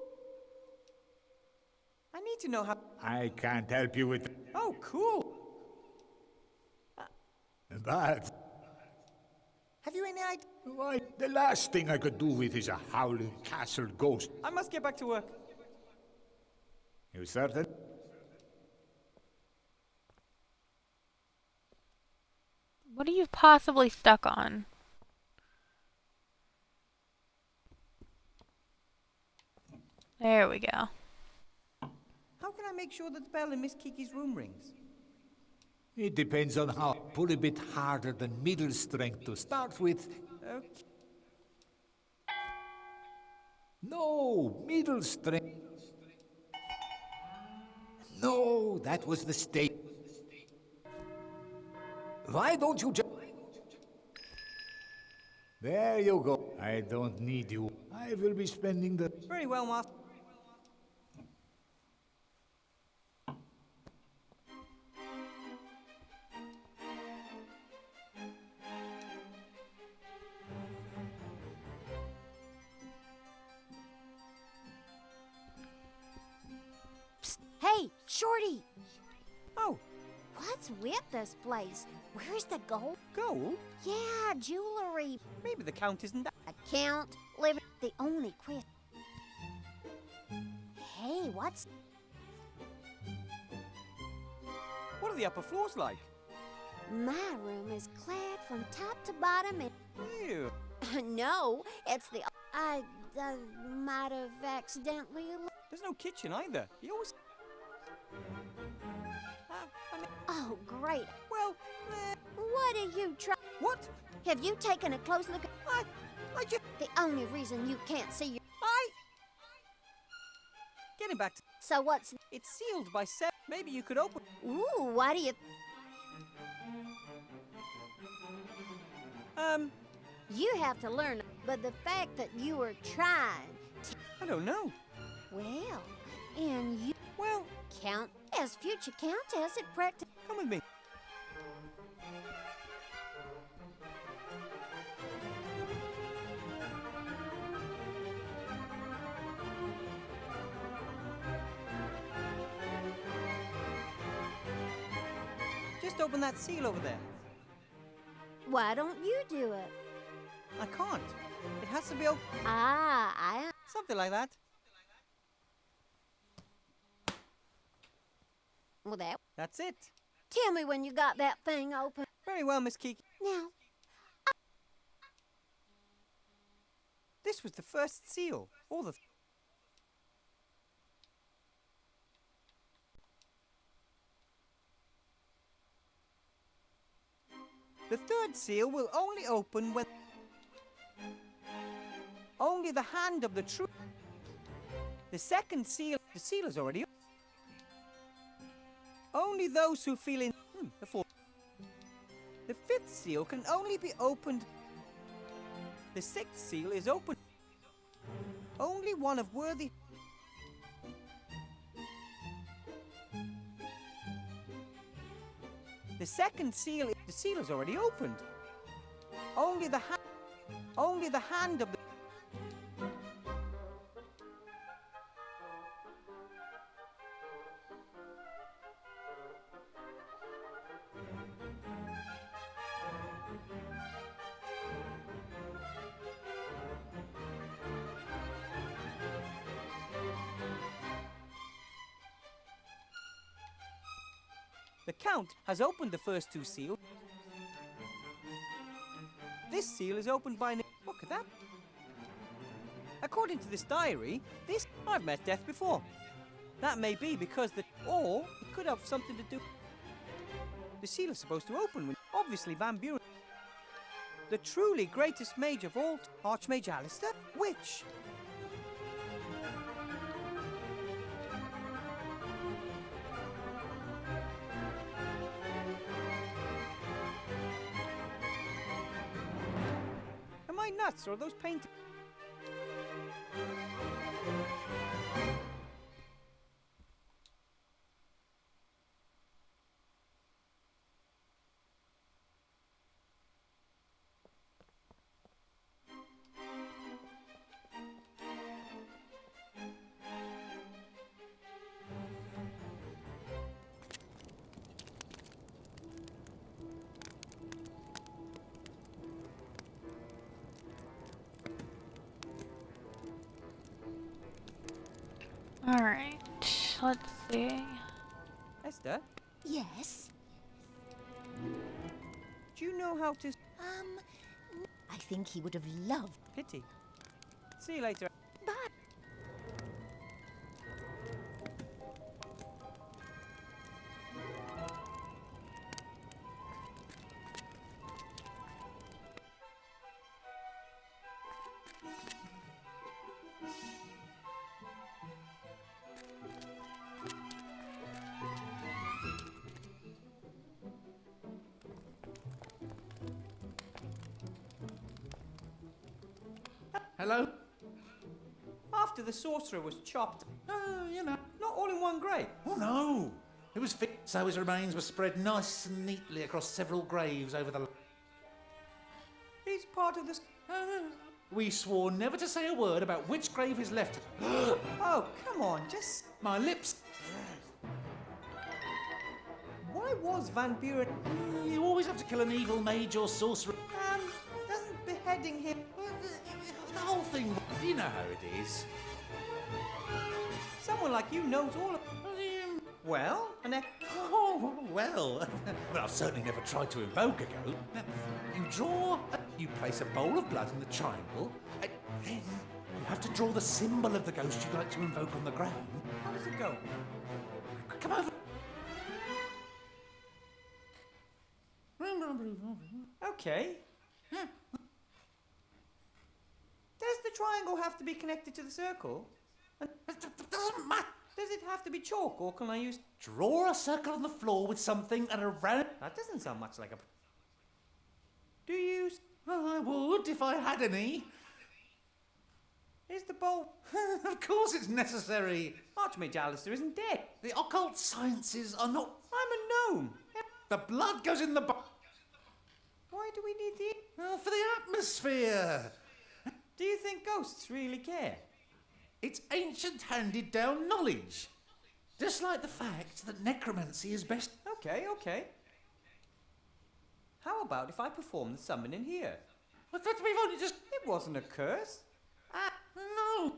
I need to know how... I can't help you with... Oh, cool. But... Have you any idea? Why, the last thing I could do with is a howling castle ghost. I must get back to work. You certain? What are you possibly stuck on? There we go. How can I make sure that the bell in Miss Kiki's room rings? It depends on how. Pull a bit harder than middle strength to start with. Okay. No, middle strength. No, that was the state. Why don't you just... There you go. I don't need you. I will be spending the... Very well, Master. Hey, Shorty! Oh, What's with this place? Where's the gold? gold? Yeah, jewelry. Maybe the Count isn't that... Account, living. The only question. Hey, what's... What are the upper floors like? My room is clad from top to bottom and... Ew. No, it's the... I might have accidentally... There's no kitchen either. You always... I mean... Oh, great. Well, What are you trying... what? Have you taken a close look at... I just... The only reason you can't see your... Getting back to... So what's... It's sealed by 7... Maybe you could open... Ooh, why do you... You have to learn, but the fact that you were trying to... I don't know. Well, and you... Well, Count as future countess at practice... come with me. Just open that seal over there. Why don't you do it? I can't. It has to be open. I... Something like that. Well, That's it. Tell me when you got that thing open. Very well, Miss Kiki. Now, This was the first seal. All the... The third seal will only open when... Only the hand of the true... The second seal... The seal is already... Only those who feel in... The fourth... sixth seal can only be opened. The sixth seal is open. Only one of worthy. The second seal, the seal is already opened. Only the hand of the. The Count has opened the first two seals. This seal is opened by... Look at that. According to this diary, I've met death before. That may be because or it could have something to do... The seal is supposed to open when... Obviously Van Buren... The truly greatest mage of all, Archmage Alistair? Which? Am I nuts, or are those paintings? Alright, let's see. Esther, Yes? do you know how to... I think he would have loved. Pity. See you later. Bye. Hello? After the sorcerer was chopped, You know. not all in one grave. Oh, no. It was fixed so his remains were spread nice and neatly across several graves over the... He's part of this... We swore never to say a word about which grave is left. Oh, come on, just... My lips... Why was Van Buren... You always have to kill an evil mage or sorcerer. Doesn't beheading him... The whole thing... You know how it is. Someone like you knows all of... Well, Oh, well. Well, I've certainly never tried to invoke a ghost. You draw... You place a bowl of blood in the triangle, and then you have to draw the symbol of the ghost you'd like to invoke on the ground. How does it go? Come over. Okay. Does the triangle have to be connected to the circle? And Doesn't matter. does it have to be chalk, or can I use... Draw a circle on the floor with something and around... That doesn't sound much like a... Do you use... I would if I had any. Is the bowl... Of course it's necessary. Archmage Alistair isn't dead. The occult sciences are not... I'm a gnome. The blood goes in the... Why do we need the... For the atmosphere. Do you think ghosts really care? It's ancient handed-down knowledge. Just like the fact that necromancy is best... Okay. How about if I perform the summon in here? But we've only just... It wasn't a curse. No.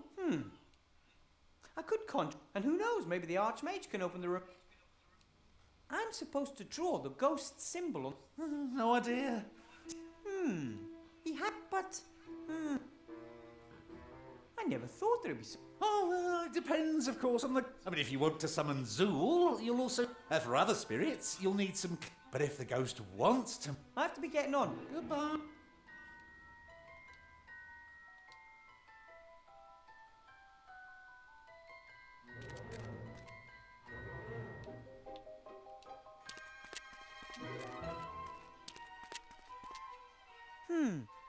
I could conjure, and who knows, maybe the Archmage can open the room. I'm supposed to draw the ghost symbol on... No idea. He had, but... I never thought there'd be so... Oh, well, it depends, of course, on the... I mean, if you want to summon Zool, you'll also... for other spirits, you'll need some... But if the ghost wants to... I have to be getting on. Goodbye.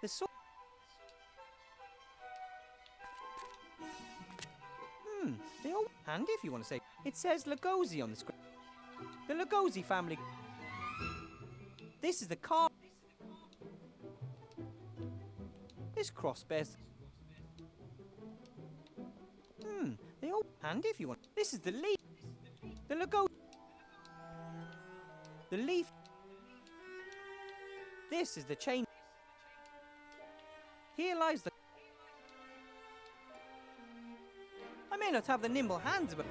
The sort. The old handy if you want to say. It says Lugosi on the screen. The Lugosi family. This is the car. This cross bears. The old handy if you want. This is the leaf. The Lugosi. The leaf. This is the chain. Here lies the. I may not have the nimble hands, but.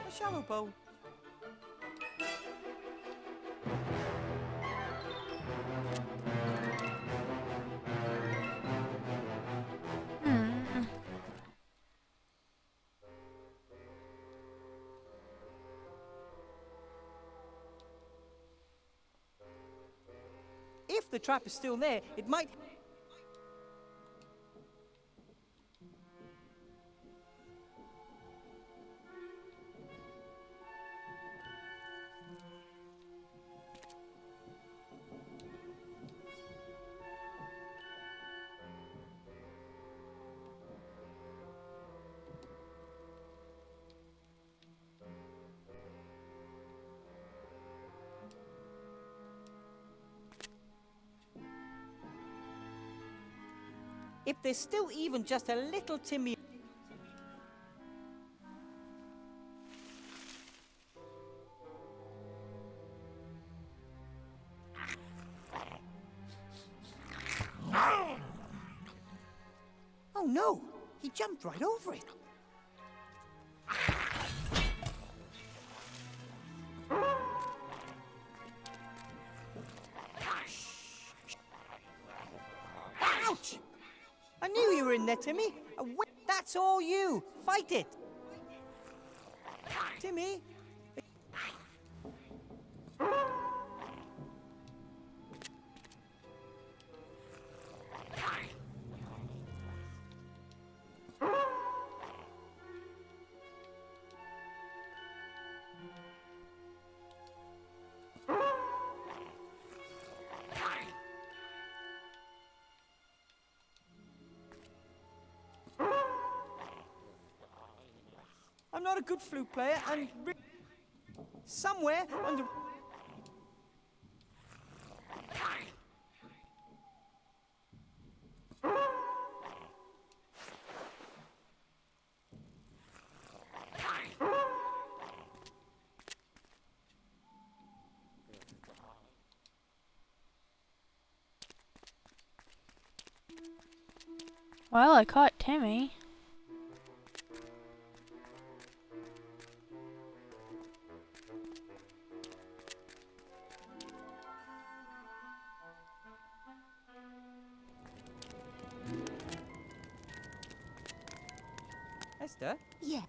A shallow bowl. If the trap is still there, it might. If there's still even just a little Timmy. Oh no! He jumped right over it. Ouch! I knew you were in there, Timmy. That's all you. Fight it. Timmy. I'm not a good flute player, and somewhere under. Well, I caught Timmy. Esther? Yeah.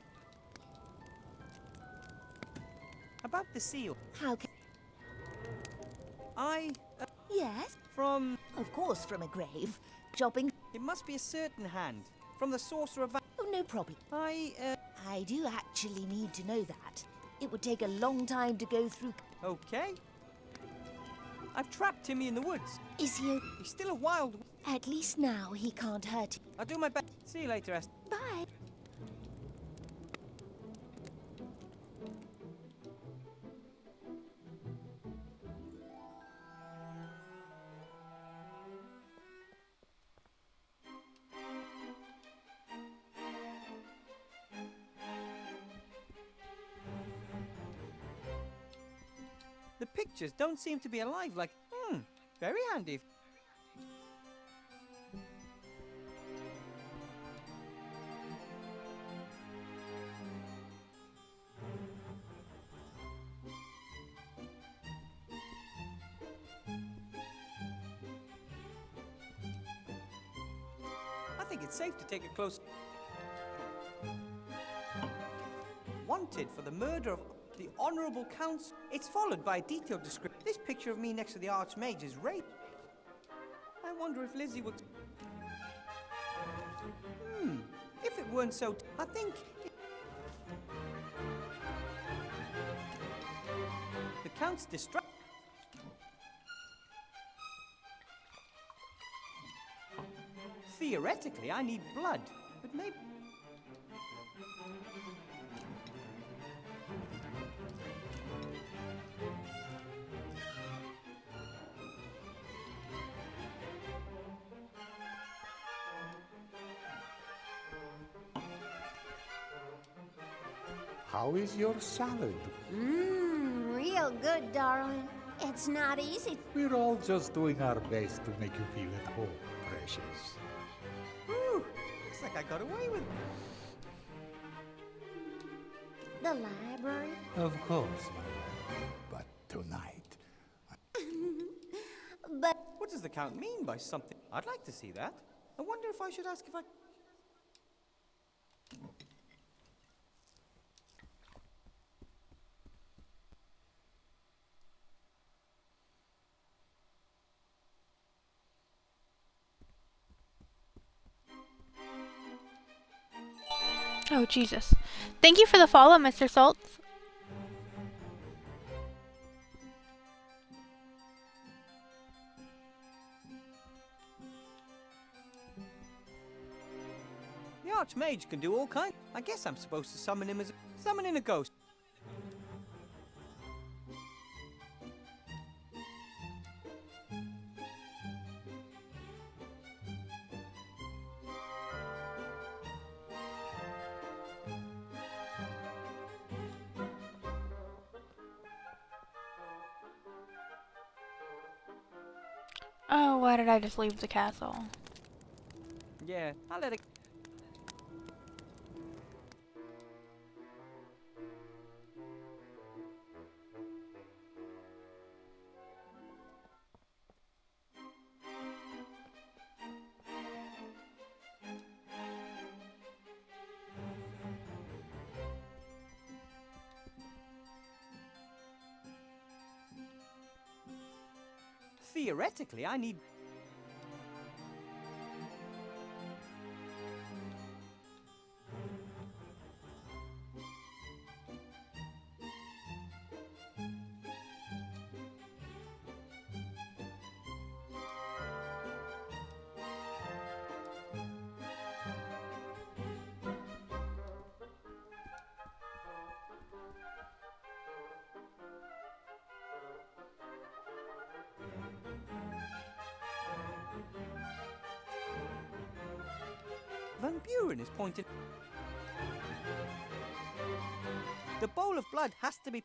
About the seal. How can... Yes? From... Of course, from a grave. Jobbing... It must be a certain hand. From the sorcerer of... Oh, no problem. I do actually need to know that. It would take a long time to go through... Okay. I've trapped Timmy in the woods. Is he... He's still a wild... At least now he can't hurt you. I'll do my best. See you later, Esther. Bye. The pictures don't seem to be alive like... very handy. I think it's safe to take a close... Wanted for the murder of... The Honourable Council. It's followed by a detailed description. This picture of me next to the Archmage is rape. I wonder if Lizzie would... If it weren't so... I think... The Count's distracted. Theoretically, I need blood, but maybe... How is your salad? Real good, darling. It's not easy. We're all just doing our best to make you feel at home, precious. Whew, looks like I got away with it. The library? Of course, my love. But tonight, But What does the Count mean by something? I'd like to see that. I wonder if I should ask if I... Oh, Jesus. Thank you for the follow, Mr. Saltz. The Archmage can do all kinds. I guess I'm supposed to summon him as... Summon in a ghost. Oh, why did I just leave the castle? Yeah, I'll let it... Theoretically, I need... Van Buren is pointing... The bowl of blood has to be...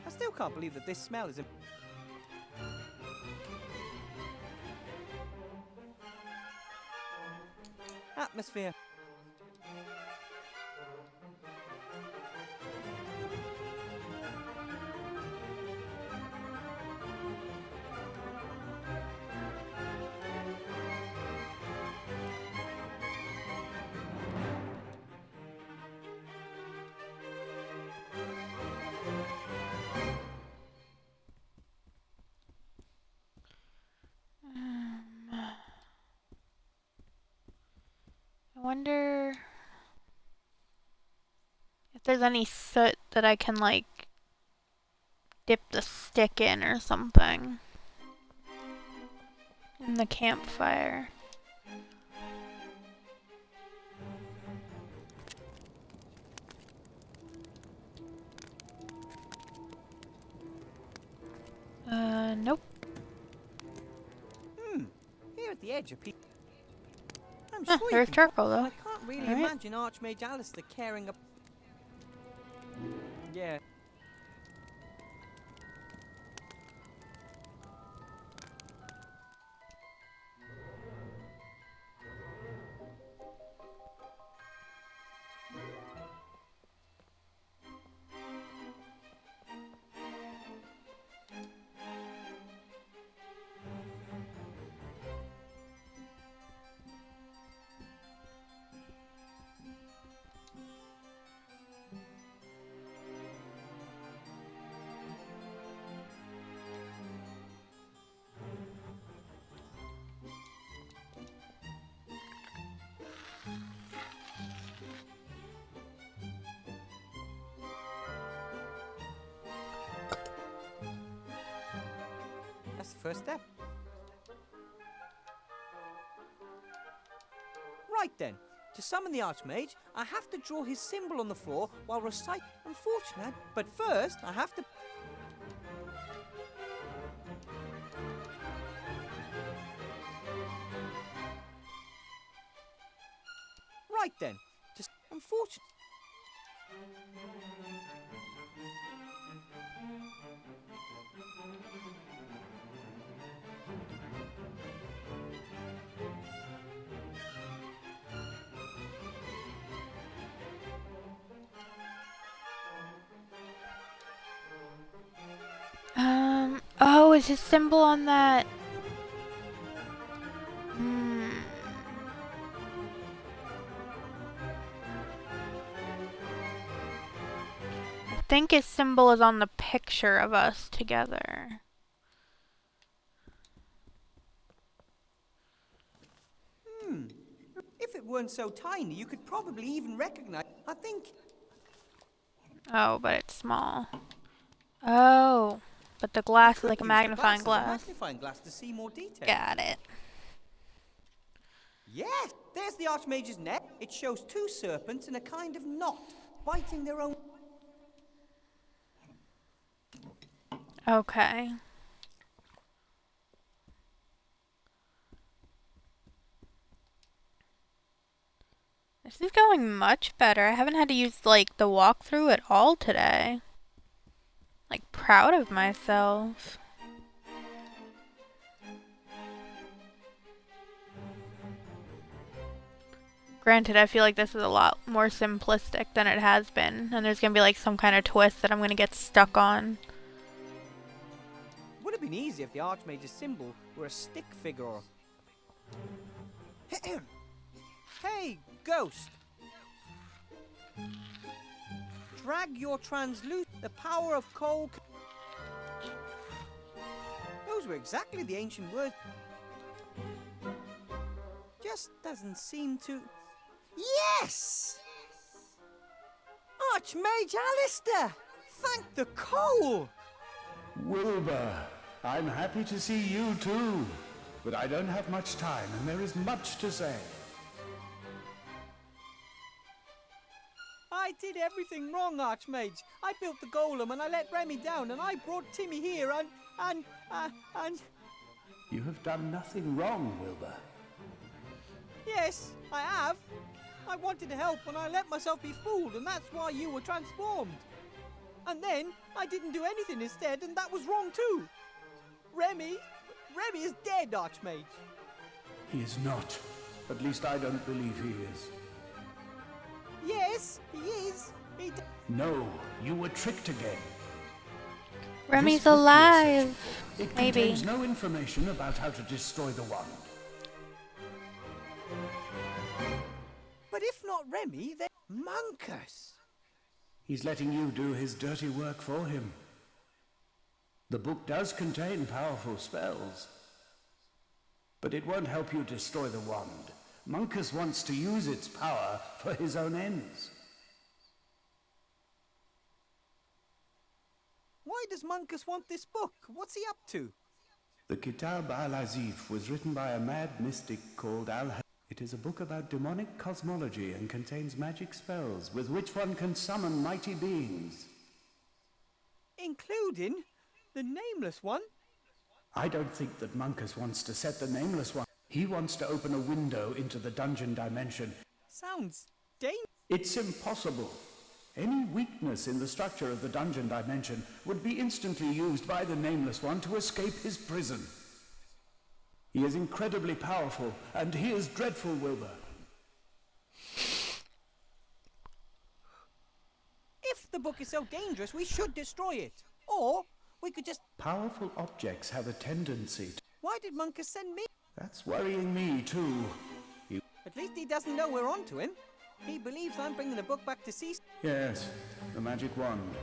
I still can't believe that this smell is... Atmosphere. I wonder if there's any soot that I can, like, dip the stick in or something. In the campfire. Nope. Here at the edge of... I'm Huh, sure you there's can... charcoal, though. I can't really Alright. imagine Archmage Alistair caring... Yeah. first step. Right then, to summon the Archmage, I have to draw his symbol on the floor while reciting. Unfortunate, but first I have to... Right then, just unfortunate. Oh, is his symbol on that? I think his symbol is on the picture of us together. If it weren't so tiny, you could probably even recognize... I think... Oh, but it's small. Oh, but the glass is like a Use the magnifying as a glass. magnifying glass to see more detail. Got it. Yes, there's the Archmage's neck. It shows two serpents in a kind of knot, biting their own... Okay. This is going much better. I haven't had to use, like, the walkthrough at all today. Like, proud of myself. Granted, I feel like this is a lot more simplistic than it has been, and there's gonna be, like, some kind of twist that I'm gonna get stuck on. Would have been easier if the Archmage's symbol were a stick figure or... Hey, ghost! Drag your translucent... The power of coal... Those were exactly the ancient words. Just doesn't seem to... Yes! Archmage Alistair! Thank the coal! Wilbur, I'm happy to see you too. But I don't have much time, and there is much to say. I did everything wrong, Archmage. I built the golem and I let Remy down, and I brought Timmy here and... You have done nothing wrong, Wilbur. Yes, I have. I wanted to help and I let myself be fooled, and that's why you were transformed. And then I didn't do anything instead, and that was wrong too. Remy is dead, Archmage. He is not. At least I don't believe he is. Yes, he is. No, you were tricked again. Remy's This book, alive. It Maybe. contains no information about how to destroy the wand. But if not Remy, then Monkus. He's letting you do his dirty work for him. The book does contain powerful spells, but it won't help you destroy the wand. Monkus wants to use its power for his own ends. Why does Monkus want this book? What's he up to? The Kitab al-Azif was written by a mad mystic called Al-Hazif. It is a book about demonic cosmology and contains magic spells with which one can summon mighty beings. Including the Nameless One? I don't think that Monkus wants to set the Nameless One. He wants to open a window into the dungeon dimension. Sounds dangerous. It's impossible. Any weakness in the structure of the dungeon dimension would be instantly used by the Nameless One to escape his prison. He is incredibly powerful, and he is dreadful, Wilbur. If the book is so dangerous, we should destroy it. Or we could just... Powerful objects have a tendency to... Why did Monkus send me? That's worrying me, too. At least he doesn't know we're onto him. He believes I'm bringing the book back to cease. Yes, the magic wand.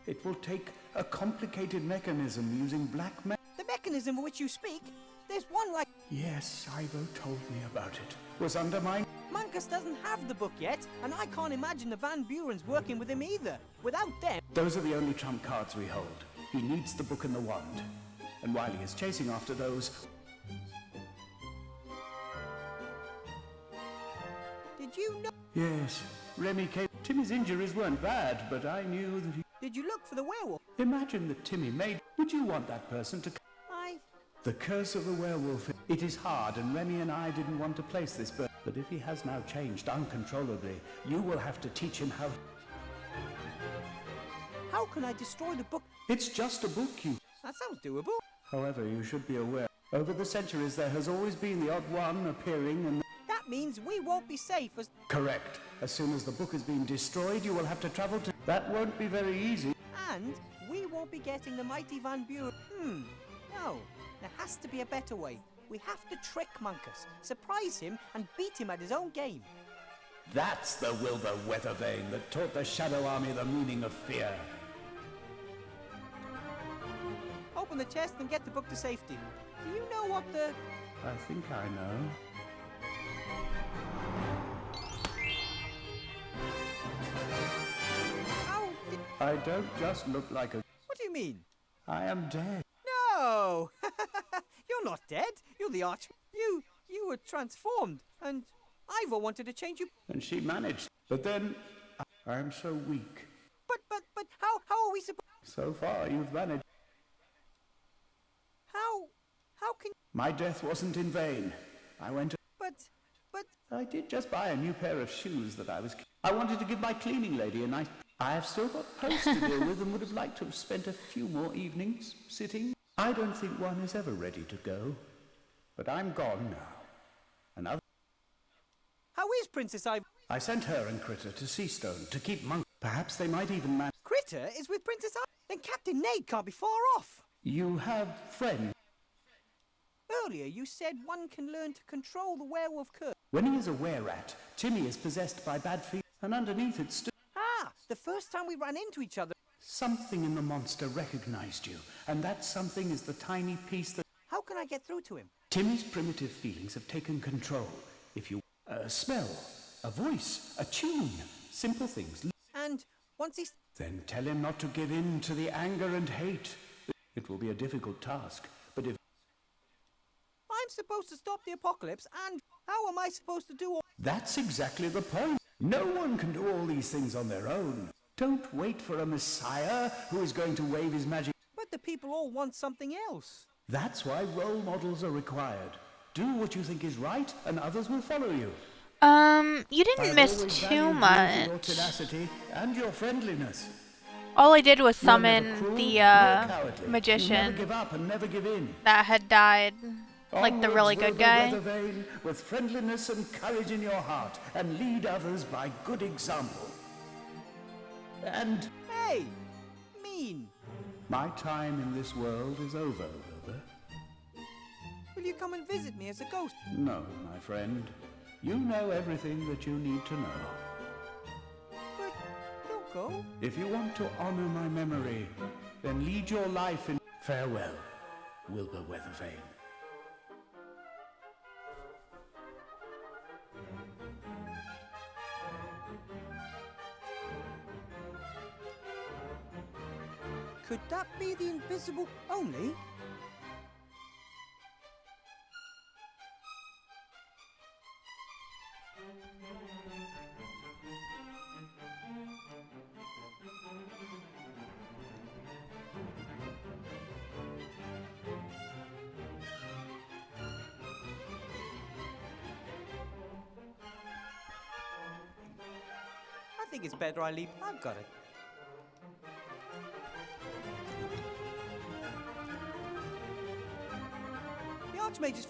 It will take a complicated mechanism using black magic. The mechanism of which you speak, there's one like... Yes, Ivo told me about it. Was under my... Monkus doesn't have the book yet, and I can't imagine the Van Buren's working with him either. Without them... Those are the only trump cards we hold. He needs the book and the wand. And while he is chasing after those... Did you know? Yes, Remy came... Timmy's injuries weren't bad, but I knew that he... Did you look for the werewolf? Imagine that Timmy made... Would you want that person to... The curse of the werewolf. It is hard, and Remy and I didn't want to place this, but if he has now changed uncontrollably, you will have to teach him how... How can I destroy the book? It's just a book, you... That sounds doable. However, you should be aware, over the centuries there has always been the odd one appearing and... That means we won't be safe as... Correct. As soon as the book has been destroyed, you will have to travel to... That won't be very easy. And we won't be getting the mighty Van Buren. No. There has to be a better way. We have to trick Munkus, surprise him, and beat him at his own game. That's the Wilbur Weathervane that taught the Shadow Army the meaning of fear. Open the chest and get the book to safety. Do you know what the... I think I know. How did... I don't just look like a... What do you mean? I am dead. No! You're not dead. You're the arch... You were transformed, and Ivor wanted to change you... And she managed. But then... I am so weak. But how are we supposed... So far, you've managed. How can... My death wasn't in vain. I went... But... I did just buy a new pair of shoes that I wanted to give my cleaning lady a nice... I have still got posts to deal with and would have liked to have spent a few more evenings sitting. I don't think one is ever ready to go. But I'm gone now. How is Princess Ivor? I sent her and Critter to Seastone to keep Monk. Perhaps they might even manage... Critter is with Princess Ivor? Then Captain Nate can't be far off. You have friends. Earlier you said one can learn to control the werewolf curse. When he is a were-rat, Timmy is possessed by bad feet, and underneath it stood... The first time we ran into each other... Something in the monster recognized you, and that something is the tiny piece that... How can I get through to him? Timmy's primitive feelings have taken control. If you... A smell, a voice, a tune, simple things. And once he's... Then tell him not to give in to the anger and hate. It will be a difficult task, but if... I'm supposed to stop the apocalypse, and how am I supposed to do all... That's exactly the point. No one can do all these things on their own. Don't wait for a messiah who is going to wave his magic... But the people all want something else. That's why role models are required. Do what you think is right, and others will follow you. You didn't miss too much. Your tenacity and your friendliness. All I did was You are never summon cruel, the nor cowardly. You magician never give up and never give in. that had died. Like the really good guy. Wilbur Weathervane, with friendliness and courage in your heart, and lead others by good example. And... Hey! Mean! My time in this world is over, Wilbur. Will you come and visit me as a ghost? No, my friend. You know everything that you need to know. But don't go. If you want to honor my memory, then lead your life in... Farewell, Wilbur Weathervane. Could that be the invisible only? I think it's better I leave. I've got it. The Archmage is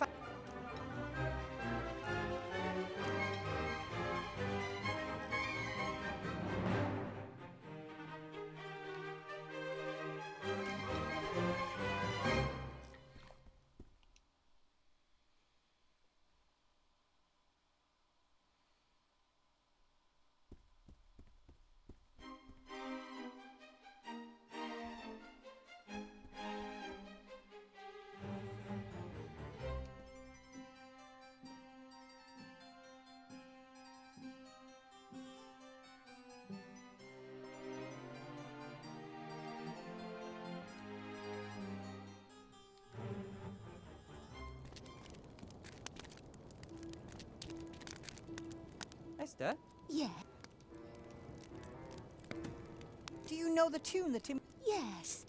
Esther, Yeah. do you know the tune that Tim... Yes.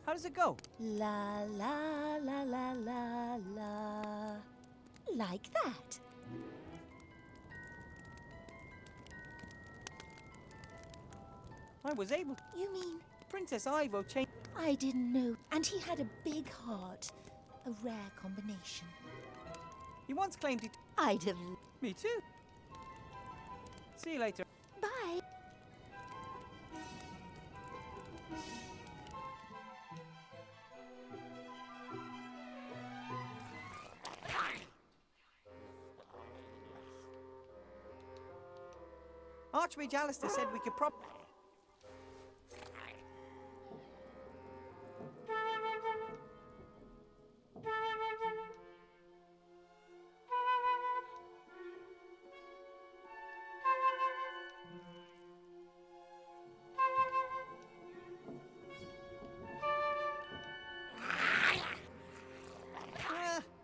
How does it go? La la la la la la. Like that. I was able... You mean Princess Ivo changed... I didn't know. And he had a big heart. A rare combination. He once claimed it... I'd have... Me too. See you later. Bye. Archmage Alistair said we could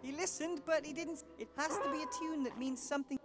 he listened, but he didn't... It has to be a tune that means something...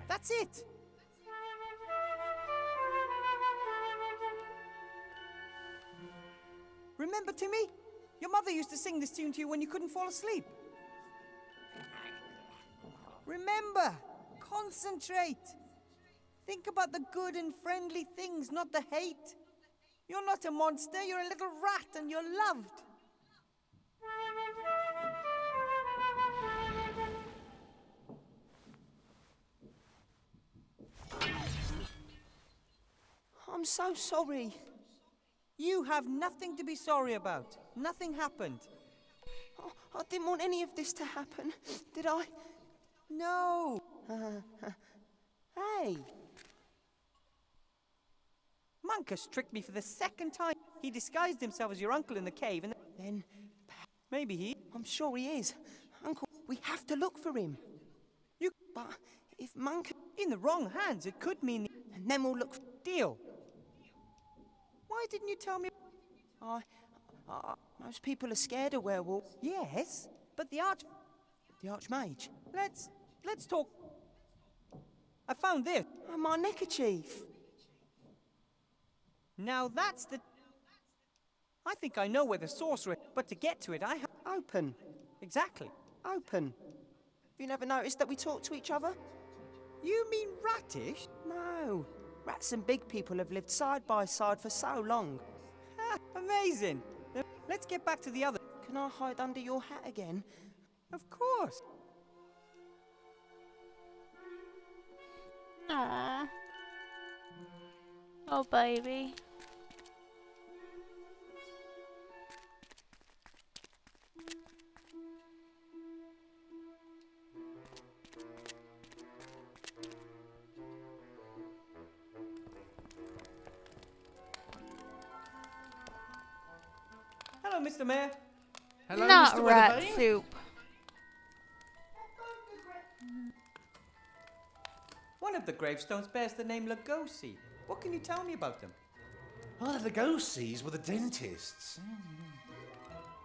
That's it! Remember, Timmy? Your mother used to sing this tune to you when you couldn't fall asleep. Remember! Concentrate! Think about the good and friendly things, not the hate. You're not a monster, you're a little rat and you're loved. I'm so sorry. You have nothing to be sorry about. Nothing happened. Oh, I didn't want any of this to happen, did I? No. Hey. Mankus tricked me for the second time. He disguised himself as your uncle in the cave and Then, maybe he... I'm sure he is. Uncle, we have to look for him. But if Monk... In the wrong hands, it could mean... And then we'll look... Deal. Why didn't you tell me... Most people are scared of werewolves. Yes, but the Archmage? Let's talk... I found this. Oh, my neckerchief. Now that's the... I think I know where the sorcerer... But to get to it, I have... Open. Exactly. Open. Have you never noticed that we talk to each other? You mean rattish? No. Rats and big people have lived side by side for so long. Ha, amazing. Now, let's get back to the other... Can I hide under your hat again? Of course. Aww. Oh, baby. Hello, Mr. Mayor. Hello, Not Mr. rat Weathervane. soup. One of the gravestones bears the name Lugosi. What can you tell me about them? Oh, the Lugosis were the dentists.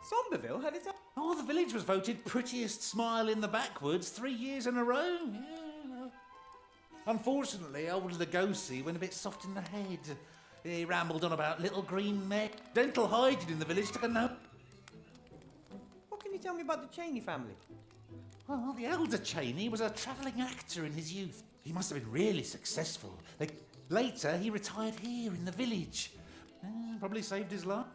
Somberville had its own... Oh, the village was voted prettiest smile in the backwoods 3 years in a row. Yeah. Unfortunately, old Lugosi went a bit soft in the head. He rambled on about little green men. Dental hygiene in the village took a note. What can you tell me about the Cheney family? Well, the elder Cheney was a travelling actor in his youth. He must have been really successful. Later, he retired here in the village. Probably saved his life.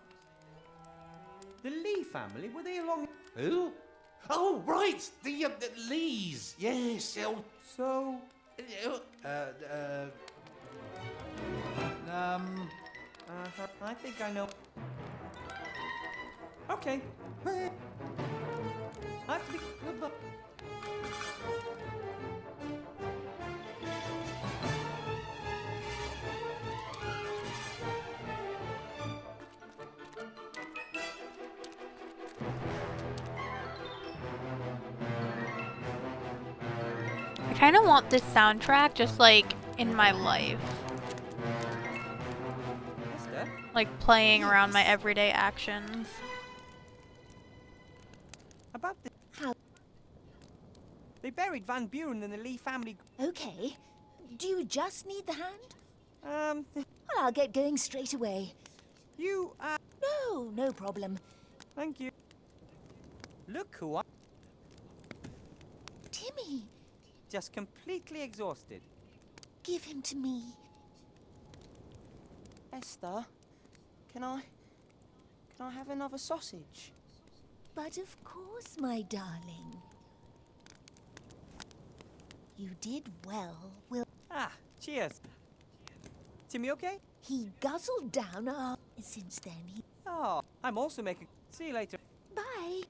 The Lee family, were they along? Who? Oh, right! The Lees. Yes. Oh, So, I think I know. Okay. I have to be. I kind of want this soundtrack just like in my life, What's that? like playing around my everyday actions. About the. How? They buried Van Buren in the Lee family. Okay. Do you just need the hand? Well, Well, I'll get going straight away. you. No, no problem. Thank you. Look who I. Timmy, Just completely exhausted. give him to me. Esther, can I have another sausage? But of course, my darling. You did well, Will. Cheers. Timmy, okay? He guzzled down our... Since then, he... Oh, I'm also making. See you later. Bye.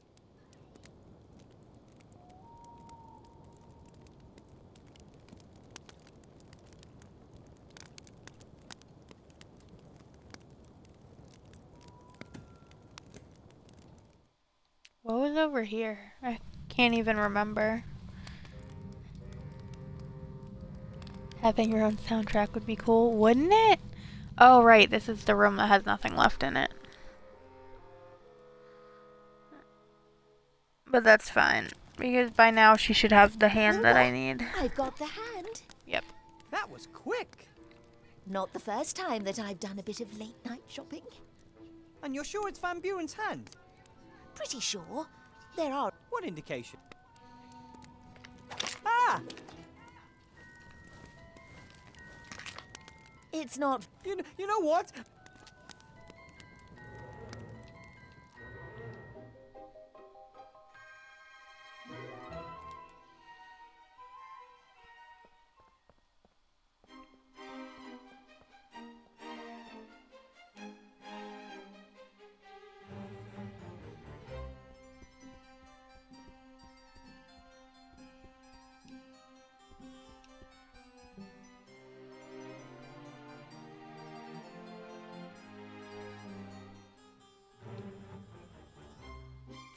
What was over here? I can't even remember. Having your own soundtrack would be cool, wouldn't it? Oh, right, this is the room that has nothing left in it. But that's fine, because by now she should have the hand that I need. I've got the hand. Yep. That was quick. Not the first time that I've done a bit of late-night shopping. And you're sure it's Van Buren's hand? Pretty sure. There are... What indication? Ah! It's not... You know what?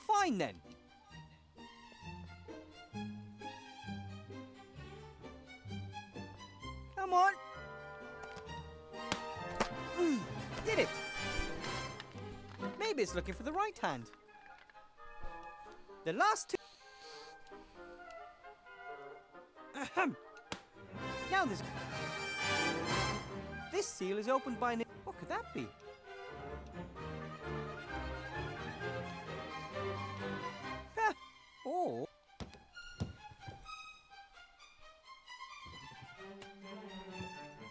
Fine then. Come on. Did it. Maybe it's looking for the right hand. The last two. Ahem. Now this. This seal is opened by. What could that be? Oh.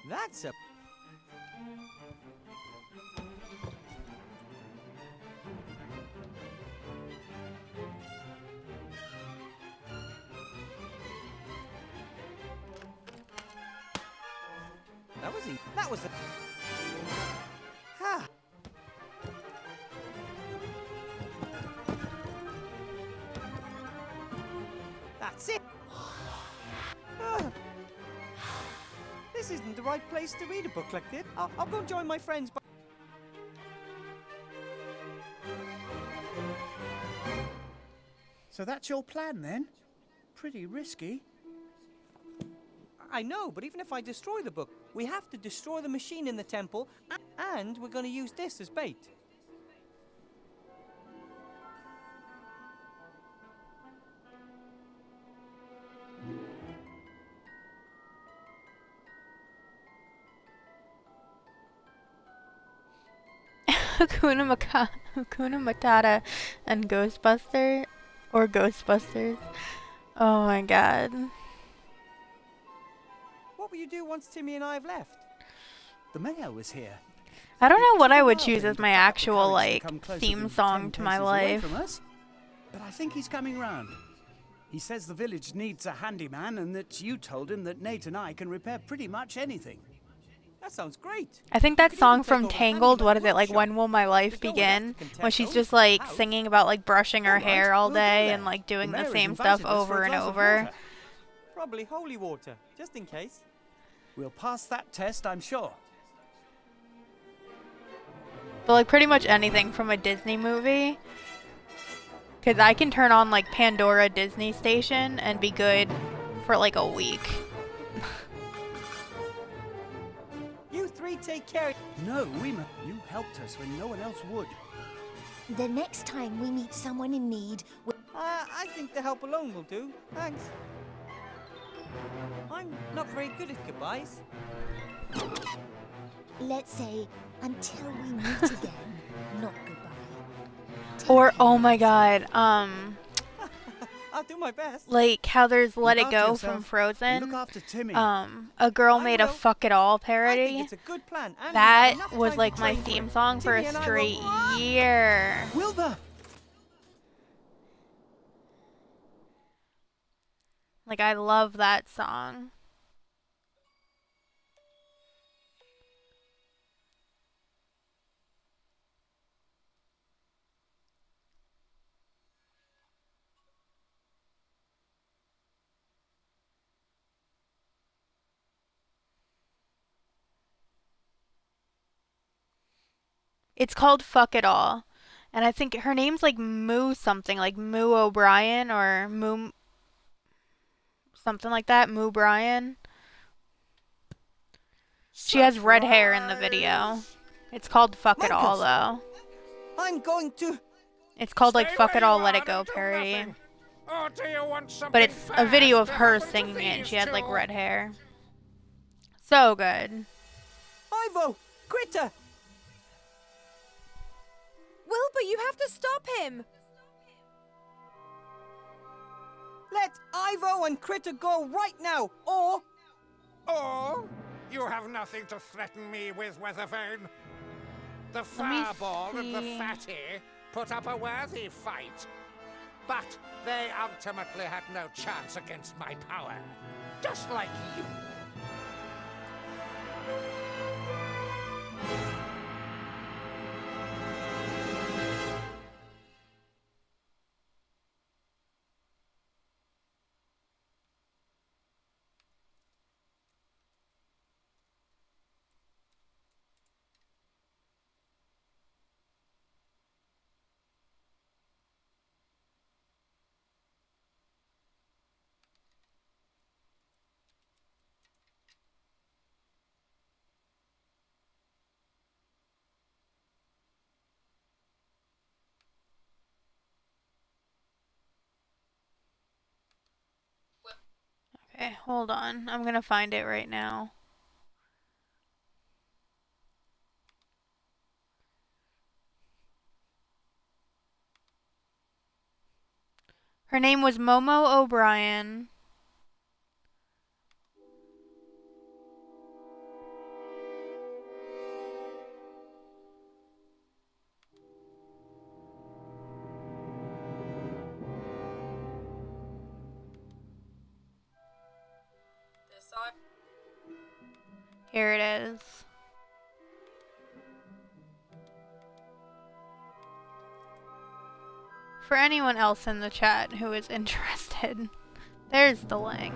That's a... That was the... Ha! That's it! This isn't the right place to read a book like this. I'll go join my friends. So that's your plan then? Pretty risky. I know, but even if I destroy the book, we have to destroy the machine in the temple, and we're going to use this as bait. Hakuna Matata and Ghostbuster or Ghostbusters. Oh my god. What will you do once Timmy and I have left? The mayor was here. I don't know what I would Well, choose then, as the my fact that actual, Alex like, can come closer theme than song 10 to my paces away life. from us. But I think he's coming round. He says the village needs a handyman and that you told him that Nate and I can repair pretty much anything. That sounds great. I think You that could even song take from over Tangled, what is it, like, workshop. When Will My Life We don't have Begin? to contest When she's those just, in the like, house. singing about, like, brushing her All right, hair all we'll go day there. and, like, doing the mayor's same stuff invited us for over a and glass of over. water. Probably holy water, just in case. We'll pass that test, I'm sure. But, like, pretty much anything from a Disney movie. Because I can turn on, like, Pandora Disney Station and be good for, like, a week. You three take care. No, you helped us when no one else would. The next time we meet someone in need, I think the help alone will do. Thanks. I'm not very good at goodbyes. let's say, until we meet again, not goodbye. Or, oh my god, I'll do my best. like how there's Let Look It after Go yourself from and Frozen. look after Timmy. A girl I made a will. Fuck It All I think parody. it's a good plan. And we That have enough was time like to my train for theme it. song for Timmy a and I straight will- year. Wilbur! Like, I love that song. It's called Fuck It All. And I think her name's like Moo something, like Moo O'Brien or Moo something like that, Moo Bryan. She has red hair in the video. It's called Fuck It All though. I'm going to... It's called like Fuck It All, Let It Go parody. But it's a video of her singing it and she has like red hair. So good. Ivo! Critter! Wilbur, you have to stop him! Let Ivo and Critter go right now, or... Or you have nothing to threaten me with, Weathervane. The Fireball and the Fatty put up a worthy fight, but they ultimately had no chance against my power, just like you. Okay, hold on. I'm gonna find it right now. Her name was Momo O'Brien. Here it is. For anyone else in the chat who is interested, there's the link.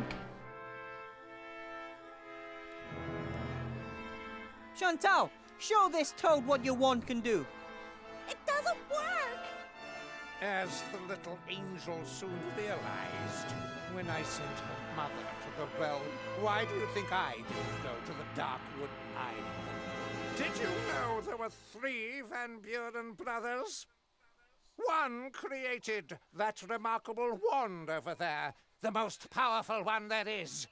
Chantal, show this toad what your wand can do. It doesn't work! As the little angel soon realized when I sent her mother to the well, why do you think I didn't go to the Darkwood Island? Did you know there were 3 Van Buren brothers? One created that remarkable wand over there, the most powerful one there is.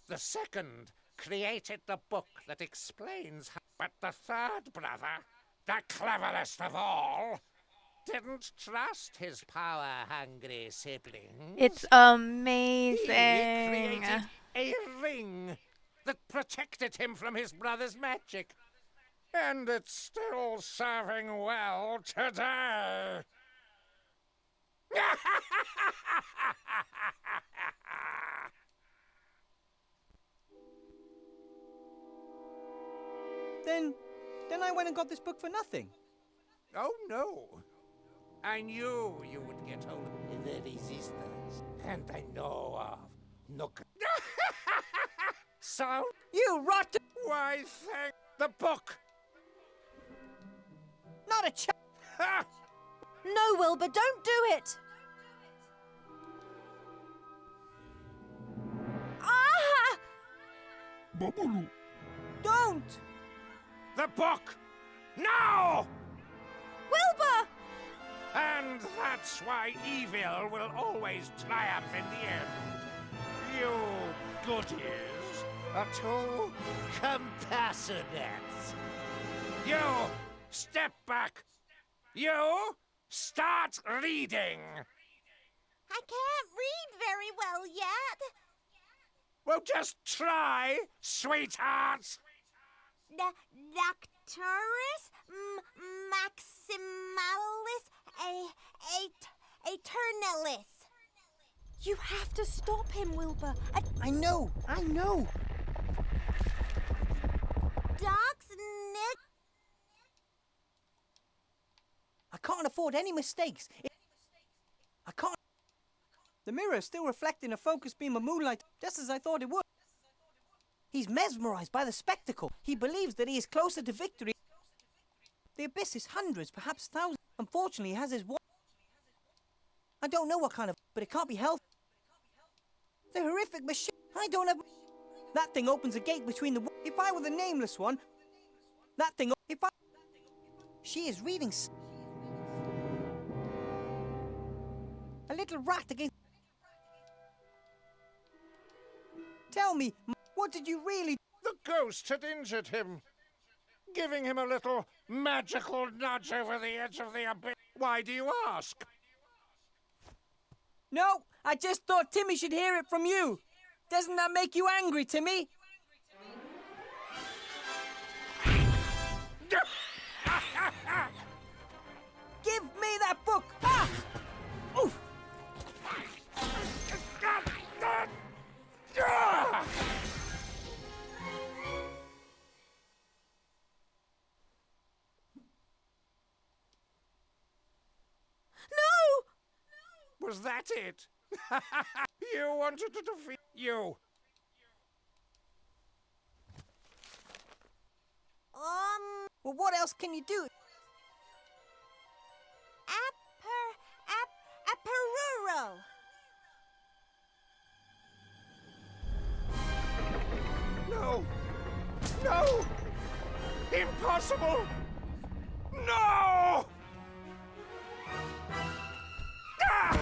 The second created the book that explains how... But the third brother, the cleverest of all, didn't trust his power-hungry siblings. It's He amazing. created a ring that protected him from his brother's magic. And it's still serving well today. Then I went and got this book for nothing. Oh, no. I knew you would get hold of the resistance, and I know of no... So? You rotten... Why, thank the book. Not a chance. No, Wilbur, don't do it! Ah! Don't! The book! Now! Wilbur! And that's why evil will always triumph in the end. You goodies are too compassionate. You step back. You start reading. I can't read very well yet. Well, just try, sweetheart. Nocturus maximalis aeternalis. You have to stop him, Wilbur. I know. Doc's Nick. I can't afford any mistakes. I can't... The mirror is still reflecting a focus beam of moonlight, just as I thought it would. He's mesmerized by the spectacle. He believes that he is closer to victory. The abyss is hundreds, perhaps thousands. Unfortunately, he has his one. I don't know what kind of... but it can't be healthy. The horrific machine. I don't have... That thing opens a gate between the... If I were the nameless one... That thing... If I... She is reading... A little rat against... Tell me, what did you really... The ghost had injured him, giving him a little magical nudge over the edge of the abyss. Why do you ask? No, I just thought Timmy should hear it from you. Doesn't that make you angry, Timmy? Give me that book! Ah! Oof! No! Was that it? You wanted to defeat you. Well, what else can you do? Apparuro. No! No! Impossible! No! Ah!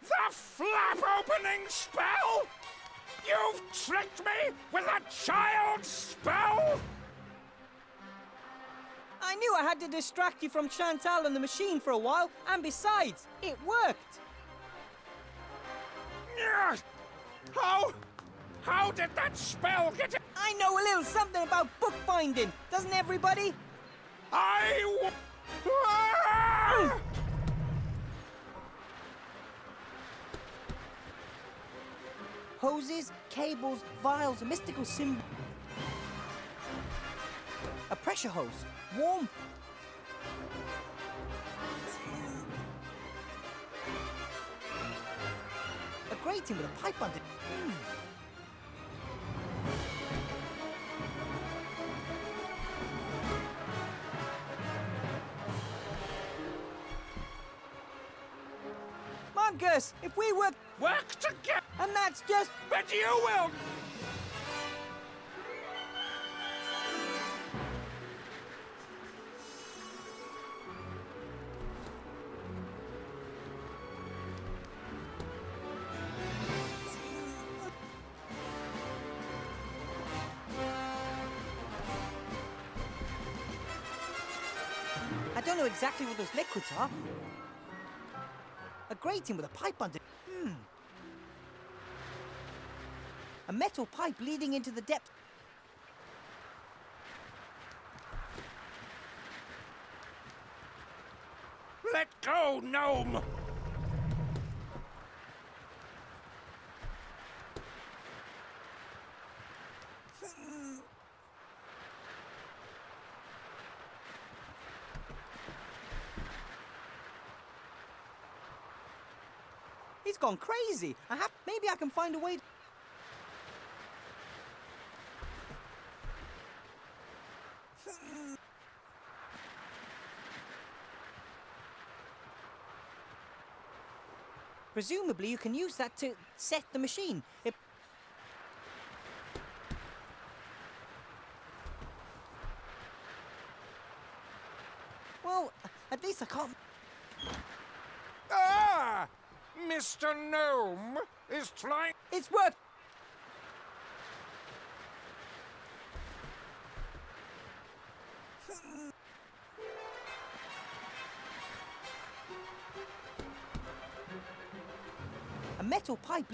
The flap opening spell? You've tricked me with a child's spell? I knew I had to distract you from Chantal and the machine for a while, and besides, it worked. How did that spell get it? I know a little something about bookbinding, doesn't everybody? Hoses, cables, vials, a mystical symbol. A pressure hose. Warm. A grating with a pipe under it. Gus, if we work together, and that's just... But you will! I don't know exactly what those liquids are. A grating with a pipe under it. A metal pipe leading into the depth. Let go, gnome! He's gone crazy. Maybe I can find a way. Presumably, you can use that to set the machine. Well, at least I can't. Ah! Mr. Gnome is trying. It's worked. A metal pipe.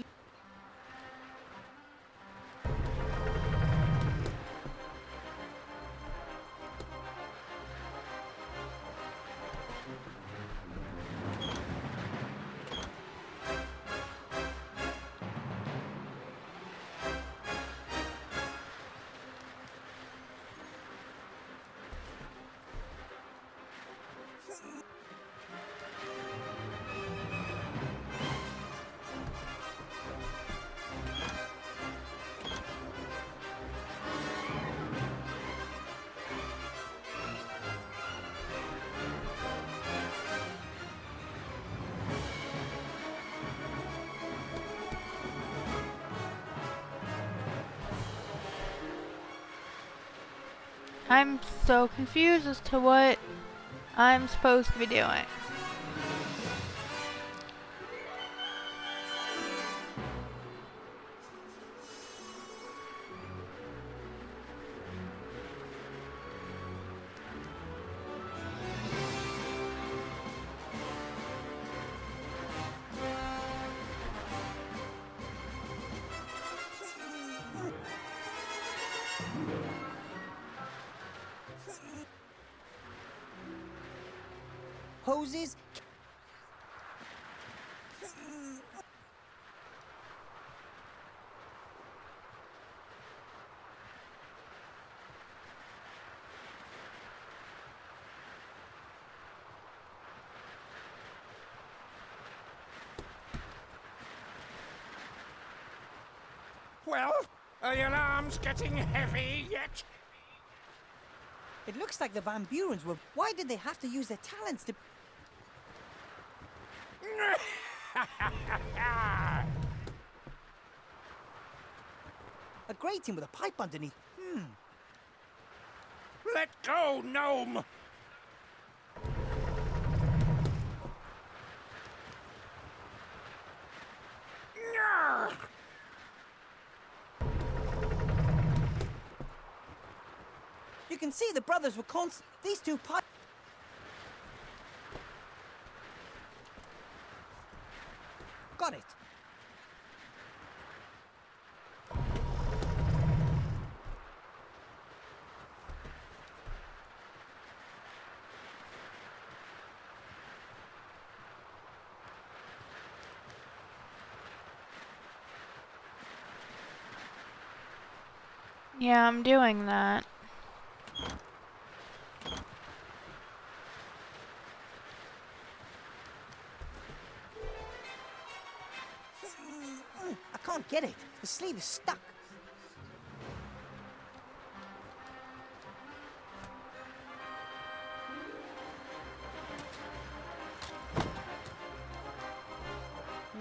I'm so confused as to what I'm supposed to be doing. Hoses. Well, are your arms getting heavy yet? It looks like the Van Burens were. Why did they have to use their talents to? A grating with a pipe underneath. Let go, gnome! You can see the brothers were these two pipes. Got it. Yeah, I'm doing that. I can't get it. The sleeve is stuck.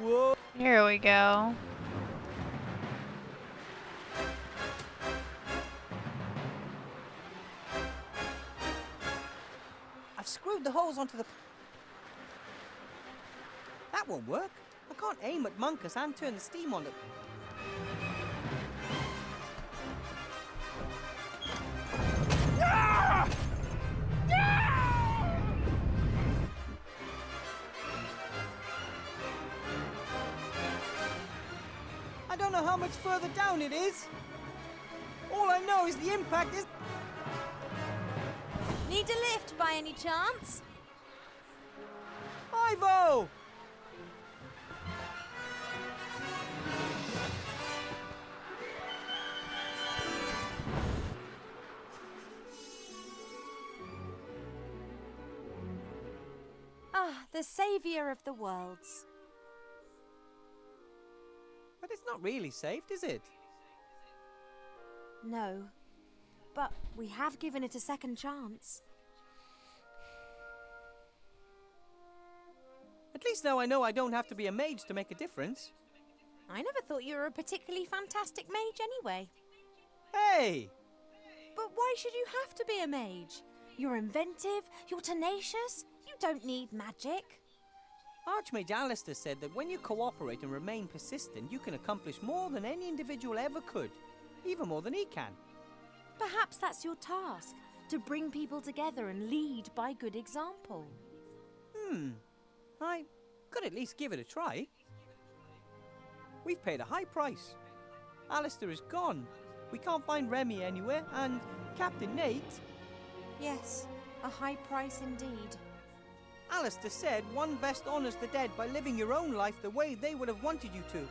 Whoa. Here we go. I've screwed the holes onto the... That won't work. I can't aim at Munkus and turn the steam on it. I don't know how much further down it is. All I know is the impact is... Need a lift by any chance? Ivo! Ah, the saviour of the worlds. But it's not really saved, is it? No, but we have given it a second chance. At least now I know I don't have to be a mage to make a difference. I never thought you were a particularly fantastic mage anyway. Hey! But why should you have to be a mage? You're inventive, you're tenacious, you don't need magic. Archmage Alistair said that when you cooperate and remain persistent, you can accomplish more than any individual ever could. Even more than he can. Perhaps that's your task, to bring people together and lead by good example. I could at least give it a try. We've paid a high price. Alistair is gone. We can't find Remy anywhere, and Captain Nate... Yes, a high price indeed. Alistair said one best honours the dead by living your own life the way they would have wanted you to.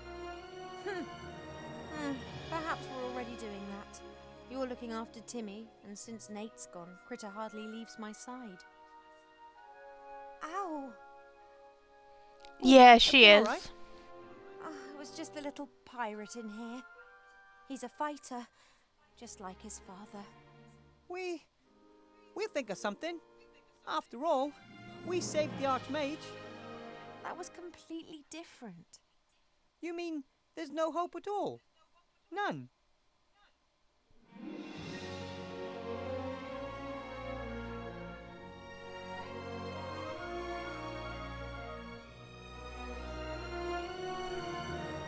Perhaps we're already doing that. You're looking after Timmy, and since Nate's gone, Critter hardly leaves my side. Ow! Yeah, she is. Right? It was just a little pirate in here. He's a fighter, just like his father. We'll think of something. After all, we saved the Archmage. That was completely different. You mean there's no hope at all? None?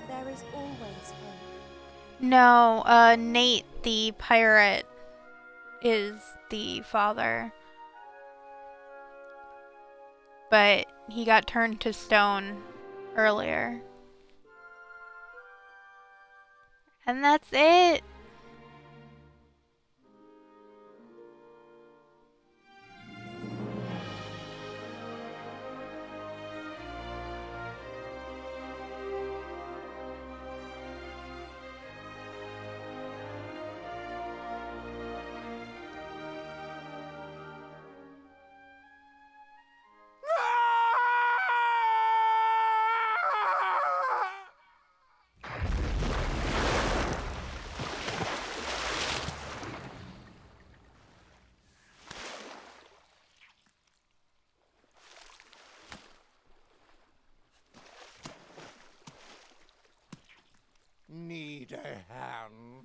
There is always hope. No, Nate the pirate is the father. But he got turned to stone earlier. And that's it. Need a hand?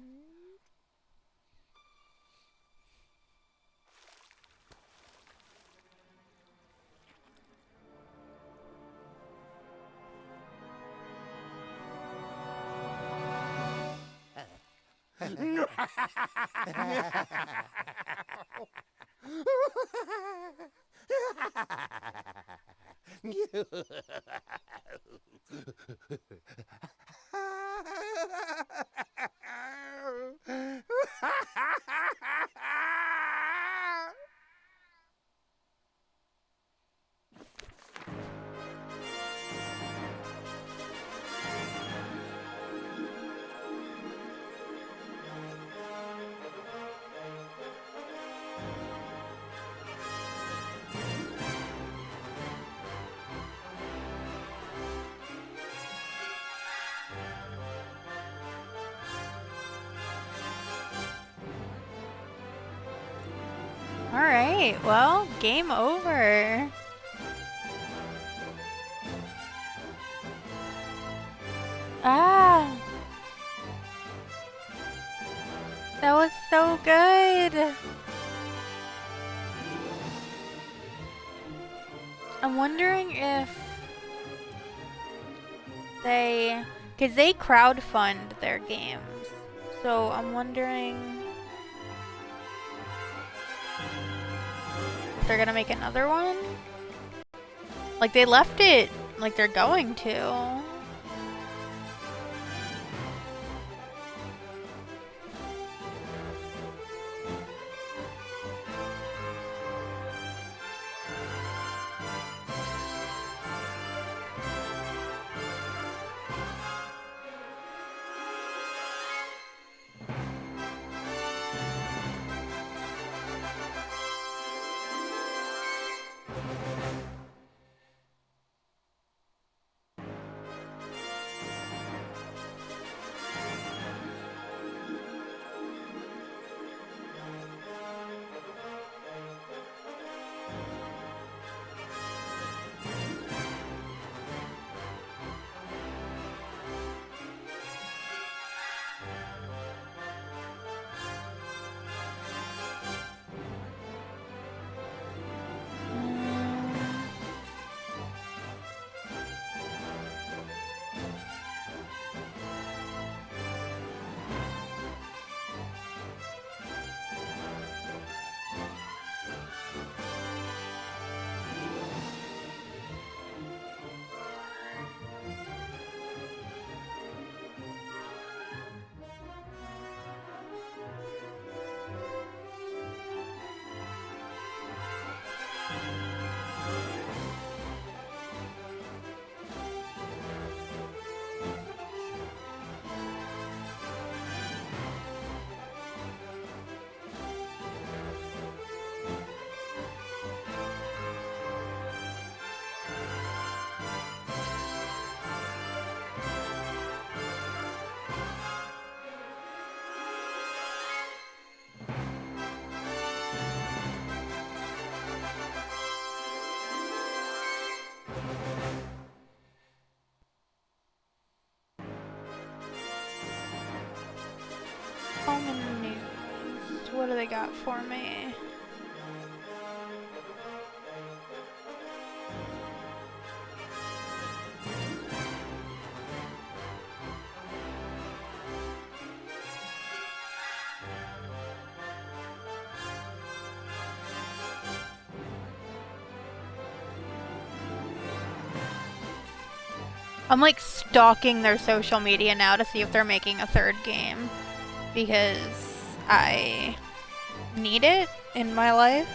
Alright, well, game over. Ah! That was so good! I'm wondering if because they crowdfund their games, so I'm wondering if they're gonna make another one? Like, they left it like they're going to. Home and news. What do they got for me? I'm like stalking their social media now to see if they're making a third game, because I need it in my life.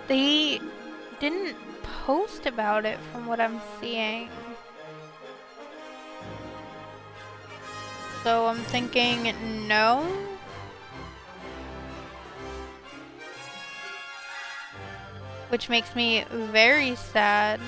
They didn't post about it from what I'm seeing. So I'm thinking no. Which makes me very sad.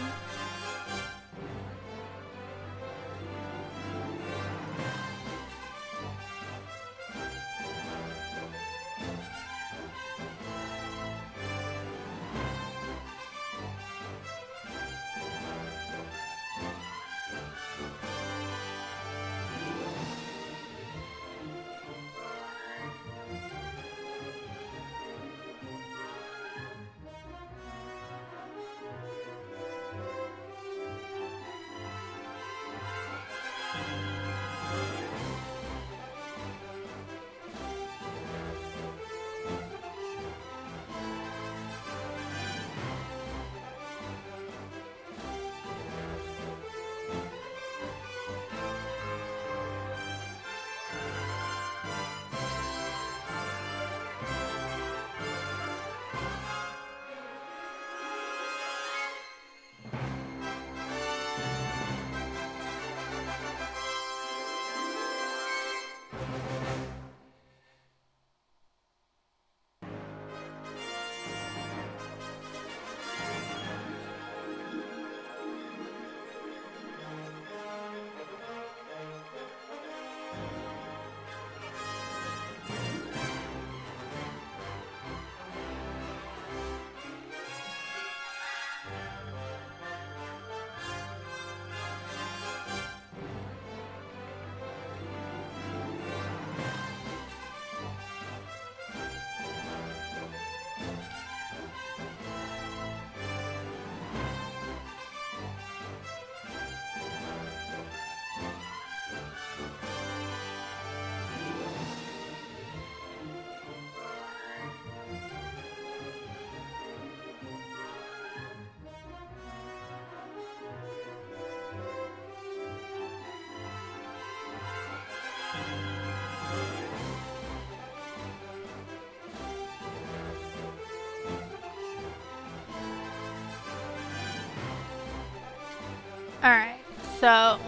Alright, so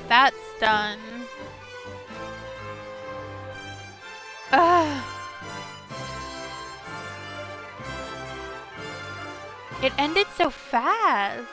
that's done. Ugh. It ended so fast.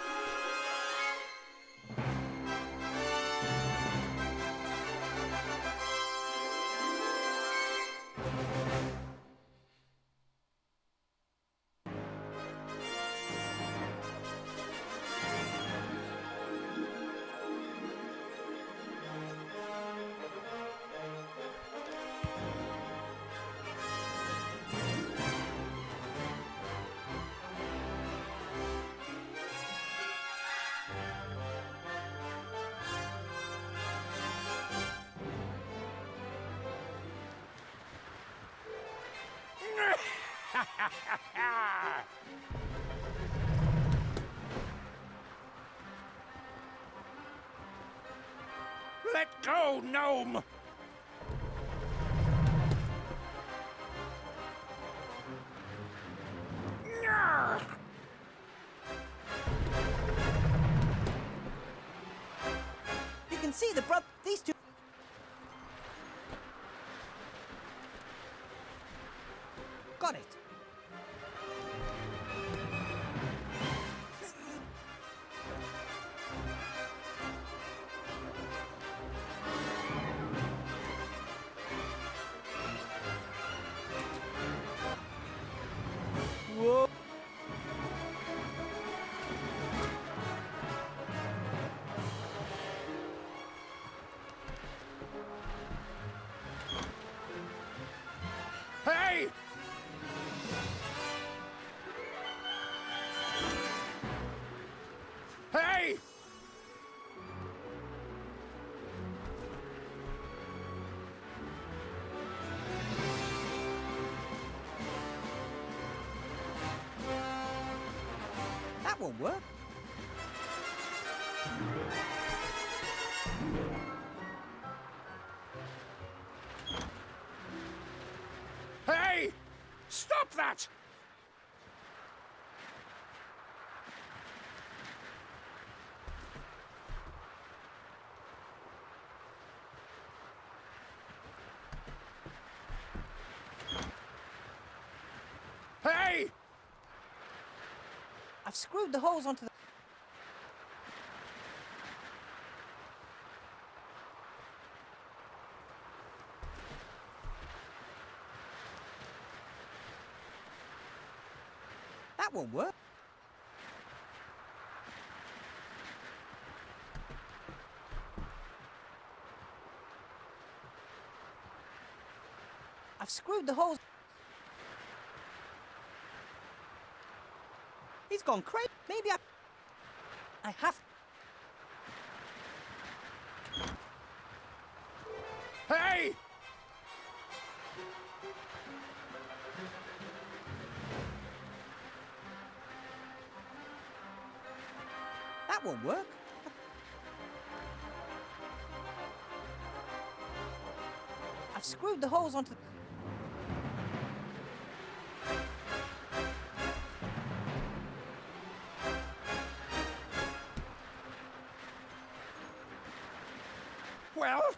Let go, gnome! You can see these two. Got it. Whoa. Hey! Hey! That won't work. Hey! Stop that! Hey! I've screwed the holes onto the... That won't work. I've screwed the holes. He's gone crazy. Maybe I have... Hey! That won't work. I've screwed the holes onto the... Well?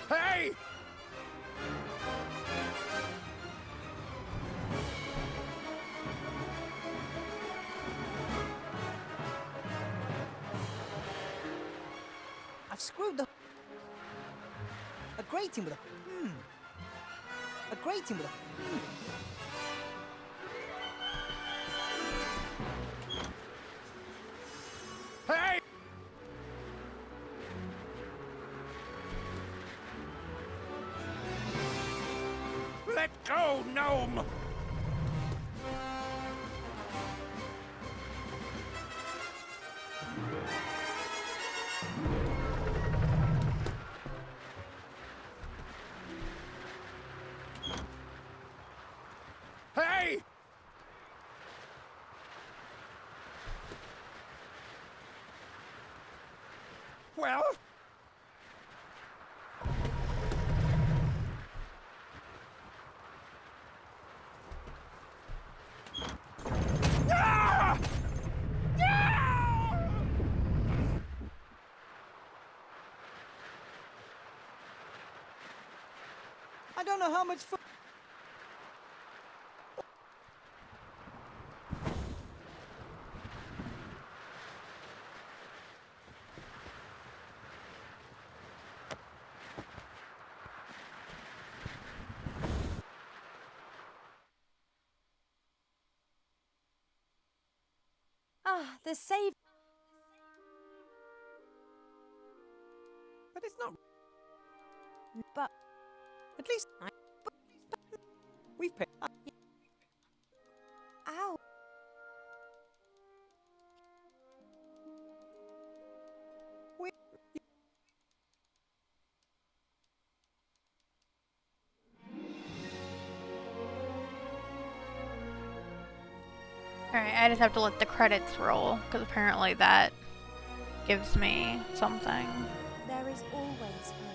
Hey! I've screwed the... A grating with a... A grating with a... Hey! Let go, gnome! Hey! Well? Ah! Ah! I don't know how much food... Ah, the save. But it's not... But At least... We've paid... Alright, I just have to let the credits roll, because apparently that gives me something. There is always hope.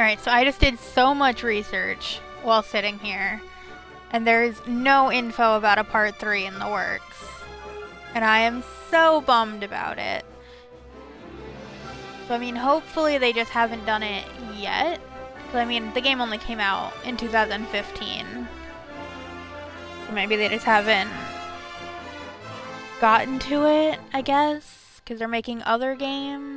Alright, so I just did so much research while sitting here, and there's no info about a part 3 in the works. And I am so bummed about it. So I mean, hopefully they just haven't done it yet. So I mean, the game only came out in 2015. So maybe they just haven't gotten to it, I guess, because they're making other games.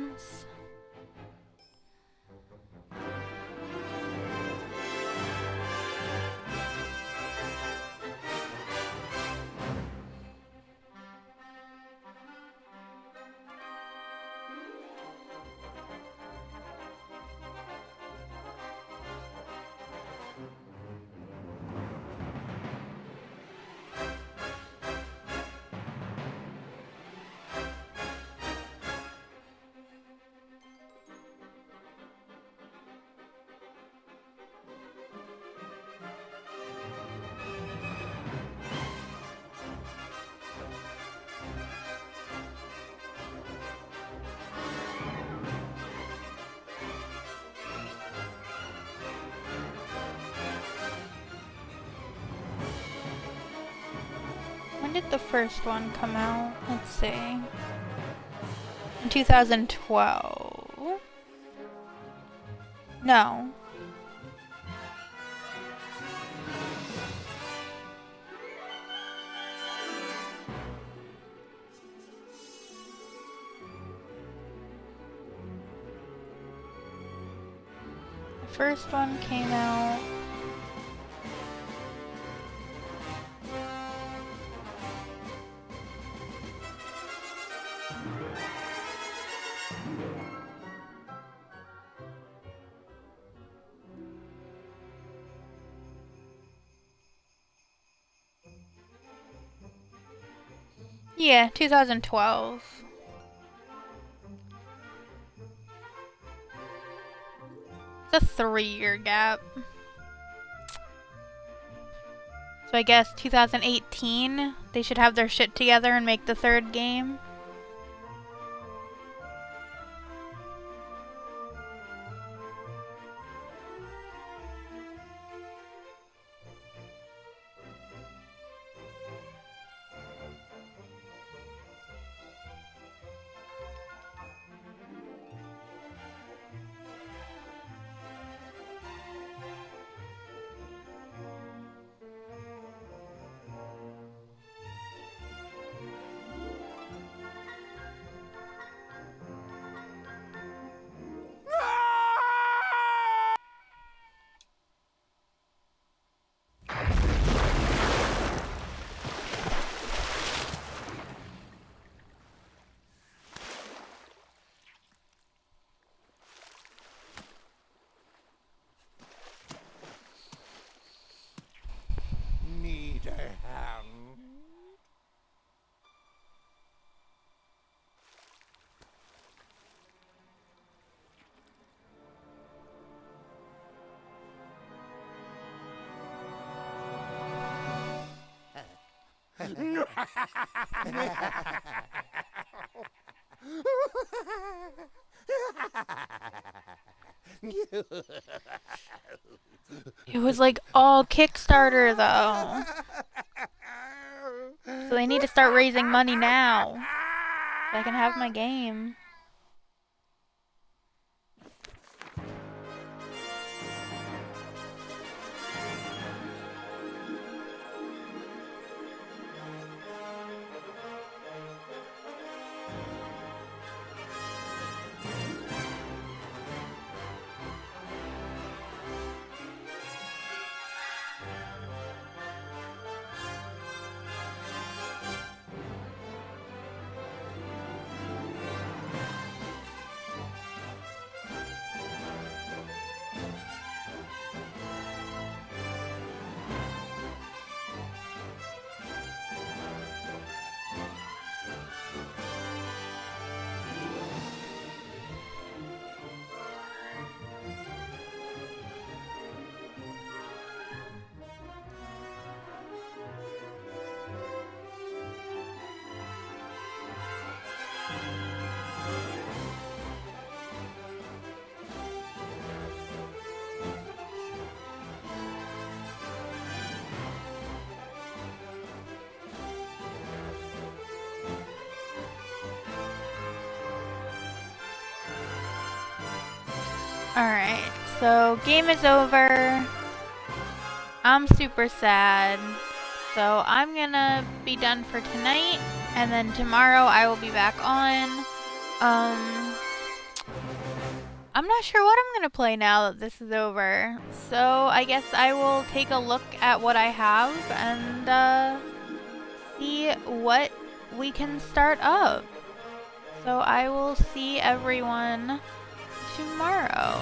When did the first one come out? Let's see. In 2012? No. The first one came out yeah, 2012. It's a 3-year gap. So I guess 2018, they should have their shit together and make the third game. Need a hand? It was like all Kickstarter though. So they need to start raising money now, so I can have my game. Alright, so game is over. I'm super sad. So I'm gonna be done for tonight, and then tomorrow I will be back on. I'm not sure what I'm gonna play now that this is over. So I guess I will take a look at what I have and see what we can start up. So I will see everyone tomorrow.